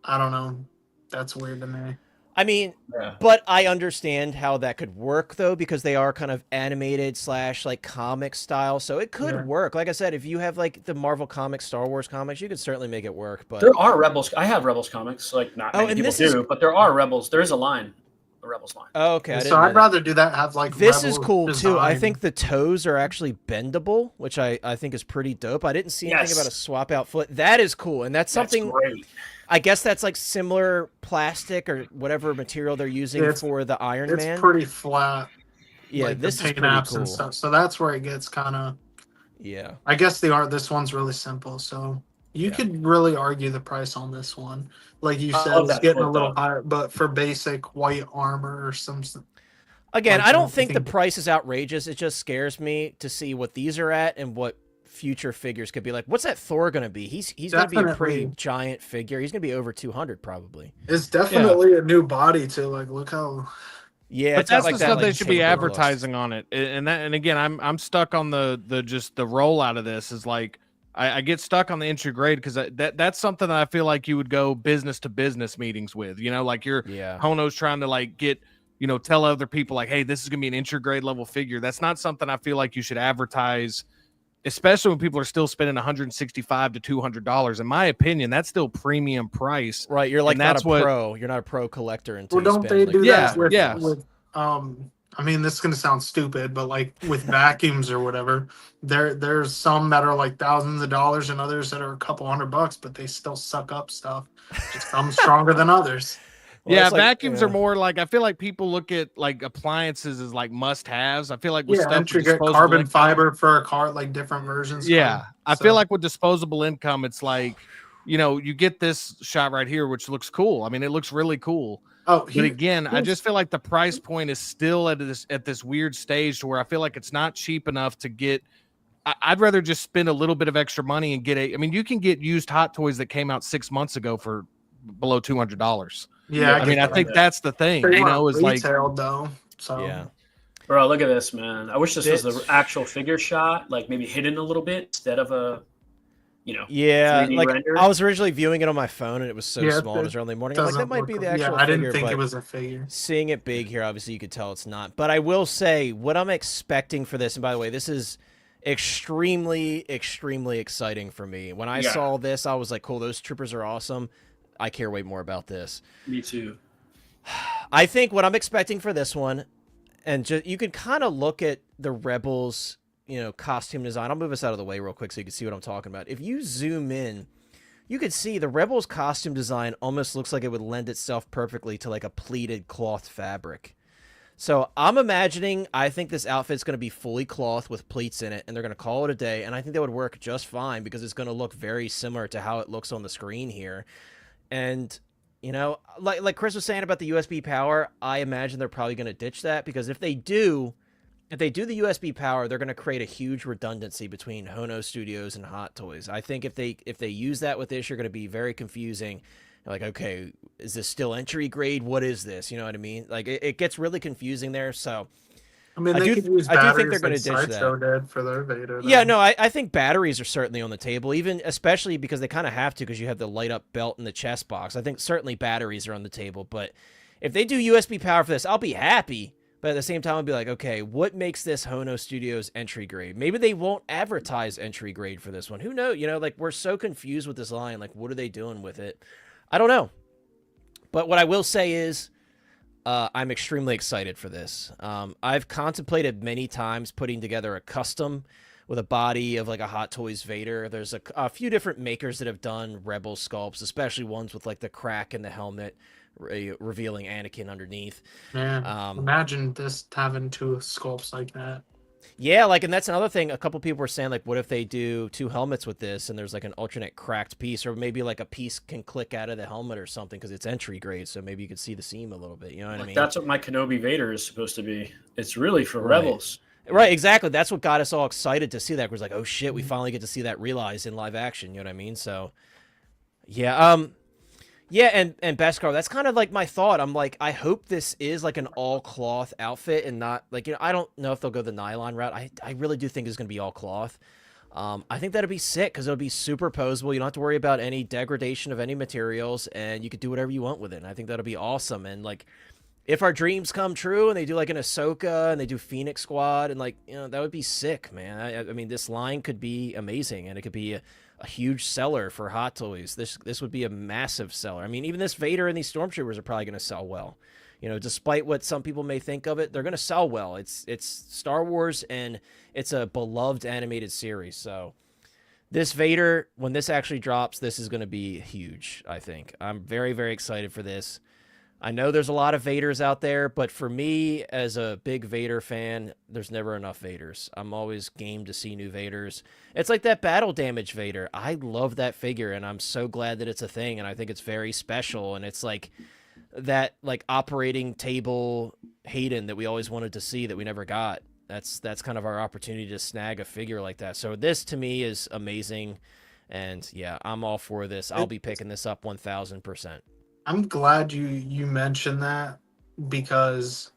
I don't know. That's weird to me. I mean, but I understand how that could work, though, because they are kind of animated / like comic style. So it could work. Like I said, if you have like the Marvel comics, Star Wars comics, you could certainly make it work. But there are Rebels. I have Rebels comics. Like not many people do, but there are Rebels. There is a line, the Rebels line. Oh, okay. So I'd rather do that. Have like this is cool design. Too. I think the toes are actually bendable, which I think is pretty dope. I didn't see anything about a swap out foot. That is cool, and that's something. That's great. I guess that's like similar plastic or whatever material they're using for the Iron Man. It's pretty flat. Yeah, like this is pretty cool. And stuff. So that's where it gets kind of. Yeah. I guess this one's really simple. So you could really argue the price on this one. Like you said, it's getting a little higher, but for basic white armor or something. Again, Like, I don't think the everything- price is outrageous. It just scares me to see what these are at and what future figures could be. Like, what's that Thor going to be? He's going to be a pretty Definitely. giant figure. He's going to be over 200 probably. It's definitely a new body too. Like, look how. Yeah, But it's got that's like the that. stuff Like, they should be taper look. advertising on it, and again, I'm stuck on the just the rollout of this is like I get stuck on the entry grade because that's something that I feel like you would go business to business meetings with, you know, like your Yeah. Hono's trying to like get, you know, tell other people like, hey, this is gonna be an entry grade level figure. That's not something I feel like you should advertise, especially when people are still spending $165 to $200. In my opinion, that's still premium price. Right, you're like And not that's a what- pro. You're not a pro collector until Well, you don't spend they like, do Yeah, that with, yeah. with I mean, this is gonna sound stupid, but like with vacuums or whatever, there's some that are like thousands of dollars and others that are a couple $100, but they still suck up stuff. Just some stronger than others. Well, yeah, it's like, vacuums yeah. are more like I feel like people look at like appliances as like must-haves. I feel like with Yeah, stuff with entry grade disposable carbon income- fiber for a car, like different versions. Yeah, I So- feel like with disposable income, it's like, you know, you get this shot right here, which looks cool. I mean, it looks really cool. Oh, But again, I just feel like the price point is still at this weird stage to where I feel like it's not cheap enough to get. I'd rather just spend a little bit of extra money and get a. I mean, you can get used Hot Toys that came out 6 months ago for below $200. yeah. I mean, I think that's the thing. You know, is like retailed though. So Yeah. Bro, look at this, man. I wish this was It's- the actual figure shot, like maybe hidden a little bit instead of a, you know. Yeah, 3D like render. I was originally viewing it on my phone and it was so Yeah, small. It was early morning. I'm like, doesn't that might look- be the actual Yeah, I figure. didn't think but it was a figure. seeing it big here, obviously you could tell it's not. But I will say what I'm expecting for this, and by the way, this is extremely, extremely exciting for me. When I Yeah. saw this, I was like, cool, those troopers are awesome. I care way more about this. Me too. I think what I'm expecting for this one, and just you could kind of look at the Rebels, you know, costume design. I'll move us out of the way real quick so you can see what I'm talking about. If you zoom in, you could see the Rebels costume design almost looks like it would lend itself perfectly to like a pleated cloth fabric. So I'm imagining, I think this outfit's going to be fully cloth with pleats in it, and they're going to call it a day, and I think that would work just fine because it's going to look very similar to how it looks on the screen here. And, you know, like Chris was saying about the USB power, I imagine they're probably going to ditch that because if they do the USB power, they're going to create a huge redundancy between Hono Studios and Hot Toys. I think if they use that with this, you're going to be very confusing. Like, okay, is this still entry grade? What is this? You know what I mean? Like, it gets really confusing there. So, I mean, I they do- could use I do think batteries they're gonna like ditch Sideshow did for their Vader. yeah, then. no, I think batteries are certainly on the table, even especially because they kind of have to because you have the light up belt in the chest box. I think certainly batteries are on the table. But if they do USB power for this, I'll be happy. But at the same time, I'll be like, okay, what makes this Hono Studios entry grade? Maybe they won't advertise entry grade for this one. Who knows? You know, like, we're so confused with this line. Like, what are they doing with it? I don't know. But what I will say is I'm extremely excited for this. I've contemplated many times putting together a custom with a body of like a Hot Toys Vader. There's a few different makers that have done Rebel sculpts, especially ones with like the crack in the helmet revealing Anakin underneath. Man, imagine this having two sculpts like that. Yeah, like, and that's another thing. A couple people were saying, like, what if they do two helmets with this and there's like an alternate cracked piece, or maybe like a piece can click out of the helmet or something because it's entry grade, so maybe you could see the seam a little bit. You know what I mean? That's what my Kenobi Vader is supposed to be. It's really for Right. Rebels. Right, exactly. That's what got us all excited to see that. It was like, oh shit, we finally get to see that realized in live action. You know what I mean? So, yeah, yeah, and Beskar, that's kind of like my thought. I'm like, I hope this is like an all cloth outfit and not like, you know, I don't know if they'll go the nylon route. I really do think it's gonna be all cloth. I think that'd be sick because it'll be superposable. You don't have to worry about any degradation of any materials, and you could do whatever you want with it. And I think that'll be awesome. And like, if our dreams come true and they do like an Ahsoka and they do Phoenix Squad and like, you know, that would be sick, man. I mean, this line could be amazing and it could be a huge seller for Hot Toys. This would be a massive seller. I mean, even this Vader and these Stormtroopers are probably going to sell well. You know, despite what some people may think of it, they're going to sell well. It's Star Wars and it's a beloved animated series. So this Vader, when this actually drops, this is going to be huge, I think. I'm very, very excited for this. I know there's a lot of Vaders out there, but for me, as a big Vader fan, there's never enough Vaders. I'm always game to see new Vaders. It's like that Battle Damage Vader. I love that figure, and I'm so glad that it's a thing, and I think it's very special, and it's like that like operating table Hayden that we always wanted to see that we never got. That's kind of our opportunity to snag a figure like that. So this to me is amazing, and yeah, I'm all for this. I'll be picking this up 1,000%. I'm glad you mentioned that, because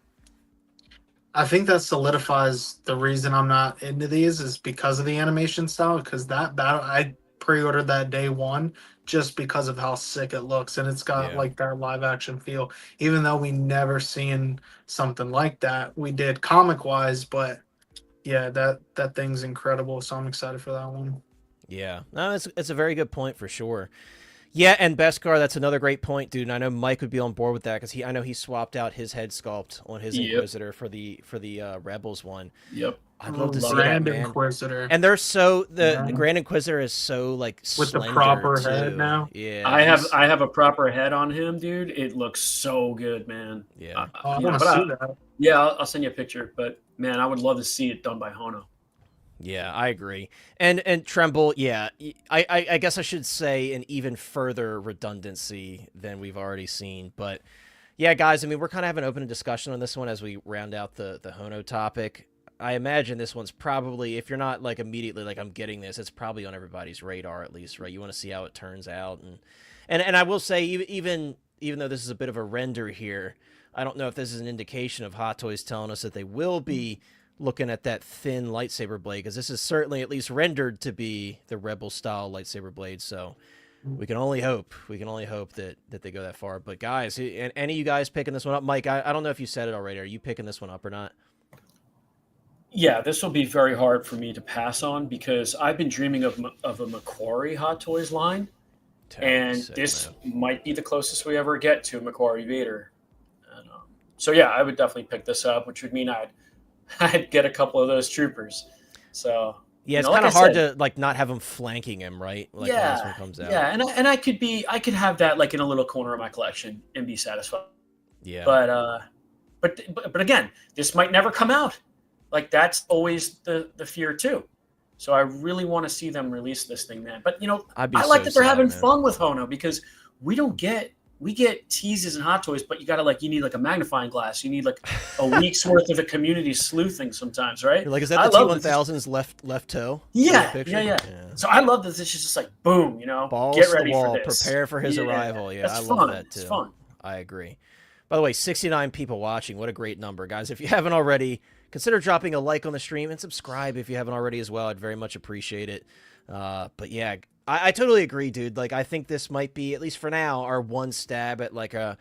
I think that solidifies the reason I'm not into these is because of the animation style. Because that battle, I pre-ordered that day one just because of how sick it looks, and it's got like that live action feel. Even though we never seen something like that, we did comic wise, but yeah, that thing's incredible. So I'm excited for that one. Yeah, no, it's a very good point for sure. Yeah, and Beskar, that's another great point, dude. And I know Mike would be on board with that because I know he swapped out his head sculpt on his Inquisitor for the Rebels one. Yep, I'd love to see Grand that, man. Inquisitor. And they're so the Grand Inquisitor is so like with slender, the proper too. head now. Yeah, I have a proper head on him, dude. It looks so good, man. Yeah, I want to see that. Yeah, I'll send you a picture. But man, I would love to see it done by Hono. Yeah, I agree. And Tremble, yeah, I guess I should say an even further redundancy than we've already seen. But yeah, guys, I mean, we're kind of having an open discussion on this one as we round out the Hono topic. I imagine this one's probably, if you're not like immediately like I'm getting this, it's probably on everybody's radar at least, right? You want to see how it turns out. And I will say, even though this is a bit of a render here, I don't know if this is an indication of Hot Toys telling us that they will be looking at that thin lightsaber blade, because this is certainly at least rendered to be the Rebel style lightsaber blade. So we can only hope that they go that far. But guys, and any of you guys picking this one up? Mike, I don't know if you said it already. Are you picking this one up or not? Yeah, this will be very hard for me to pass on because I've been dreaming of a Macquarie Hot Toys line, and sick, this might be the closest we ever get to a Macquarie Vader. And, so yeah, I would definitely pick this up, which would mean I'd get a couple of those troopers. So yeah, it's kind of hard to like not have them flanking him, right? Like when this one comes out. Yeah, and I could have that like in a little corner of my collection and be satisfied. Yeah. But again, this might never come out. Like that's always the fear too. So I really want to see them release this thing, man. But I like that they're having fun with Hono, because we get teases and Hot Toys, but you need like a magnifying glass. You need like a week's worth of the community sleuthing sometimes, right? You're like, is that the T1000's left toe? Yeah. So I love that this is just like boom, balls get to ready the wall, for this. Prepare for his arrival. Yeah, I love that too. It's fun. I agree. By the way, 69 people watching. What a great number, guys. If you haven't already, consider dropping a like on the stream and subscribe if you haven't already as well. I'd very much appreciate it. But yeah, I totally agree, dude. Like, I think this might be, at least for now, our one stab at like a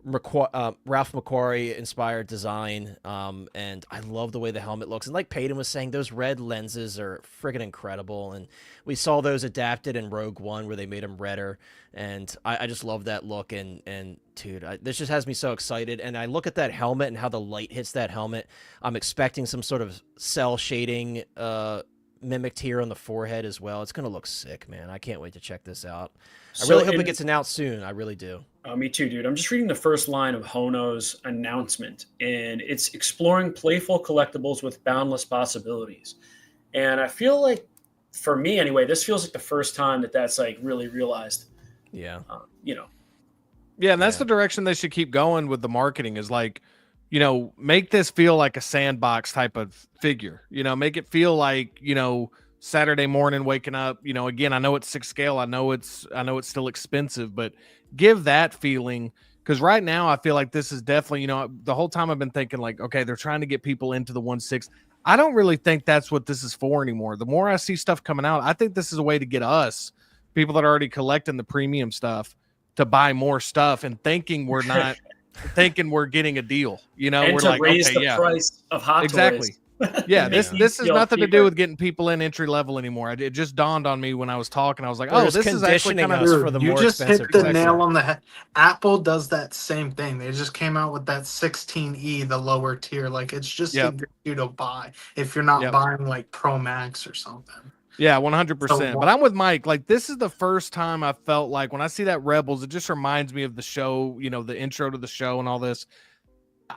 Ralph McQuarrie inspired design. And I love the way the helmet looks. And like Peyton was saying, those red lenses are friggin' incredible. And we saw those adapted in Rogue One where they made them redder. And I just love that look. And dude, this just has me so excited. And I look at that helmet and how the light hits that helmet. I'm expecting some sort of cell shading mimicked here on the forehead as well. It's going to look sick, man. I can't wait to check this out. I really hope it gets announced soon. I really do. Me too, dude. I'm just reading the first line of Hono's announcement, and it's exploring playful collectibles with boundless possibilities. And I feel like, for me anyway, this feels like the first time that's like really realized. Yeah. Yeah, and that's the direction they should keep going with the marketing, is like, make this feel like a sandbox type of figure. Make it feel like, Saturday morning waking up, again, I know it's 6 scale. I know it's still expensive, but give that feeling. Because right now I feel like this is definitely, the whole time I've been thinking like, okay, they're trying to get people into the 1/6. I don't really think that's what this is for anymore. The more I see stuff coming out, I think this is a way to get us, people that are already collecting the premium stuff, to buy more stuff and thinking we're not thinking we're getting a deal. And we're to like, raise okay, the price of Hot exactly. Toys. Yeah, this is nothing to do with getting people in entry level anymore. It just dawned on me when I was talking. I was like, oh, this is actually kind of for the you more just expensive hit the nail on the head. Apple does that same thing. They just came out with that 16E, the lower tier. Like, it's just to get you to buy if you're not buying like Pro Max or something. Yeah, 100%. But I'm with Mike. Like, this is the first time I felt like when I see that Rebels, it just reminds me of the show, the intro to the show and all this.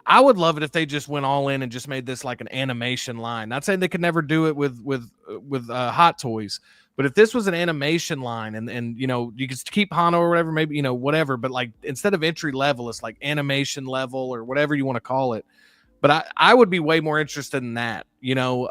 I would love it if they just went all in and just made this like an animation line. Not saying they could never do it with Hot Toys, But if this was an animation line and you know, you could keep Hono or whatever, maybe, you know, whatever, but like instead of entry level, it's like animation level or whatever you want to call it. But I would be way more interested in that, you know,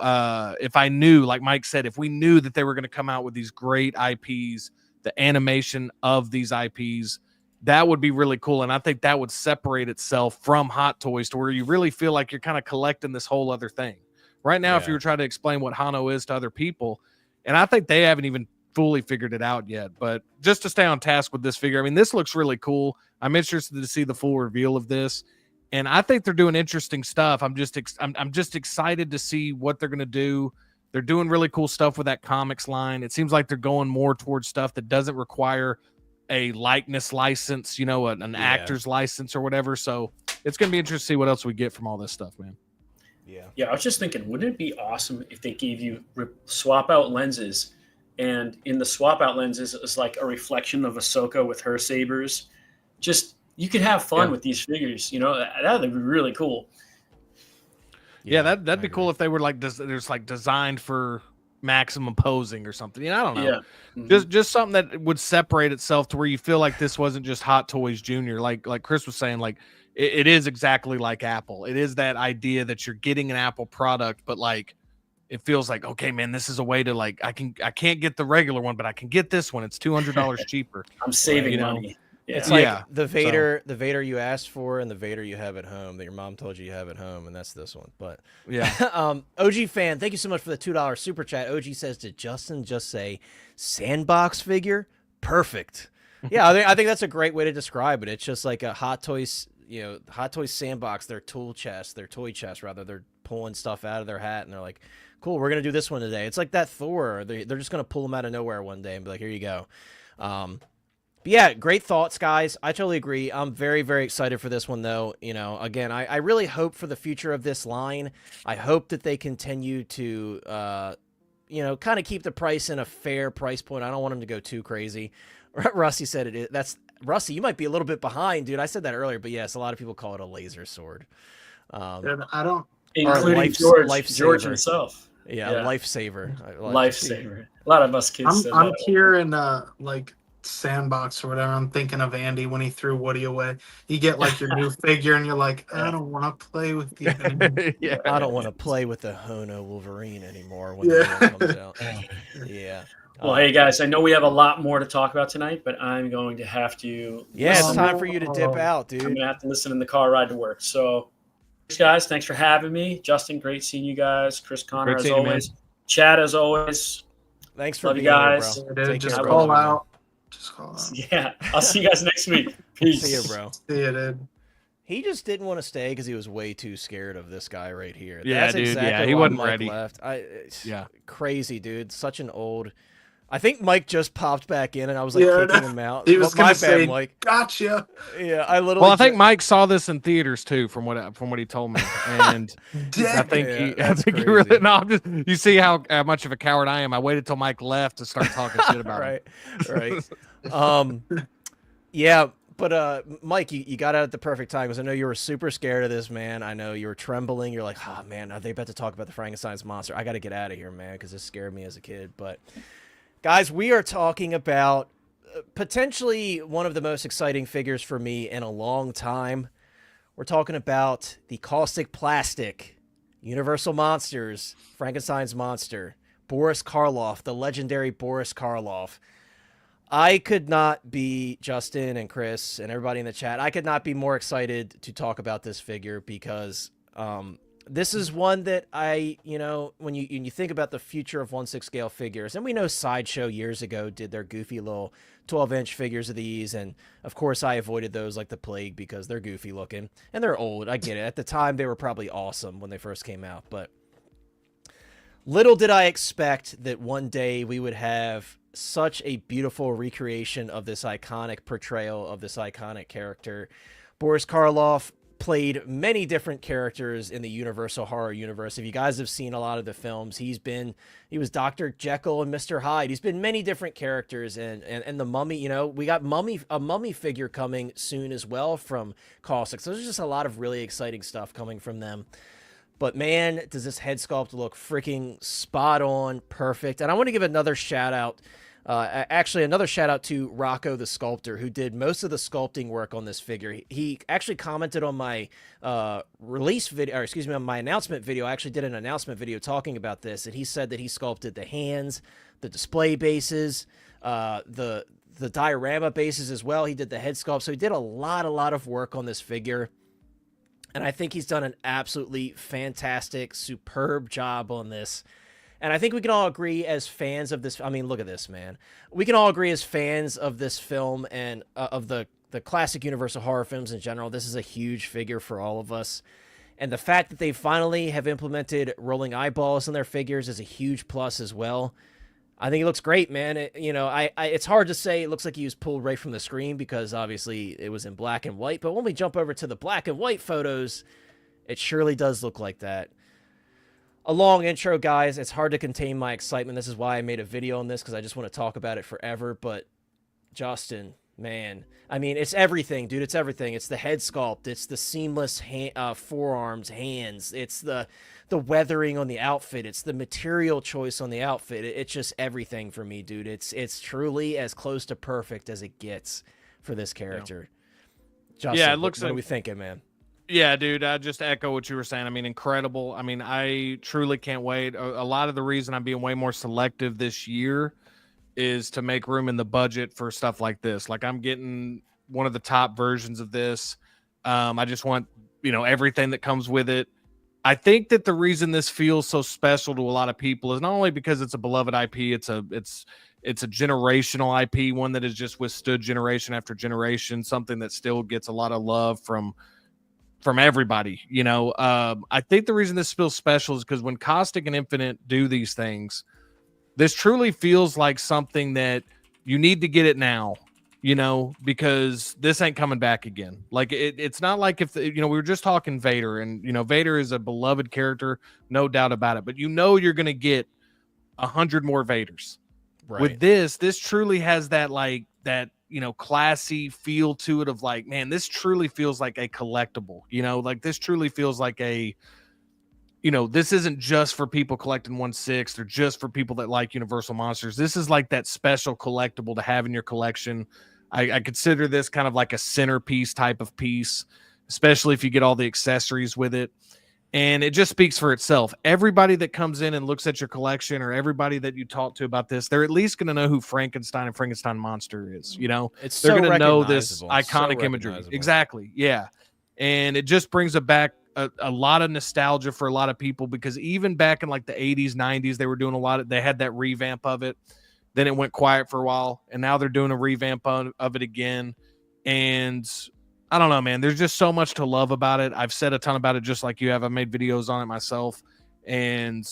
if I knew, like Mike said, if we knew that they were going to come out with these great IPs, the animation of these IPs, that would be really cool. And I think that would separate itself from Hot Toys to where you really feel like you're kind of collecting this whole other thing. Right now, if you were trying to explain what Hono is to other people, and I think they haven't even fully figured it out yet, but just to stay on task with this figure, I mean, this looks really cool. I'm interested to see the full reveal of this. And I think they're doing interesting stuff. I'm just excited to see what they're going to do. They're doing really cool stuff with that comics line. It seems like they're going more towards stuff that doesn't require a likeness license, you know, an actor's license or whatever. So it's going to be interesting to see what else we get from all this stuff, man. Yeah, I was just thinking, wouldn't it be awesome if they gave you swap out lenses, and in the swap out lenses is like a reflection of Ahsoka with her sabers? Just, you could have fun with these figures, you know, that would be really cool. Yeah, that'd be cool if they were like, there's like designed for maximum posing or something. You know, I don't know. Yeah. Just something that would separate itself to where you feel like this wasn't just Hot Toys Junior. Like Chris was saying, like it is exactly like Apple. It is that idea that you're getting an Apple product, but like it feels like, okay, man, this is a way to like, I can't get the regular one, but I can get this one. It's $200 cheaper. I'm saving money. Money. Yeah. It's like the Vader you asked for and the Vader you have at home that your mom told you have at home, and that's this one. But OG fan, thank you so much for the $2 super chat. OG says, did Justin just say sandbox figure? Perfect. Yeah, I think that's a great way to describe it. It's just like a Hot Toys, you know, Hot Toys sandbox, their toy chest, rather. They're pulling stuff out of their hat and they're like, cool, we're gonna do this one today. It's like that Thor. They're just gonna pull them out of nowhere one day and be like, here you go. But yeah, great thoughts, guys. I totally agree. I'm very, very excited for this one, though. You know, again, I really hope for the future of this line. I hope that they continue to, you know, kind of keep the price in a fair price point. I don't want them to go too crazy. Rusty said it is. That's Rusty. You might be a little bit behind, dude. I said that earlier, but yes, a lot of people call it a laser sword. I don't, including George himself. Yeah, lifesaver. Lifesaver. A lot of us kids. I'm here in like sandbox or whatever. I'm thinking of Andy when he threw Woody away. You get like your new figure and you're like, I don't want to play with you anymore. I don't want to play with the Hono Wolverine anymore when the new one comes out. Yeah. Well, hey guys, I know we have a lot more to talk about tonight, but I'm going to have to. It's time for you to dip out, dude. I'm gonna have to listen in the car ride to work. So, thanks, guys. Thanks for having me, Justin. Great seeing you guys. Chris, Connor, as always. Man. Chad, as always. Thanks for love you guys. Here, bro. Just call out. Just call out. Yeah, I'll see you guys next week. Peace. See you, bro. See you, dude. He just didn't want to stay because he was way too scared of this guy right here. Yeah, That's dude. Exactly he why wasn't Mike ready. Left. Crazy, dude. Such an old. I think Mike just popped back in, and I was like kicking him out. He was my say, bad, Mike. Gotcha. Yeah, I literally. Well, I think Mike saw this in theaters too, from what he told me, and I think he really. No, I'm just. You see how much of a coward I am. I waited till Mike left to start talking shit about him. Right. Yeah, but Mike, you got out at the perfect time because I know you were super scared of this, man. I know you were trembling. You're like, oh man, are they about to talk about the Frankenstein's monster? I got to get out of here, man, because this scared me as a kid. But guys, we are talking about potentially one of the most exciting figures for me in a long time. We're talking about the Kaustic Plastik Universal Monsters Frankenstein's monster, Boris Karloff, the legendary Boris Karloff. I could not be, Justin and Chris and everybody in the chat, I could not be more excited to talk about this figure because this is one that when you think about the future of 1/6 scale figures, and we know Sideshow years ago did their goofy little 12-inch figures of these, and of course I avoided those like the plague because they're goofy looking, and they're old, I get it. At the time, they were probably awesome when they first came out, but little did I expect that one day we would have such a beautiful recreation of this iconic portrayal of this iconic character. Boris Karloff played many different characters in the Universal Horror universe. If you guys have seen a lot of the films, he was Dr. Jekyll and Mr. Hyde. He's been many different characters, and the Mummy, we got a Mummy figure coming soon as well from Kaustic. So there's just a lot of really exciting stuff coming from them. But man, does this head sculpt look freaking spot on, perfect. And I want to give another shout out. Actually, another shout out to Rocco the sculptor, who did most of the sculpting work on this figure. He actually commented on my release video, or excuse me, on my announcement video. I actually did an announcement video talking about this, and he said that he sculpted the hands, the display bases, the diorama bases as well. He did the head sculpt, so he did a lot of work on this figure. And I think he's done an absolutely fantastic, superb job on this. And I think we can all agree as fans of this. I mean, look at this, man. We can all agree as fans of this film and of the classic Universal horror films in general. This is a huge figure for all of us. And the fact that they finally have implemented rolling eyeballs in their figures is a huge plus as well. I think it looks great, man. It's hard to say it looks like he was pulled right from the screen because obviously it was in black and white. But when we jump over to the black and white photos, it surely does look like that. A long intro, guys. It's hard to contain my excitement. This is why I made a video on this, because I just want to talk about it forever. But Justin, man, I mean, it's everything, dude. It's everything. It's the head sculpt. It's the seamless forearms, hands. It's the weathering on the outfit. It's the material choice on the outfit. It's just everything for me, dude. It's truly as close to perfect as it gets for this character. Yeah. Justin, it looks what are we thinking, man? Yeah, dude, I just echo what you were saying. I mean, incredible. I mean, I truly can't wait. A lot of the reason I'm being way more selective this year is to make room in the budget for stuff like this. Like, I'm getting one of the top versions of this. I just want, everything that comes with it. I think that the reason this feels so special to a lot of people is not only because it's a beloved IP, it's a generational IP, one that has just withstood generation after generation, something that still gets a lot of love from everybody. I think the reason this feels special is because when Kaustic and Infinite do these things, this truly feels like something that you need to get it now, because this ain't coming back again. Like it's not like if we were just talking Vader, and Vader is a beloved character, no doubt about it, but you're going to get 100 more Vaders. Right. With this truly has that classy feel to it of like, man, this truly feels like a collectible, like this truly feels like this isn't just for people collecting 1/6 or just for people that like Universal monsters. This is like that special collectible to have in your collection. I consider this kind of like a centerpiece type of piece, especially if you get all the accessories with it. And it just speaks for itself. Everybody that comes in and looks at your collection, or everybody that you talk to about this, they're at least going to know who Frankenstein and Frankenstein Monster is. They're going to know this iconic imagery. Exactly. Yeah. And it just brings it back a lot of nostalgia for a lot of people, because even back in like the 80s, 90s, they were doing they had that revamp of it. Then it went quiet for a while, and now they're doing a revamp of it again. And I don't know, man. There's just so much to love about it. I've said a ton about it, just like you have. I've made videos on it myself, and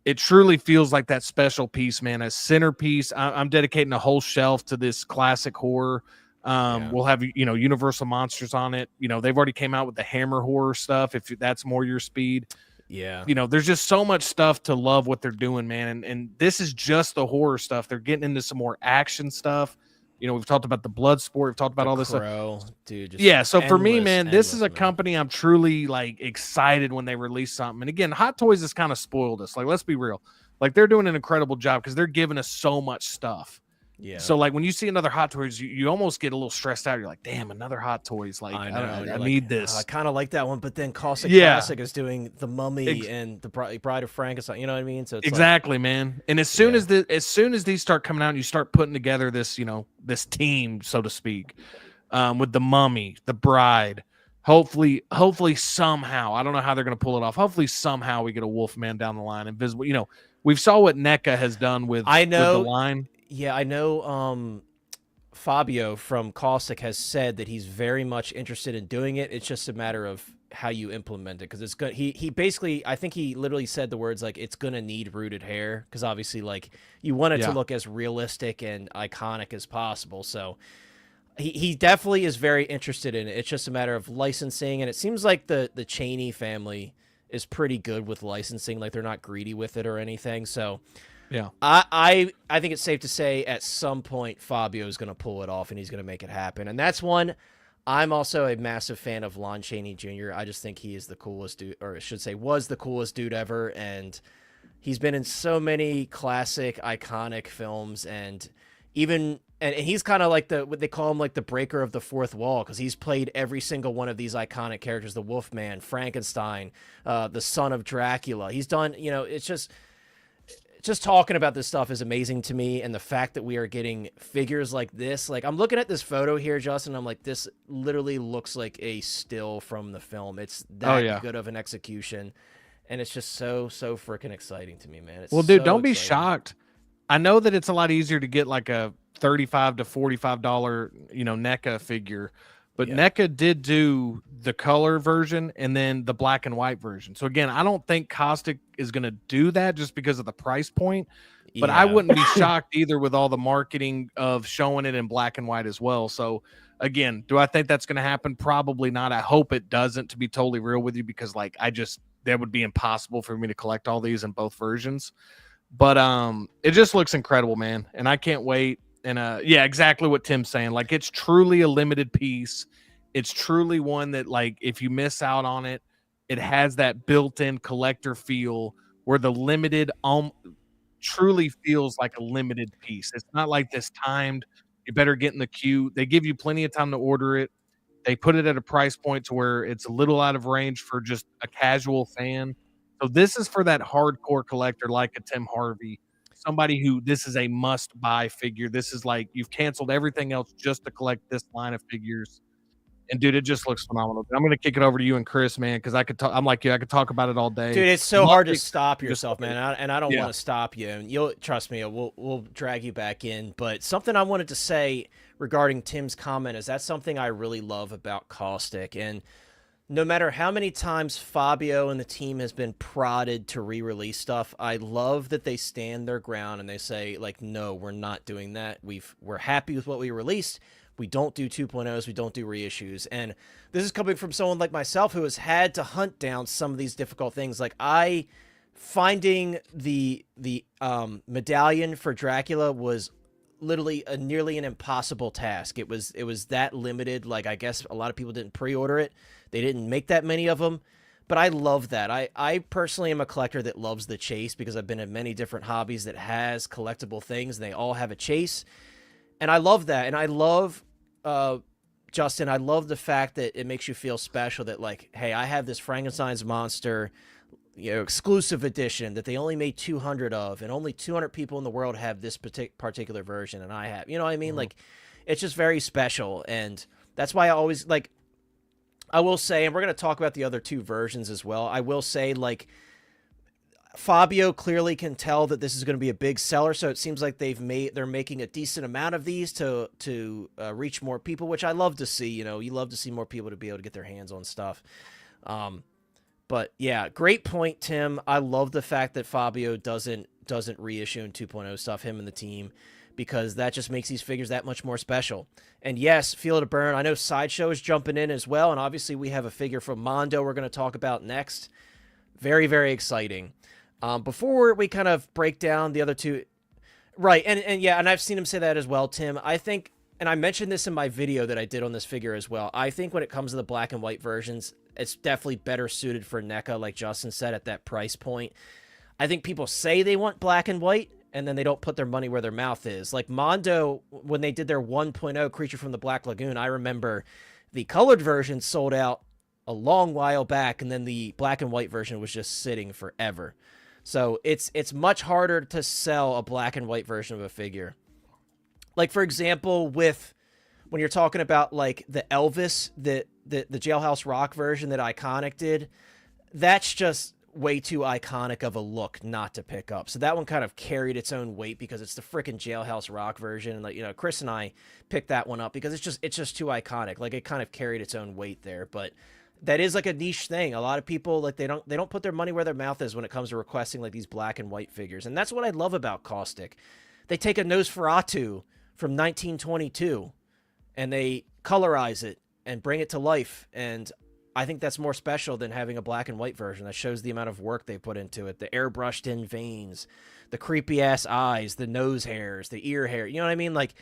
it truly feels like that special piece, man. A centerpiece. I'm dedicating a whole shelf to this classic horror. We'll have Universal monsters on it. They've already came out with the Hammer horror stuff, if that's more your speed. Yeah. There's just so much stuff to love what they're doing, man. And this is just the horror stuff. They're getting into some more action stuff. We've talked about the blood sport. We've talked about all this stuff. Dude, just so for me, man, this is a company I'm truly excited when they release something. And again, Hot Toys has kind of spoiled us. Like, let's be real. Like, they're doing an incredible job because they're giving us so much stuff. Yeah. So when you see another Hot Toys, you almost get a little stressed out. You're like, damn, another Hot Toys. Like, I need this. I kind of like that one, but then Kaustic Plastik is doing the Mummy and the Bride of Frankenstein. You know what I mean? So it's exactly, man. And as soon as these start coming out, and you start putting together this, this team, so to speak, with the Mummy, the Bride. Hopefully somehow, I don't know how they're going to pull it off. Hopefully somehow we get a Wolfman down the line. Invisible. We've saw what NECA has done with the line. Yeah, I know Fabio from Kaustic has said that he's very much interested in doing it. It's just a matter of how you implement it, because it's good. He basically, I think he literally said the words like, it's going to need rooted hair, because obviously you want it to look as realistic and iconic as possible. So he definitely is very interested in it. It's just a matter of licensing, and it seems like the Chaney family is pretty good with licensing. Like, they're not greedy with it or anything. So yeah, I think it's safe to say at some point Fabio is going to pull it off, and he's going to make it happen. And that's one I'm also a massive fan of Lon Chaney Jr. I just think he is the coolest dude, or I should say was the coolest dude ever, and he's been in so many classic, iconic films, and even and he's kind of like the what they call him, like the breaker of the fourth wall, because he's played every single one of these iconic characters: the Wolfman, Frankenstein, the son of Dracula. He's done, it's just talking about this stuff is amazing to me, and the fact that we are getting figures like this, like I'm looking at this photo here, Justin, I'm like, this literally looks like a still from the film. It's that good of an execution, and it's just so freaking exciting to me, man. It's well, dude, so don't be exciting. shocked. I know that it's a lot easier to get like a $35 to $45, NECA figure, but NECA did do the color version and then the black and white version. So again, I don't think Kaustic is going to do that just because of the price point, but I wouldn't be shocked either with all the marketing of showing it in black and white as well. So again, do I think that's going to happen? Probably not. I hope it doesn't, to be totally real with you, because like that would be impossible for me to collect all these in both versions. But it just looks incredible, man, and I can't wait. And yeah, exactly what Tim's saying. Like, it's truly a limited piece. It's truly one that, like, if you miss out on it, it has that built-in collector feel where the limited truly feels like a limited piece. It's not like this timed, you better get in the queue. They give you plenty of time to order it. They put it at a price point to where it's a little out of range for just a casual fan. So this is for that hardcore collector like a Tim Harvey, somebody who this is a must-buy figure. This is like you've canceled everything else just to collect this line of figures. And dude, it just looks phenomenal. I'm going to kick it over to you and Chris, man, because I could talk. I'm like you, I could talk about it all day. Dude, it's so hard to stop yourself, man. And I don't want to stop you. And you'll trust me. We'll drag you back in. But something I wanted to say regarding Tim's comment is that's something I really love about Kaustic. And no matter how many times Fabio and the team has been prodded to re-release stuff, I love that they stand their ground and they say, like, no, we're not doing that. We're happy with what we released. We don't do 2.0s. We don't do reissues. And this is coming from someone like myself who has had to hunt down some of these difficult things. Like finding the medallion for Dracula was literally nearly an impossible task. It was that limited. Like, I guess a lot of people didn't pre-order it. They didn't make that many of them. But I love that. I personally am a collector that loves the chase because I've been in many different hobbies that has collectible things, and they all have a chase. And I love that. And I love, Justin, I love the fact that it makes you feel special that, like, hey, I have this Frankenstein's monster, exclusive edition that they only made 200 of, and only 200 people in the world have this particular version, and I have. You know what I mean? Mm-hmm. Like, it's just very special. And that's why I always, like, I will say, and we're going to talk about the other two versions as well, I will say, like, Fabio clearly can tell that this is going to be a big seller, so it seems like they're making a decent amount of these to reach more people, which I love to see. You love to see more people to be able to get their hands on stuff. But yeah, great point, Tim. I love the fact that Fabio doesn't reissue in 2.0 stuff, him and the team, because that just makes these figures that much more special. And yes, Feel It Burn. I know Sideshow is jumping in as well, and obviously we have a figure from Mondo we're going to talk about next. Very, very exciting. Before we kind of break down the other two, right, and yeah, and I've seen him say that as well, Tim. I think, and I mentioned this in my video that I did on this figure as well, I think when it comes to the black and white versions, it's definitely better suited for NECA, like Justin said, at that price point. I think people say they want black and white, and then they don't put their money where their mouth is. Like Mondo, when they did their 1.0 Creature from the Black Lagoon, I remember the colored version sold out a long while back, and then the black and white version was just sitting forever. So it's much harder to sell a black and white version of a figure. Like, for example, when you're talking about like the Elvis, the Jailhouse Rock version that Iconiq did, that's just way too iconic of a look not to pick up. So that one kind of carried its own weight because it's the freaking Jailhouse Rock version. And, like, Chris and I picked that one up because it's just too iconic. Like, it kind of carried its own weight there, but that is like a niche thing. A lot of people, like, they don't put their money where their mouth is when it comes to requesting like these black and white figures. And that's what I love about Kaustic. They take a Nosferatu from 1922 and they colorize it and bring it to life. And I think that's more special than having a black and white version. That shows the amount of work they put into it. The airbrushed in veins, the creepy ass eyes, the nose hairs, the ear hair. You know what I mean? Like,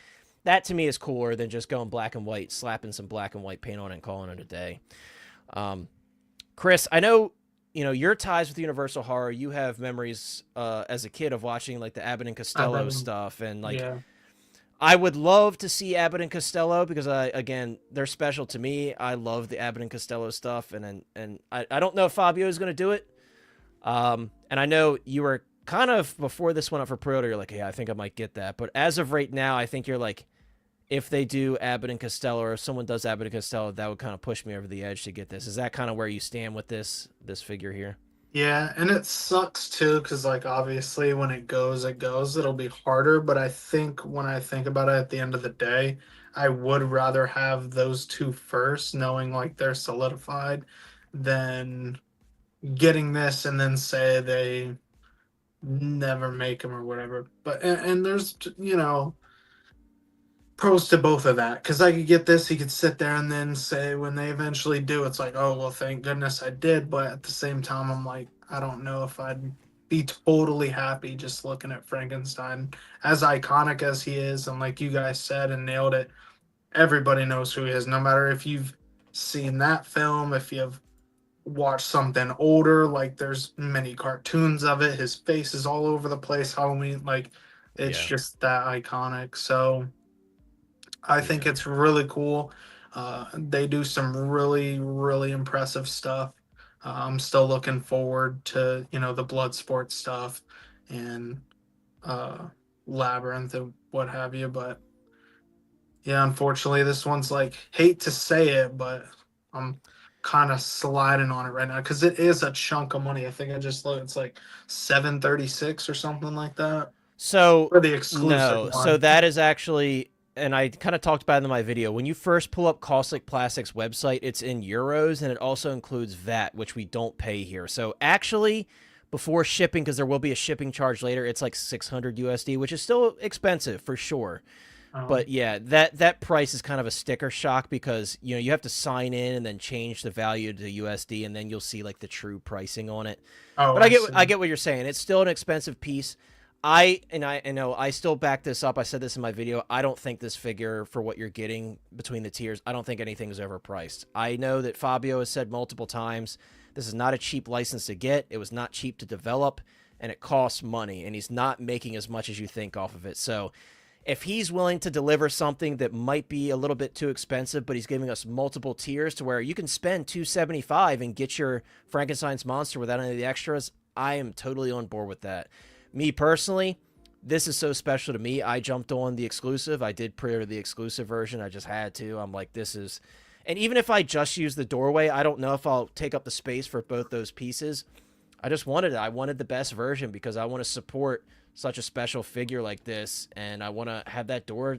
that to me is cooler than just going black and white, slapping some black and white paint on it and calling it a day. Chris, I know, your ties with Universal Horror. You have memories as a kid of watching like the Abbott and Costello stuff, and like I would love to see Abbott and Costello because they're special to me. I love the Abbott and Costello stuff, and I don't know if Fabio is going to do it. And I know you were kind of before this went up for pre-order, you're like, yeah, I think I might get that. But as of right now, I think you're like, if they do Abbott and Costello, or if someone does Abbott and Costello, that would kind of push me over the edge to get this. Is that kind of where you stand with this figure here? Yeah, and it sucks too, because like obviously when it goes, it'll be harder. But I think when I think about it at the end of the day, I would rather have those two first, knowing like they're solidified, than getting this and then say they never make them or whatever. But and there's pros to both of that, because I could get this, he could sit there and then say when they eventually do, it's like, oh well, thank goodness I did. But at the same time, I'm like, I don't know if I'd be totally happy just looking at Frankenstein, as iconic as he is, and like you guys said and nailed it, everybody knows who he is, no matter if you've seen that film, if you've watched something older, like there's many cartoons of it, his face is all over the place, Halloween, like it's just that iconic. So I think it's really cool. They do some really, really impressive stuff. I'm still looking forward to, the Bloodsport stuff and Labyrinth and what have you. But yeah, unfortunately, this one's like, hate to say it, but I'm kind of sliding on it right now because it is a chunk of money. I think I just looked, it's like $736 or something like that. So for the exclusive one. So that is actually, and I kind of talked about it in my video, when you first pull up Kaustic Plastik's website, it's in euros, and it also includes VAT, which we don't pay here. So actually, before shipping, because there will be a shipping charge later, it's like 600 USD, which is still expensive for sure. But yeah, that price is kind of a sticker shock because you have to sign in and then change the value to USD, and then you'll see like the true pricing on it. But I get what you're saying. It's still an expensive piece. I know I still back this up. I said this in my video. I don't think this figure, for what you're getting between the tiers, I don't think anything is overpriced. I know that Fabio has said multiple times this is not a cheap license to get. It was not cheap to develop, and it costs money, and he's not making as much as you think off of it. So if he's willing to deliver something that might be a little bit too expensive, but he's giving us multiple tiers to where you can spend $275 and get your Frankenstein's monster without any of the extras, I am totally on board with that. Me personally, this is so special to me. I jumped on the exclusive. I did pre-order the exclusive version. I just had to. I'm like, this is... And even if I just use the doorway, I don't know if I'll take up the space for both those pieces. I just wanted it. I wanted the best version because I want to support such a special figure like this, and I want to have that door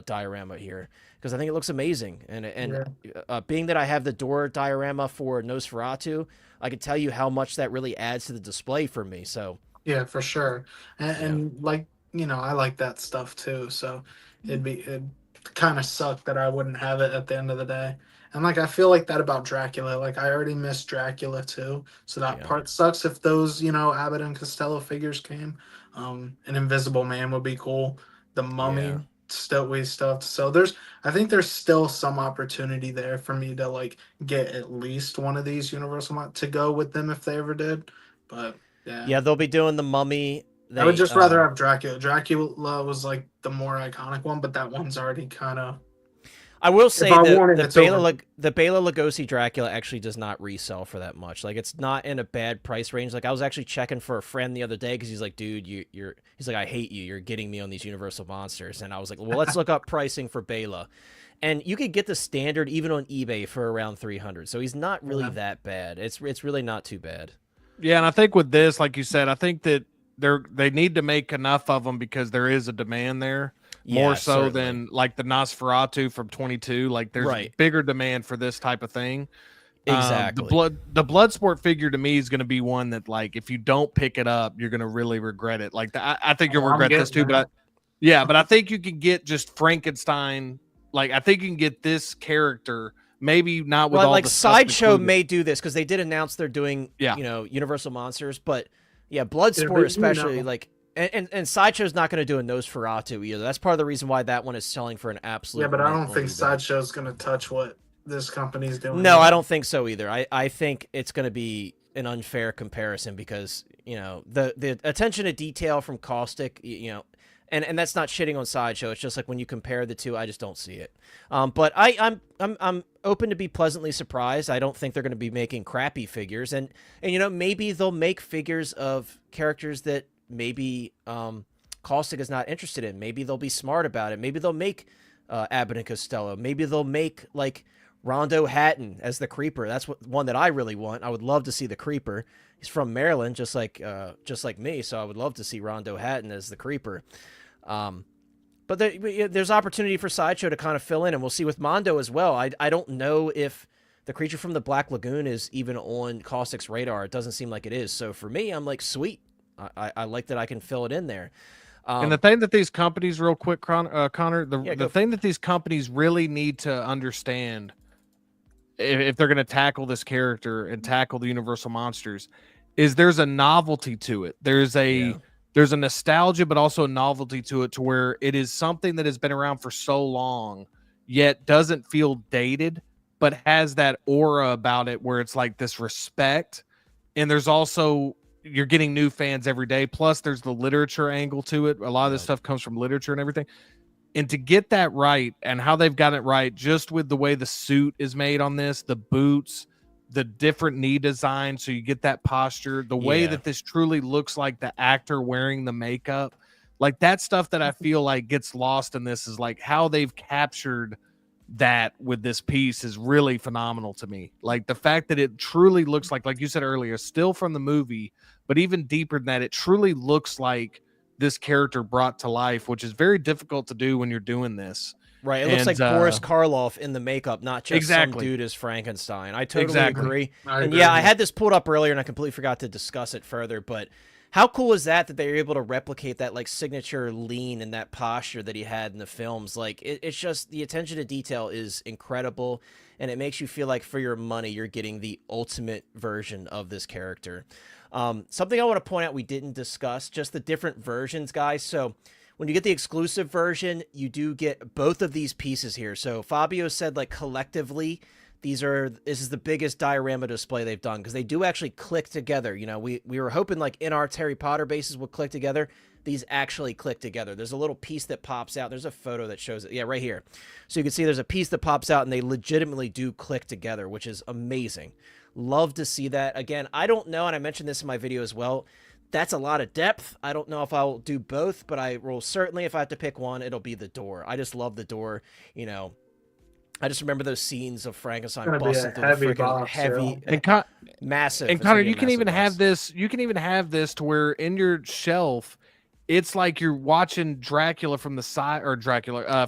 diorama here because I think it looks amazing. And being that I have the door diorama for Nosferatu, I can tell you how much that really adds to the display for me. So yeah, for sure. And like, I like that stuff too. So it'd kind of suck that I wouldn't have it at the end of the day. And like, I feel like that about Dracula. Like, I already missed Dracula too. So that part sucks if those, Abbott and Costello figures came. An Invisible Man would be cool. The Mummy we stuffed. So I think there's still some opportunity there for me to like get at least one of these Universal to go with them if they ever did. But yeah, they'll be doing the Mummy. I would just rather have Dracula. Dracula was like the more iconic one, but that one's already kind of... I will say the Bela Lugosi Dracula actually does not resell for that much. Like, it's not in a bad price range. Like, I was actually checking for a friend the other day because he's like, dude, he's like, I hate you. You're getting me on these Universal monsters. And I was like, well, let's look up pricing for Bela. And you could get the standard even on eBay for around 300. So he's not really that bad. It's really not too bad. Yeah, and I think with this, like you said, I think that they need to make enough of them because there is a demand there. More so than like the Nosferatu from 22. Like there's bigger demand for this type of thing. Exactly. The Bloodsport figure to me is going to be one that like if you don't pick it up, you're going to really regret it. Like I think you'll regret this too. But I think you can get just Frankenstein. Like I think you can get this character. Maybe not with all like the stuff Sideshow included. may do this because they did announce they're doing Universal monsters, but Bloodsport especially like. And Sideshow's not going to do a Nosferatu either. That's part of the reason why that one is selling for an absolute. Yeah, but I don't mint think bid. Sideshow's going to touch what this company's doing. No, I don't think so either. I think it's going to be an unfair comparison because, you know, the attention to detail from Kaustic, you know, and that's not shitting on Sideshow. It's just like when you compare the two, I just don't see it. But I'm open to be pleasantly surprised. I don't think they're going to be making crappy figures, and you know, maybe they'll make figures of characters that maybe Kaustic is not interested in. Maybe they'll be smart about it. Maybe they'll make Abbott and Costello. Maybe they'll make like Rondo Hatton as the Creeper. That's one that I really want. I would love to see the Creeper. He's from Maryland, just like me, so I would love to see Rondo Hatton as the Creeper. But there's opportunity for Sideshow to kind of fill in, and we'll see with Mondo as well. I don't know if the Creature from the Black Lagoon is even on Caustic's radar. It doesn't seem like it is. So for me, I'm like, sweet. I like that I can fill it in there. And the thing that these companies, real quick, Connor, the thing that these companies really need to understand if they're going to tackle this character and tackle the Universal monsters is there's a novelty to it. There's a nostalgia, but also a novelty to it, to where it is something that has been around for so long, yet doesn't feel dated, but has that aura about it where it's like this respect. And there's also, you're getting new fans every day. Plus there's the literature angle to it. A lot of this stuff comes from literature and everything. And to get that right, and how they've got it right, just with the way the suit is made on this, the boots, the different knee design, so you get that posture, the way that this truly looks like the actor wearing the makeup, like that stuff that I feel like gets lost in this is like how they've captured that with this piece is really phenomenal to me. Like the fact that it truly looks like you said earlier, still from the movie, but even deeper than that, it truly looks like this character brought to life, which is very difficult to do when you're doing this. Right, it looks like Boris Karloff in the makeup, not just some dude as Frankenstein. I totally agree. I had this pulled up earlier, and I completely forgot to discuss it further. But how cool is that they were able to replicate that like signature lean and that posture that he had in the films? Like it's just the attention to detail is incredible, and it makes you feel like for your money you're getting the ultimate version of this character. Something I want to point out we didn't discuss, just the different versions, guys. So when you get the exclusive version, you do get both of these pieces here. So Fabio said, like, collectively, this is the biggest diorama display they've done, because they do actually click together. You know, we were hoping like in our Harry Potter bases would click together. These actually click together. There's a little piece that pops out. There's a photo that shows it. Yeah, right here. So you can see there's a piece that pops out, and they legitimately do click together, which is amazing. Love to see that. Again, I don't know, and I mentioned this in my video as well, that's a lot of depth. I don't know if I'll do both, but I will certainly, if I have to pick one, it'll be the door. I just love the door. You know, I just remember those scenes of Frankenstein busting through the freaking heavy, and massive. And Connor, you can even have this. You can even have this to where in your shelf, it's like you're watching Dracula from the side, or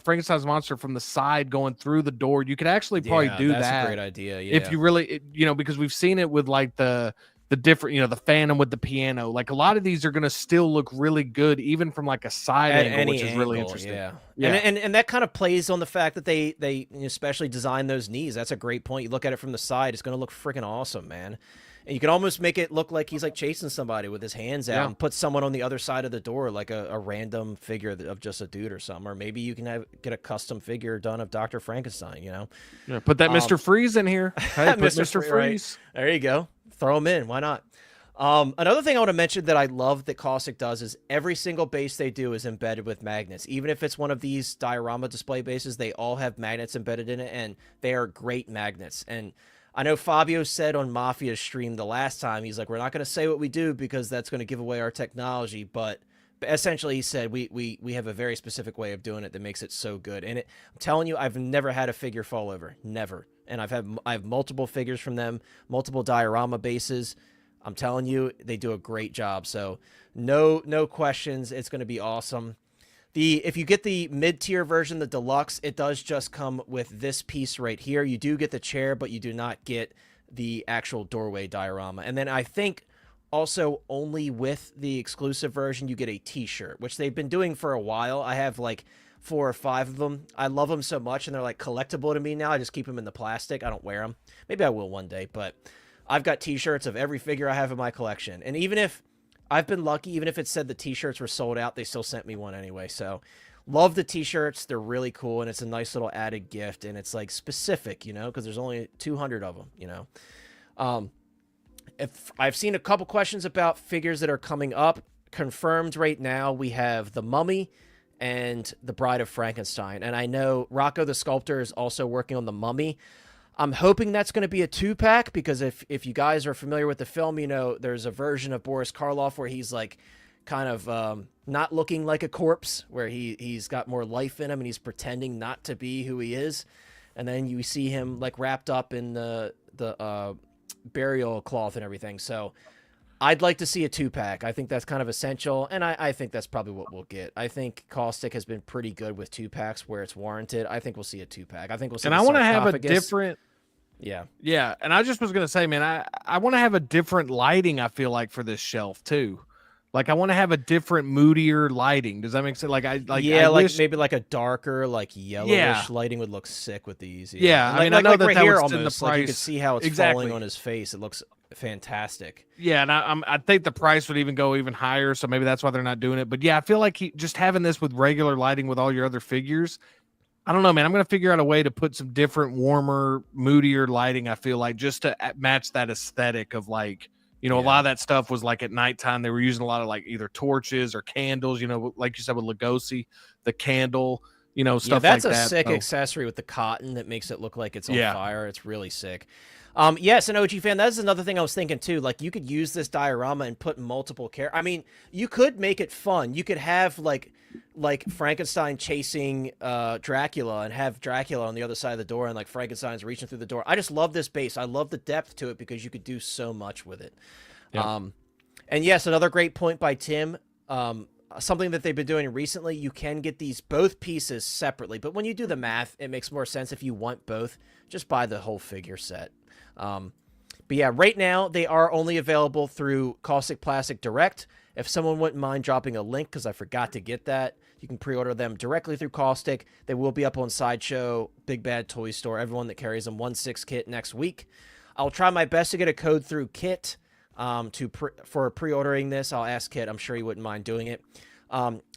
Frankenstein's monster from the side going through the door. You could actually probably do that. That's a great idea. Yeah. If you really, you know, because we've seen it with like the different, you know, the Phantom with the piano. Like a lot of these are going to still look really good, even from like a side angle, which is really interesting. Yeah. And that kind of plays on the fact that they especially design those knees. That's a great point. You look at it from the side, it's going to look freaking awesome, man. And you can almost make it look like he's like chasing somebody with his hands out and put someone on the other side of the door, like a random figure of just a dude or something. Or maybe you can get a custom figure done of Dr. Frankenstein, you know? Yeah, put that Mr. Freeze in here. Hey, put Mr. Freeze. Right. There you go. Throw him in. Why not? Another thing I want to mention that I love that Kaustic does is every single base they do is embedded with magnets. Even if it's one of these diorama display bases, they all have magnets embedded in it, and they are great magnets. And I know Fabio said on Mafia's stream the last time, he's like, we're not going to say what we do because that's going to give away our technology, but essentially he said we have a very specific way of doing it that makes it so good. And I'm telling you, I've never had a figure fall over. Never. And I have multiple figures from them, multiple diorama bases. I'm telling you, they do a great job. So no questions. It's going to be awesome. If you get the mid-tier version, the deluxe, it does just come with this piece right here. You do get the chair, but you do not get the actual doorway diorama. And then I think also only with the exclusive version, you get a t-shirt, which they've been doing for a while. I have like 4 or 5 of them. I love them so much, and they're like collectible to me now. I just keep them in the plastic. I don't wear them. Maybe I will one day, but I've got t-shirts of every figure I have in my collection. And even if I've been lucky. Even if it said the t-shirts were sold out, they still sent me one anyway. So love the t-shirts. They're really cool, and it's a nice little added gift, and it's like specific, you know, because there's only 200 of them, you know. If I've seen a couple questions about figures that are coming up. Confirmed right now, we have the Mummy and the Bride of Frankenstein, and I know Rocco the Sculptor is also working on the Mummy. I'm hoping that's going to be a 2-pack, because if you guys are familiar with the film, you know there's a version of Boris Karloff where he's like kind of not looking like a corpse, where he's got more life in him and he's pretending not to be who he is, and then you see him like wrapped up in the burial cloth and everything. So I'd like to see a 2-pack. I think that's kind of essential, and I think that's probably what we'll get. I think Kaustic has been pretty good with 2-packs where it's warranted. I think we'll see a 2-pack. I think we'll see. And I want to have a different. Yeah. Yeah, and I just was gonna say, man, I want to have a different lighting. I feel like for this shelf too. Like I want to have a different, moodier lighting. Does that make sense? Like I wish... maybe like a darker, like yellowish lighting would look sick with these. Yeah, like, I mean, I know that right that here was in the almost. price. Like you can see how it's Exactly. falling on his face. It looks fantastic. Yeah, and I think the price would even go even higher, so maybe that's why they're not doing it. But yeah, I feel like just having this with regular lighting with all your other figures, I don't know, man. I'm gonna figure out a way to put some different, warmer, moodier lighting. I feel like just to match that aesthetic of like, you know, a lot of that stuff was like at nighttime. They were using a lot of like either torches or candles. You know, like you said with Lugosi, the candle. You know, stuff like that. That's a sick accessory with the cotton that makes it look like it's on fire. It's really sick. Yes, an OG fan, that's another thing I was thinking too. Like, you could use this diorama and put multiple characters. I mean, you could make it fun. You could have like Frankenstein chasing Dracula and have Dracula on the other side of the door, and like Frankenstein's reaching through the door. I just love this base. I love the depth to it because you could do so much with it. Yep. And yes, another great point by Tim. Something that they've been doing recently, you can get these both pieces separately, but when you do the math, it makes more sense if you want both. Just buy the whole figure set. But yeah, right now they are only available through Kaustic Plastik Direct. If someone wouldn't mind dropping a link, because I forgot to get that, you can pre-order them directly through Kaustic. They will be up on Sideshow, Big Bad Toy Store, everyone that carries them, 1/6 kit next week. I'll try my best to get a code through Kit for pre-ordering this. I'll ask Kit. I'm sure he wouldn't mind doing it.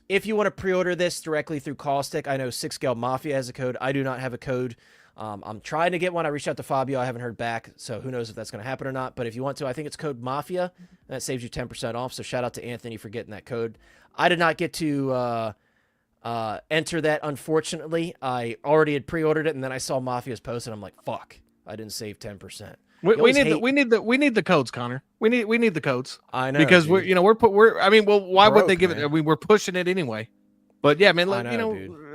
If you want to pre-order this directly through Kaustic, I know 6-Scale Mafia has a code. I do not have a code. I'm trying to get one. I reached out to Fabio. I haven't heard back, so who knows if that's going to happen or not. But if you want to, I think it's code MAFIA. That saves you 10% off, so shout out to Anthony for getting that code. I did not get to enter that, unfortunately. I already had pre-ordered it, and then I saw Mafia's post, and I'm like, fuck, I didn't save 10%. We need the codes, Connor. We need the codes. I know, because dude. Why would they give it? I mean, we're pushing it anyway. But yeah, man,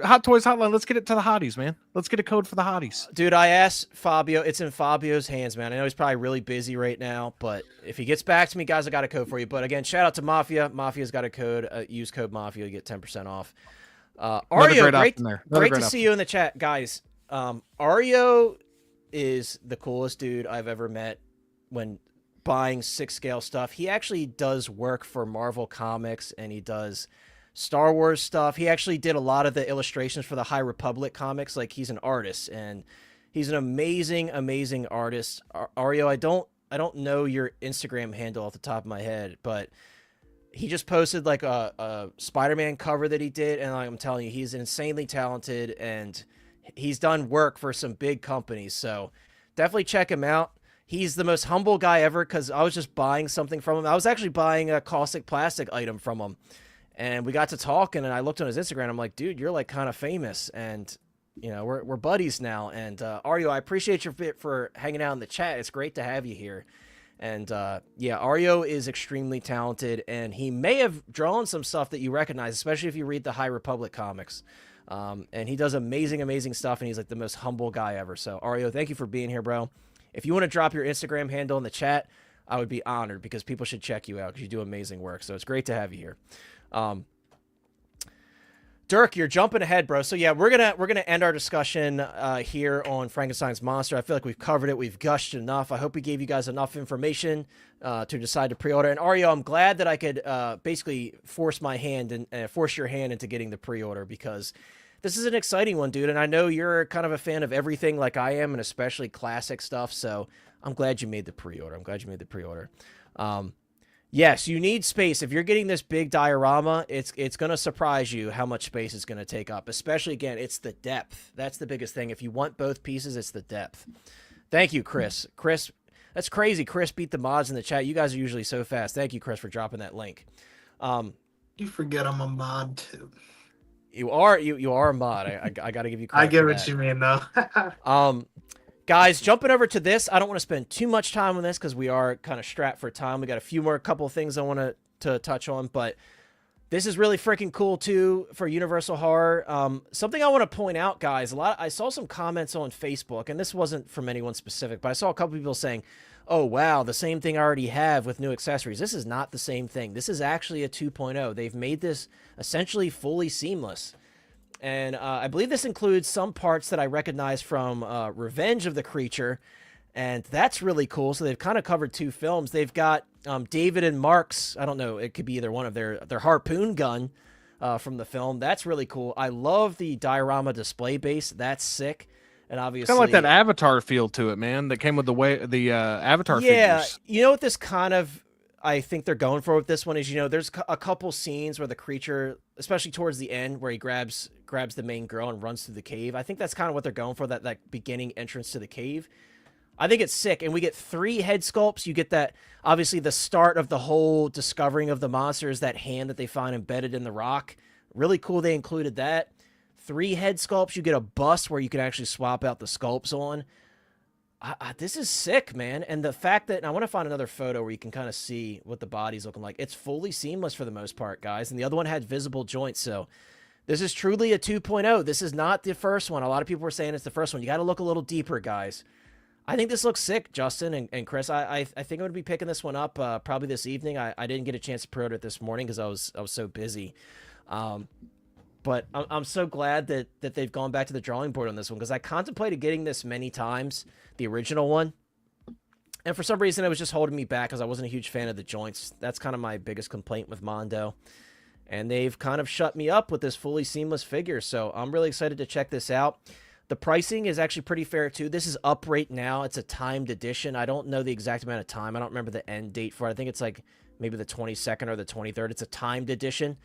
Hot Toys Hotline. Let's get it to the hotties, man. Let's get a code for the hotties, dude. I asked Fabio. It's in Fabio's hands, man. I know he's probably really busy right now, but if he gets back to me, guys, I got a code for you. But again, shout out to Mafia. Mafia's got a code. Use code Mafia, you get 10% off. Ario, great to see you in the chat, guys. Ario is the coolest dude I've ever met when buying 6-scale stuff. He actually does work for Marvel Comics, and he does Star Wars stuff. He actually did a lot of the illustrations for the High Republic comics. Like, he's an artist, and he's an amazing artist. Ario, I don't know your Instagram handle off the top of my head, but he just posted like a Spider-Man cover that he did, and I'm telling you, he's insanely talented, and he's done work for some big companies. So definitely check him out. He's the most humble guy ever, because I was just buying something from him. I was actually buying a Kaustic Plastik item from him. And we got to talking, and I looked on his Instagram. I'm like, dude, you're like kind of famous, and you know we're buddies now. And Ario, I appreciate your bit for hanging out in the chat. It's great to have you here. And yeah, Ario is extremely talented, and he may have drawn some stuff that you recognize, especially if you read the High Republic comics. And he does amazing stuff, and he's like the most humble guy ever. So Ario, thank you for being here, bro. If you want to drop your Instagram handle in the chat, I would be honored, because people should check you out because you do amazing work. So it's great to have you here. Dirk, you're jumping ahead, bro. So yeah, we're gonna end our discussion here on Frankenstein's monster. I feel like we've covered it. We've gushed enough. I hope we gave you guys enough information to decide to pre-order. And Ario, I'm glad that I could basically force your hand into getting the pre-order, because this is an exciting one, dude. And I know you're kind of a fan of everything like I am, and especially classic stuff. So I'm glad you made the pre-order. Yes, you need space. If you're getting this big diorama, it's going to surprise you how much space it's going to take up. Especially, again, it's the depth. That's the biggest thing. If you want both pieces, it's the depth. Thank you, Chris. Chris, that's crazy. Chris beat the mods in the chat. You guys are usually so fast. Thank you, Chris, for dropping that link. You forget I'm a mod too. You are a mod. I got to give you credit. I get for what that. you mean, though. Guys, jumping over to this, I don't want to spend too much time on this because we are kind of strapped for time. We got a few more couple of things I want to touch on, but this is really freaking cool too for Universal Horror. Something I want to point out, guys, I saw some comments on Facebook, and this wasn't from anyone specific, but I saw a couple people saying, oh, wow, the same thing I already have with new accessories. This is not the same thing. This is actually a 2.0. They've made this essentially fully seamless. And I believe this includes some parts that I recognize from Revenge of the Creature, and that's really cool. So they've kind of covered two films. They've got David and Mark's, I don't know, it could be either one of their harpoon gun from the film. That's really cool. I love the diorama display base. That's sick. And obviously, Kind of like that Avatar feel to it, man. That came with the Avatar figures. You know what this kind of, I think they're going for with this one is, there's a couple scenes where the creature, especially towards the end, where he grabs the main girl and runs through the cave. I think that's kind of what they're going for, that beginning entrance to the cave. I think it's sick. And we get 3 head sculpts. You get that, obviously, the start of the whole discovering of the monster is that hand that they find embedded in the rock. Really cool they included that. 3 head sculpts. You get a bust where you can actually swap out the sculpts on. This is sick, man. And the fact that, and I want to find another photo where you can kind of see what the body's looking like. It's fully seamless for the most part, guys. And the other one had visible joints. So this is truly a 2.0. This is not the first one. A lot of people were saying it's the first one. You got to look a little deeper, guys. I think this looks sick, Justin and Chris. I think I'm going to be picking this one up probably this evening. I didn't get a chance to pre-order it this morning because I was so busy. But I'm so glad that they've gone back to the drawing board on this one because I contemplated getting this many times, the original one. And for some reason, it was just holding me back because I wasn't a huge fan of the joints. That's kind of my biggest complaint with Mondo. And they've kind of shut me up with this fully seamless figure. So I'm really excited to check this out. The pricing is actually pretty fair, too. This is up right now. It's a timed edition. I don't know the exact amount of time. I don't remember the end date for it. I think it's like maybe the 22nd or the 23rd. It's a timed edition.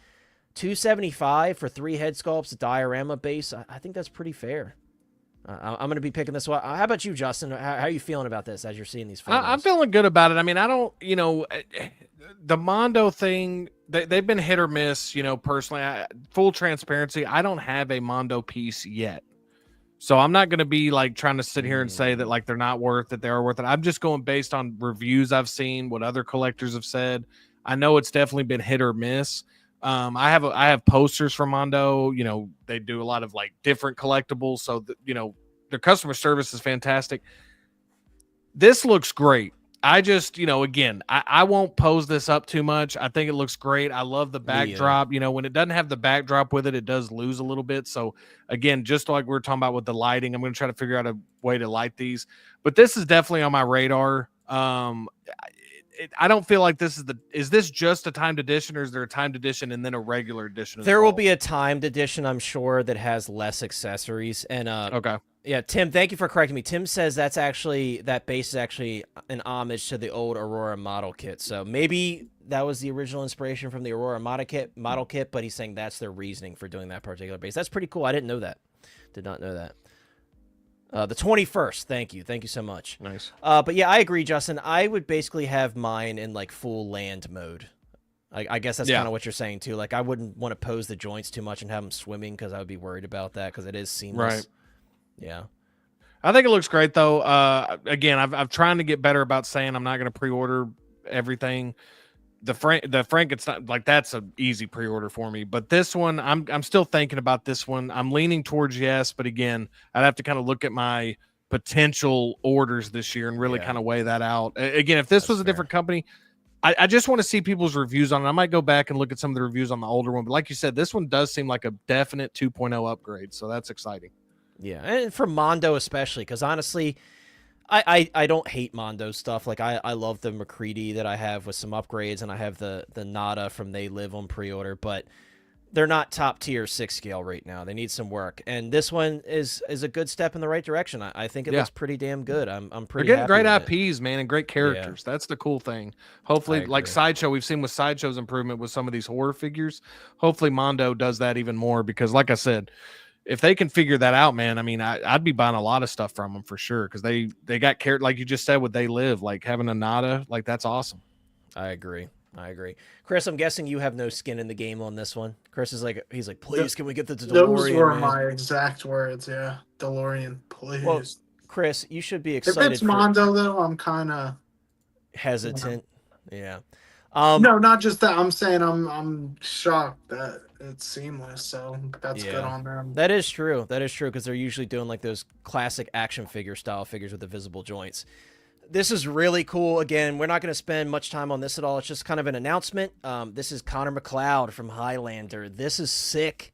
$275 for 3 head sculpts, a diorama base. I think that's pretty fair. I'm going to be picking this one. How about you, Justin? How are you feeling about this as you're seeing these photos? I'm feeling good about it. I mean, I don't, the Mondo thing, they've been hit or miss, personally. Full transparency, I don't have a Mondo piece yet. So I'm not going to be like trying to sit here and say that like they're not worth it, they are worth it. I'm just going based on reviews I've seen, what other collectors have said. I know it's definitely been hit or miss. I have posters from Mondo. They do a lot of like different collectibles, so their customer service is fantastic. This looks great. I just, again, I won't pose this up too much. I think it looks great. I love the backdrop. When it doesn't have the backdrop with it, it does lose a little bit. So again, just like we were talking about with the lighting, I'm going to try to figure out a way to light these. But this is definitely on my radar. I don't feel like is this just a timed edition, or is there a timed edition and then a regular edition? There will be a timed edition, I'm sure, that has less accessories. And okay. Yeah, Tim, thank you for correcting me. Tim says that base is actually an homage to the old Aurora model kit. So maybe that was the original inspiration from the Aurora model kit, but he's saying that's their reasoning for doing that particular base. That's pretty cool. I didn't know that. Did not know that. The 21st. Thank you so much. Nice. But yeah, I agree, Justin. I would basically have mine in like full land mode. I guess that's kind of what you're saying too. Like I wouldn't want to pose the joints too much and have them swimming because I would be worried about that because it is seamless. Right. Yeah. I think it looks great though. Again, I've trying to get better about saying I'm not going to pre-order everything. The Frankenstein, like that's an easy pre-order for me, but this one I'm still thinking about this one. I'm leaning towards yes, but again, I'd have to kind of look at my potential orders this year and really kind of weigh that out. Again, if this was a different company, I just want to see people's reviews on it. I might go back and look at some of the reviews on the older one, but like you said, this one does seem like a definite 2.0 upgrade, so that's exciting. Yeah, and for Mondo especially, because honestly, I don't hate Mondo stuff. Like I love the McCready that I have with some upgrades, and I have the Nada from They Live on pre-order. But they're not top tier 6 scale right now. They need some work, and this one is a good step in the right direction. I think it looks pretty damn good. I'm They're pretty getting happy great with it. IPs, man, and great characters. That's the cool thing. Hopefully, like agree. Sideshow, we've seen with Sideshow's improvement with some of these horror figures. Hopefully, Mondo does that even more because, like I said, if they can figure that out, man, I mean, I'd be buying a lot of stuff from them for sure because they got care, like you just said, what They Live, like having a Nada, like that's awesome. I agree. Chris, I'm guessing you have no skin in the game on this one. Chris is like, he's like, please, can we get the DeLorean? Those were man? my exact words. Yeah, DeLorean, please. Well, Chris, you should be if excited. it's Mondo, though, I'm kind of hesitant. Yeah. No, not just that. I'm saying I'm shocked that it's seamless. So that's good on them. That is true. Because they're usually doing like those classic action figure style figures with the visible joints. This is really cool. Again, we're not going to spend much time on this at all. It's just kind of an announcement. This is Connor Macleod from Highlander. This is sick.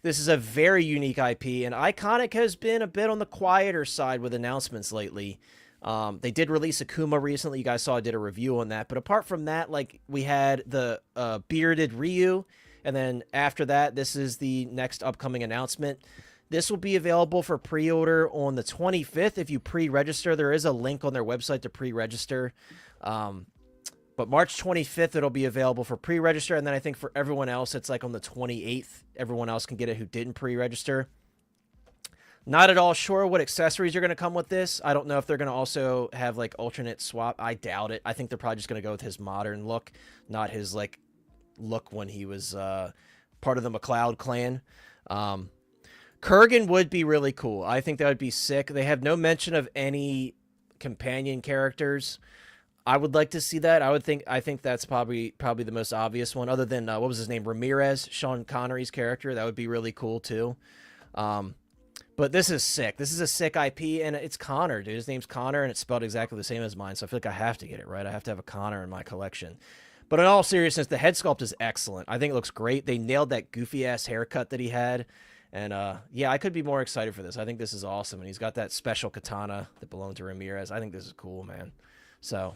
This is a very unique IP, and Iconiq has been a bit on the quieter side with announcements lately. They did release Akuma recently. You guys saw I did a review on that. But apart from that, like we had the bearded Ryu, and then after that, this is the next upcoming announcement. This will be available for pre-order on the 25th. If you pre-register, there is a link on their website to pre-register. But March 25th, it'll be available for pre-register. And then I think for everyone else, it's like on the 28th. Everyone else can get it who didn't pre-register. Not at all sure what accessories are going to come with this. I don't know if they're going to also have like alternate swap. I doubt it. I think they're probably just going to go with his modern look, not his like look when he was part of the Macleod clan. Kurgan would be really cool. I think that would be sick. They have no mention of any companion characters. I would like to see that. I think that's probably the most obvious one, other than what was his name, Ramirez, Sean Connery's character. That would be really cool too. But this is sick. This is a sick IP, and it's Connor, dude. His name's Connor, and it's spelled exactly the same as mine. So I feel like I have to get it right. I have to have a Connor in my collection. But in all seriousness, the head sculpt is excellent. I think it looks great. They nailed that goofy ass haircut that he had. And yeah, I could be more excited for this. I think this is awesome. And he's got that special katana that belonged to Ramirez. I think this is cool, man. So,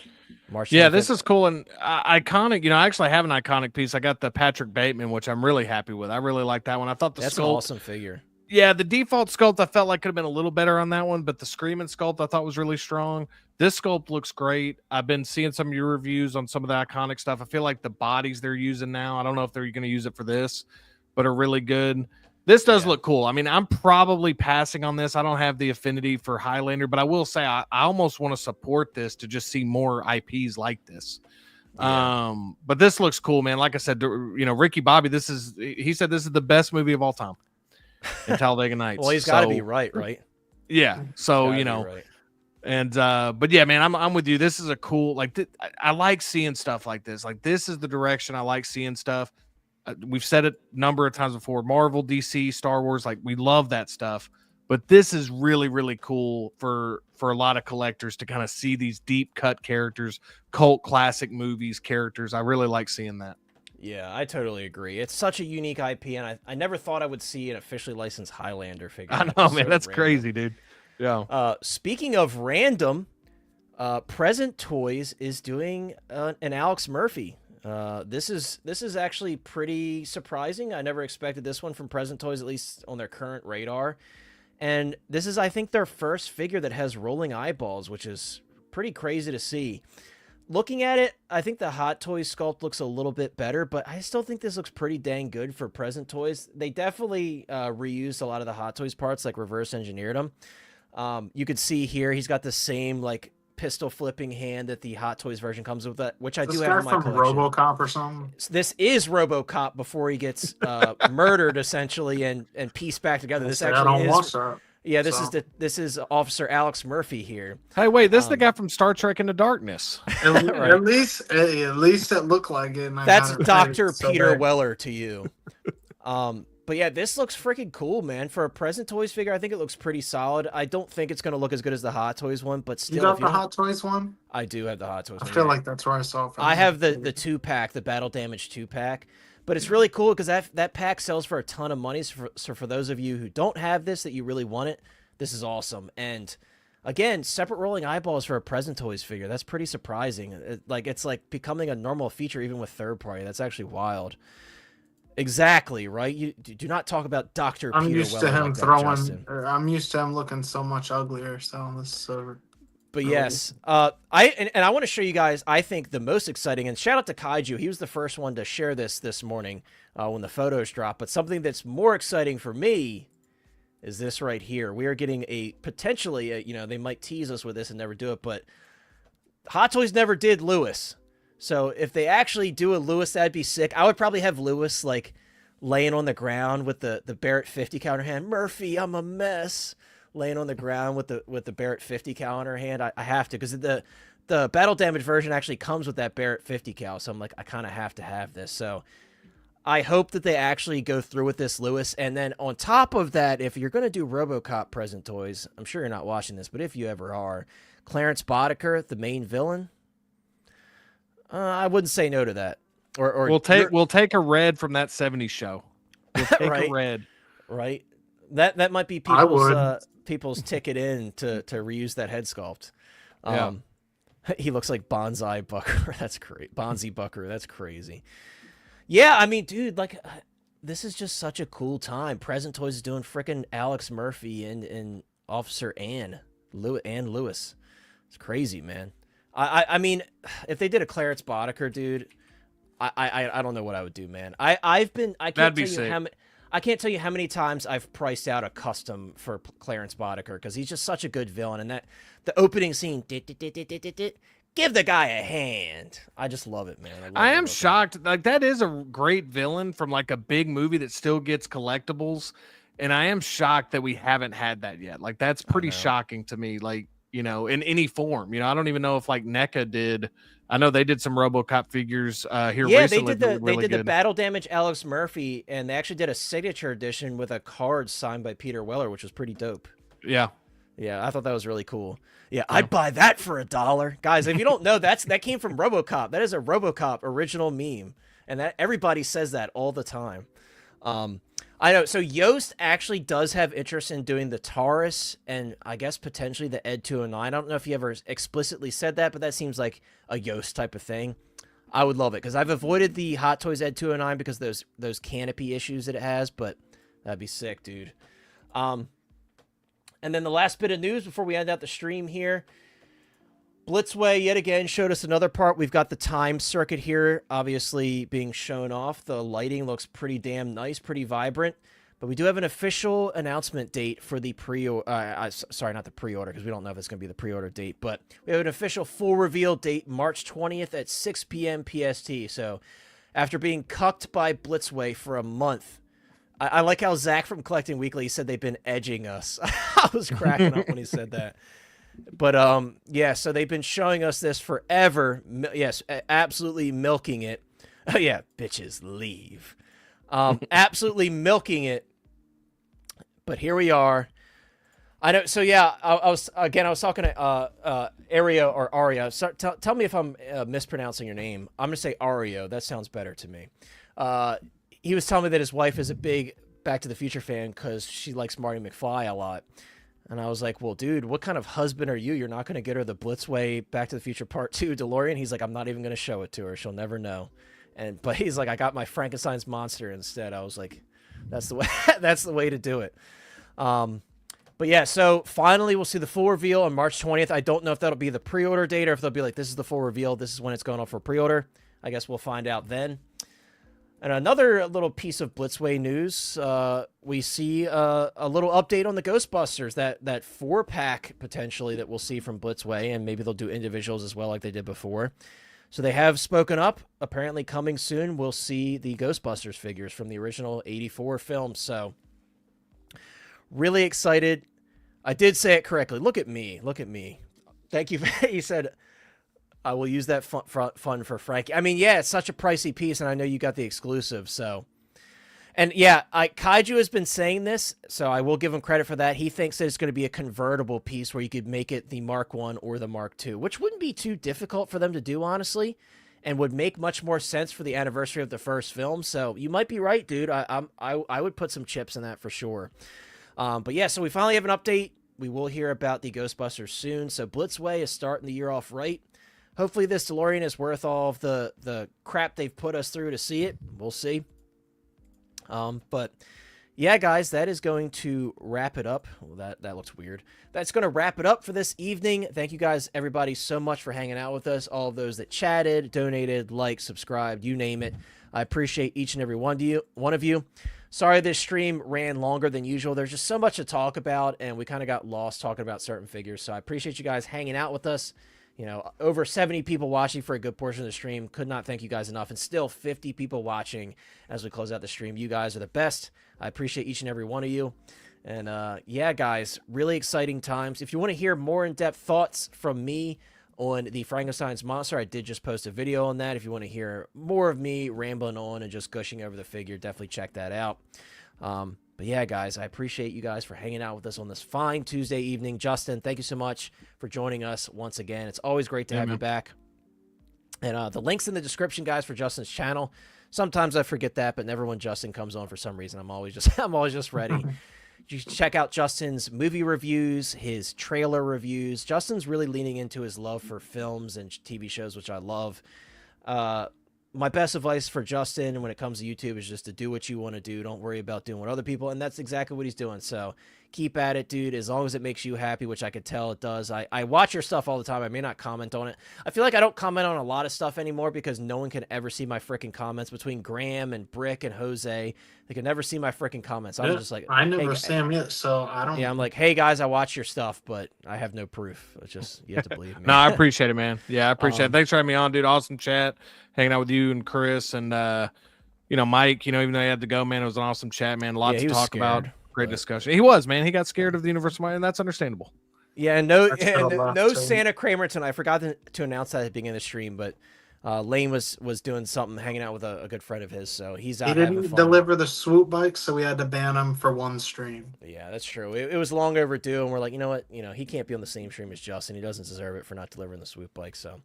March 25th. Yeah, this is cool. And Iconiq, I actually have an Iconiq piece. I got the Patrick Bateman, which I'm really happy with. I really like that one. I thought that's an awesome figure. Yeah, the default sculpt I felt like could have been a little better on that one, but the Screaming sculpt I thought was really strong. This sculpt looks great. I've been seeing some of your reviews on some of the Iconiq stuff. I feel like the bodies they're using now, I don't know if they're going to use it for this, but are really good. This does look cool. I mean, I'm probably passing on this. I don't have the affinity for Highlander, but I will say I almost want to support this to just see more IPs like this. Yeah. But this looks cool, man. Like I said, Ricky Bobby, he said this is the best movie of all time in Talladega Nights. Well, he's got to be right? Yeah. So, right. And but yeah, man, I'm with you. This is a cool, like I like seeing stuff like this. Like this is the direction I like seeing stuff. We've said it a number of times before. Marvel, DC, Star Wars, like we love that stuff. But this is really, really cool for a lot of collectors to kind of see these deep cut characters, cult classic movies characters. I really like seeing that. Yeah, I totally agree. It's such a unique IP, and I never thought I would see an officially licensed Highlander figure. I know, man. That's crazy, dude. Yeah. Speaking of random, Present Toys is doing an Alex Murphy. This is actually pretty surprising. I never expected this one from Present Toys, at least on their current radar. And this is, I think, their first figure that has rolling eyeballs, which is pretty crazy to see. Looking at it, I think the Hot Toys sculpt looks a little bit better, but I still think this looks pretty dang good for Present Toys. They definitely reused a lot of the Hot Toys parts, like reverse engineered them. You could see here he's got the same like pistol flipping hand that the Hot Toys version comes with, that which I do have in my collection. RoboCop or something. This is RoboCop before he gets murdered essentially and pieced back together. This actually is. Yeah, this is Officer Alex Murphy here. Hey, wait, this is the guy from Star Trek Into Darkness. Right. At least it looked like it. That's Dr. Peter Weller to you. But yeah, this looks freaking cool, man. For a Present Toys figure, I think it looks pretty solid. I don't think it's going to look as good as the Hot Toys one, but still. You got the Hot Toys one? I do have the Hot Toys one. I feel like that's where I saw it from. I have the 2-pack, the Battle Damage 2-pack. But it's really cool because that pack sells for a ton of money. So for those of you who don't have this, that you really want it, this is awesome. And again, separate rolling eyeballs for a Present Toys figure. That's pretty surprising. It's like becoming a normal feature even with third party. That's actually wild. Exactly, right? You do not talk about Dr. I'm Peter used to Weller him like that, throwing. Justin. I'm used to him looking so much uglier. So this is so. But really- yes, and I want to show you guys, I think the most exciting, and shout out to Kaiju, he was the first one to share this morning when the photos dropped, but something that's more exciting for me is this right here. We are getting a potentially, you know, they might tease us with this and never do it, but Hot Toys never did Lewis. So if they actually do a Lewis, that'd be sick. I would probably have Lewis like laying on the ground with the Barrett 50 counter hand. Murphy, I'm a mess. Laying on the ground with the Barrett 50 cal in her hand. I have to, because the battle damage version actually comes with that Barrett 50 cal. So I'm like, I kind of have to have this. So I hope that they actually go through with this Lewis. And then on top of that, if you're going to do RoboCop present toys, I'm sure you're not watching this, but if you ever are, Clarence Boddicker, the main villain, I wouldn't say no to that. Or we'll take a red from that 70s show. We'll take right, a red. Right. That might be people's ticket in to reuse that head sculpt. Yeah. He looks like Bonsai Bucker. That's great. Bonzi Bucker. That's crazy. Yeah, I mean, dude, like, this is just such a cool time. Present Toys is doing freaking Alex Murphy and Officer Lewis. It's crazy, man. I mean, if they did a Clarence Boddicker, dude, I don't know what I would do, man. I can't tell you how many times I've priced out a custom for Clarence Boddicker because he's just such a good villain. And the opening scene, give the guy a hand. I just love it, man. I am shocked. Like, that is a great villain from like a big movie that still gets collectibles. And I am shocked that we haven't had that yet. Like, that's pretty shocking to me. Like, you know, in any form, you know, I don't even know if like NECA did. I know they did some RoboCop figures here recently. Yeah, they did the battle damage Alex Murphy, and they actually did a signature edition with a card signed by Peter Weller, which was pretty dope. Yeah. Yeah, I thought that was really cool. Yeah, I'd buy that for $1. Guys, if you don't know, that came from RoboCop. That is a RoboCop original meme, and that everybody says that all the time. I know. So Yoast actually does have interest in doing the Taurus and I guess potentially the Ed 209. I don't know if he ever explicitly said that, but that seems like a Yoast type of thing. I would love it because I've avoided the Hot Toys Ed 209 because of those canopy issues that it has, but that'd be sick, dude. And then the last bit of news before we end out the stream here. Blitzway yet again showed us another part. We've got the time circuit here obviously being shown off. The lighting looks pretty damn nice, pretty vibrant. But we do have an official announcement date for the sorry, not the pre-order, because we don't know if it's going to be the pre-order date. But we have an official full reveal date, March 20th at 6 p.m. PST. So after being cucked by Blitzway for a month, I like how Zach from Collecting Weekly said they've been edging us. I was cracking up when he said that. But yeah, so they've been showing us this forever. Yes, absolutely milking it. Oh yeah, bitches leave. Absolutely milking it. But here we are. I know. So yeah, I was talking to Aria. So, tell me if I'm mispronouncing your name. I'm gonna say Ario. That sounds better to me. He was telling me that his wife is a big Back to the Future fan because she likes Marty McFly a lot. And I was like, well, dude, what kind of husband are you? You're not going to get her the Blitzway Back to the Future Part 2 DeLorean? He's like, I'm not even going to show it to her. She'll never know. But he's like, I got my Frankenstein's monster instead. I was like, that's the way, that's the way to do it. But yeah, so finally we'll see the full reveal on March 20th. I don't know if that'll be the pre-order date or if they'll be like, this is the full reveal. This is when it's going on for pre-order. I guess we'll find out then. And another little piece of Blitzway news, we see a little update on the Ghostbusters, that 4-pack potentially that we'll see from Blitzway, and maybe they'll do individuals as well like they did before. So they have spoken up. Apparently coming soon, we'll see the Ghostbusters figures from the original 84 film. So really excited. I did say it correctly. Look at me. Look at me. Thank you. You said... I will use that fun for Frankie. I mean, yeah, it's such a pricey piece, and I know you got the exclusive, so. And yeah, Kaiju has been saying this, so I will give him credit for that. He thinks that it's going to be a convertible piece where you could make it the Mark 1 or the Mark 2, which wouldn't be too difficult for them to do, honestly, and would make much more sense for the anniversary of the first film. So you might be right, dude. I would put some chips in that for sure. But yeah, so we finally have an update. We will hear about the Ghostbusters soon. So Blitzway is starting the year off right. Hopefully this DeLorean is worth all of the crap they've put us through to see it. We'll see. But yeah, guys, that is going to wrap it up. Well, that looks weird. That's going to wrap it up for this evening. Thank you guys, everybody, so much for hanging out with us. All of those that chatted, donated, liked, subscribed, you name it. I appreciate each and every one of you. Sorry this stream ran longer than usual. There's just so much to talk about, and we kind of got lost talking about certain figures. So I appreciate you guys hanging out with us. You know, over 70 people watching for a good portion of the stream. Could not thank you guys enough. And still 50 people watching as we close out the stream. You guys are the best. I appreciate each and every one of you. And yeah, guys, really exciting times. If you want to hear more in-depth thoughts from me on the Frankenstein's monster, I did just post a video on that. If you want to hear more of me rambling on and just gushing over the figure, definitely check that out. But yeah, guys, I appreciate you guys for hanging out with us on this fine Tuesday evening. Justin, thank you so much for joining us once again. It's always great to have you back. And the link's in the description, guys, for Justin's channel. Sometimes I forget that, but never when Justin comes on for some reason. I'm always just ready. You should check out Justin's movie reviews, his trailer reviews. Justin's really leaning into his love for films and TV shows, which I love. My best advice for Justin when it comes to YouTube is just to do what you want to do. Don't worry about doing what other people, and that's exactly what he's doing. So keep at it, dude, as long as it makes you happy, which I could tell it does. I watch your stuff all the time. I may not comment on it. I feel like I don't comment on a lot of stuff anymore because no one can ever see my freaking comments. Between Graham and Brick and Jose, they can never see my freaking comments. I'm just like, I never hey, see them yet, so I don't. Yeah, I'm like, hey, guys, I watch your stuff, but I have no proof. It's just, you have to believe me. No, I appreciate it, man. Yeah, I appreciate it. Thanks for having me on, dude. Awesome chat, hanging out with you and Chris and, you know, Mike, you know, even though he had to go, man, it was an awesome chat, man. Lots to talk about. Great discussion. He was, man. He got scared of the universal, and that's understandable. Yeah, and no Santa Kramer tonight. I forgot to announce that at the beginning of the stream, but Lane was doing something, hanging out with a good friend of his, so he's out. He didn't deliver the swoop bike, so we had to ban him for one stream. Yeah, that's true. It was long overdue, and we're like, you know what? You know, he can't be on the same stream as Justin. He doesn't deserve it for not delivering the swoop bike. So,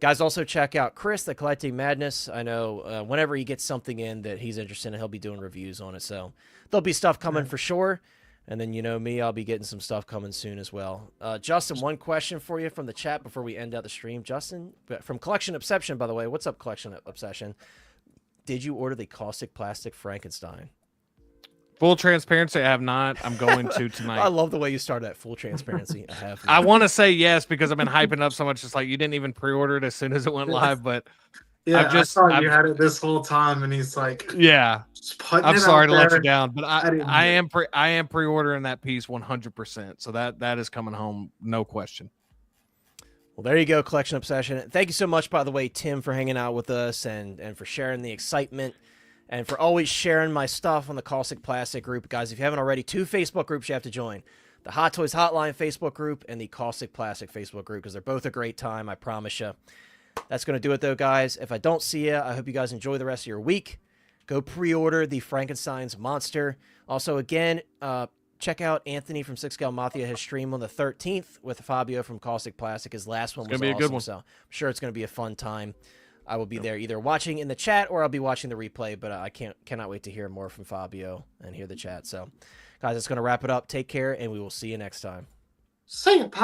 guys, also check out Chris, the Collecting Madness. I know whenever he gets something in that he's interested in, he'll be doing reviews on it. So there'll be stuff coming for sure. And then, you know me, I'll be getting some stuff coming soon as well. Justin, one question for you from the chat before we end out the stream. Justin, from Collection Obsession, by the way. What's up, Collection Obsession? Did you order the Kaustic Plastik Frankenstein? Full transparency, I have not. I'm going to tonight. I love the way you started that. Full transparency, I have. I want to say yes because I've been hyping up so much. It's like you didn't even pre-order it as soon as it went live, but yeah, I thought you had it this whole time, and he's like, yeah. I'm sorry to let you down, but I am pre-ordering that piece 100%. So that is coming home, no question. Well, there you go, Collection Obsession. Thank you so much, by the way, Tim, for hanging out with us and for sharing the excitement and for always sharing my stuff on the Kaustic Plastik group. Guys, if you haven't already, 2 Facebook groups you have to join. The Hot Toys Hotline Facebook group and the Kaustic Plastik Facebook group, because they're both a great time, I promise you. That's going to do it, though, guys. If I don't see you, I hope you guys enjoy the rest of your week. Go pre-order the Frankenstein's monster. Also, again, check out Anthony from 6 Gal Mafia, his stream on the 13th with Fabio from Kaustic Plastik. His last one was awesome, a good one. So I'm sure it's going to be a fun time. I will be there either watching in the chat or I'll be watching the replay, but I cannot wait to hear more from Fabio and hear the chat. So, guys, that's going to wrap it up. Take care, and we will see you next time. See you, pal.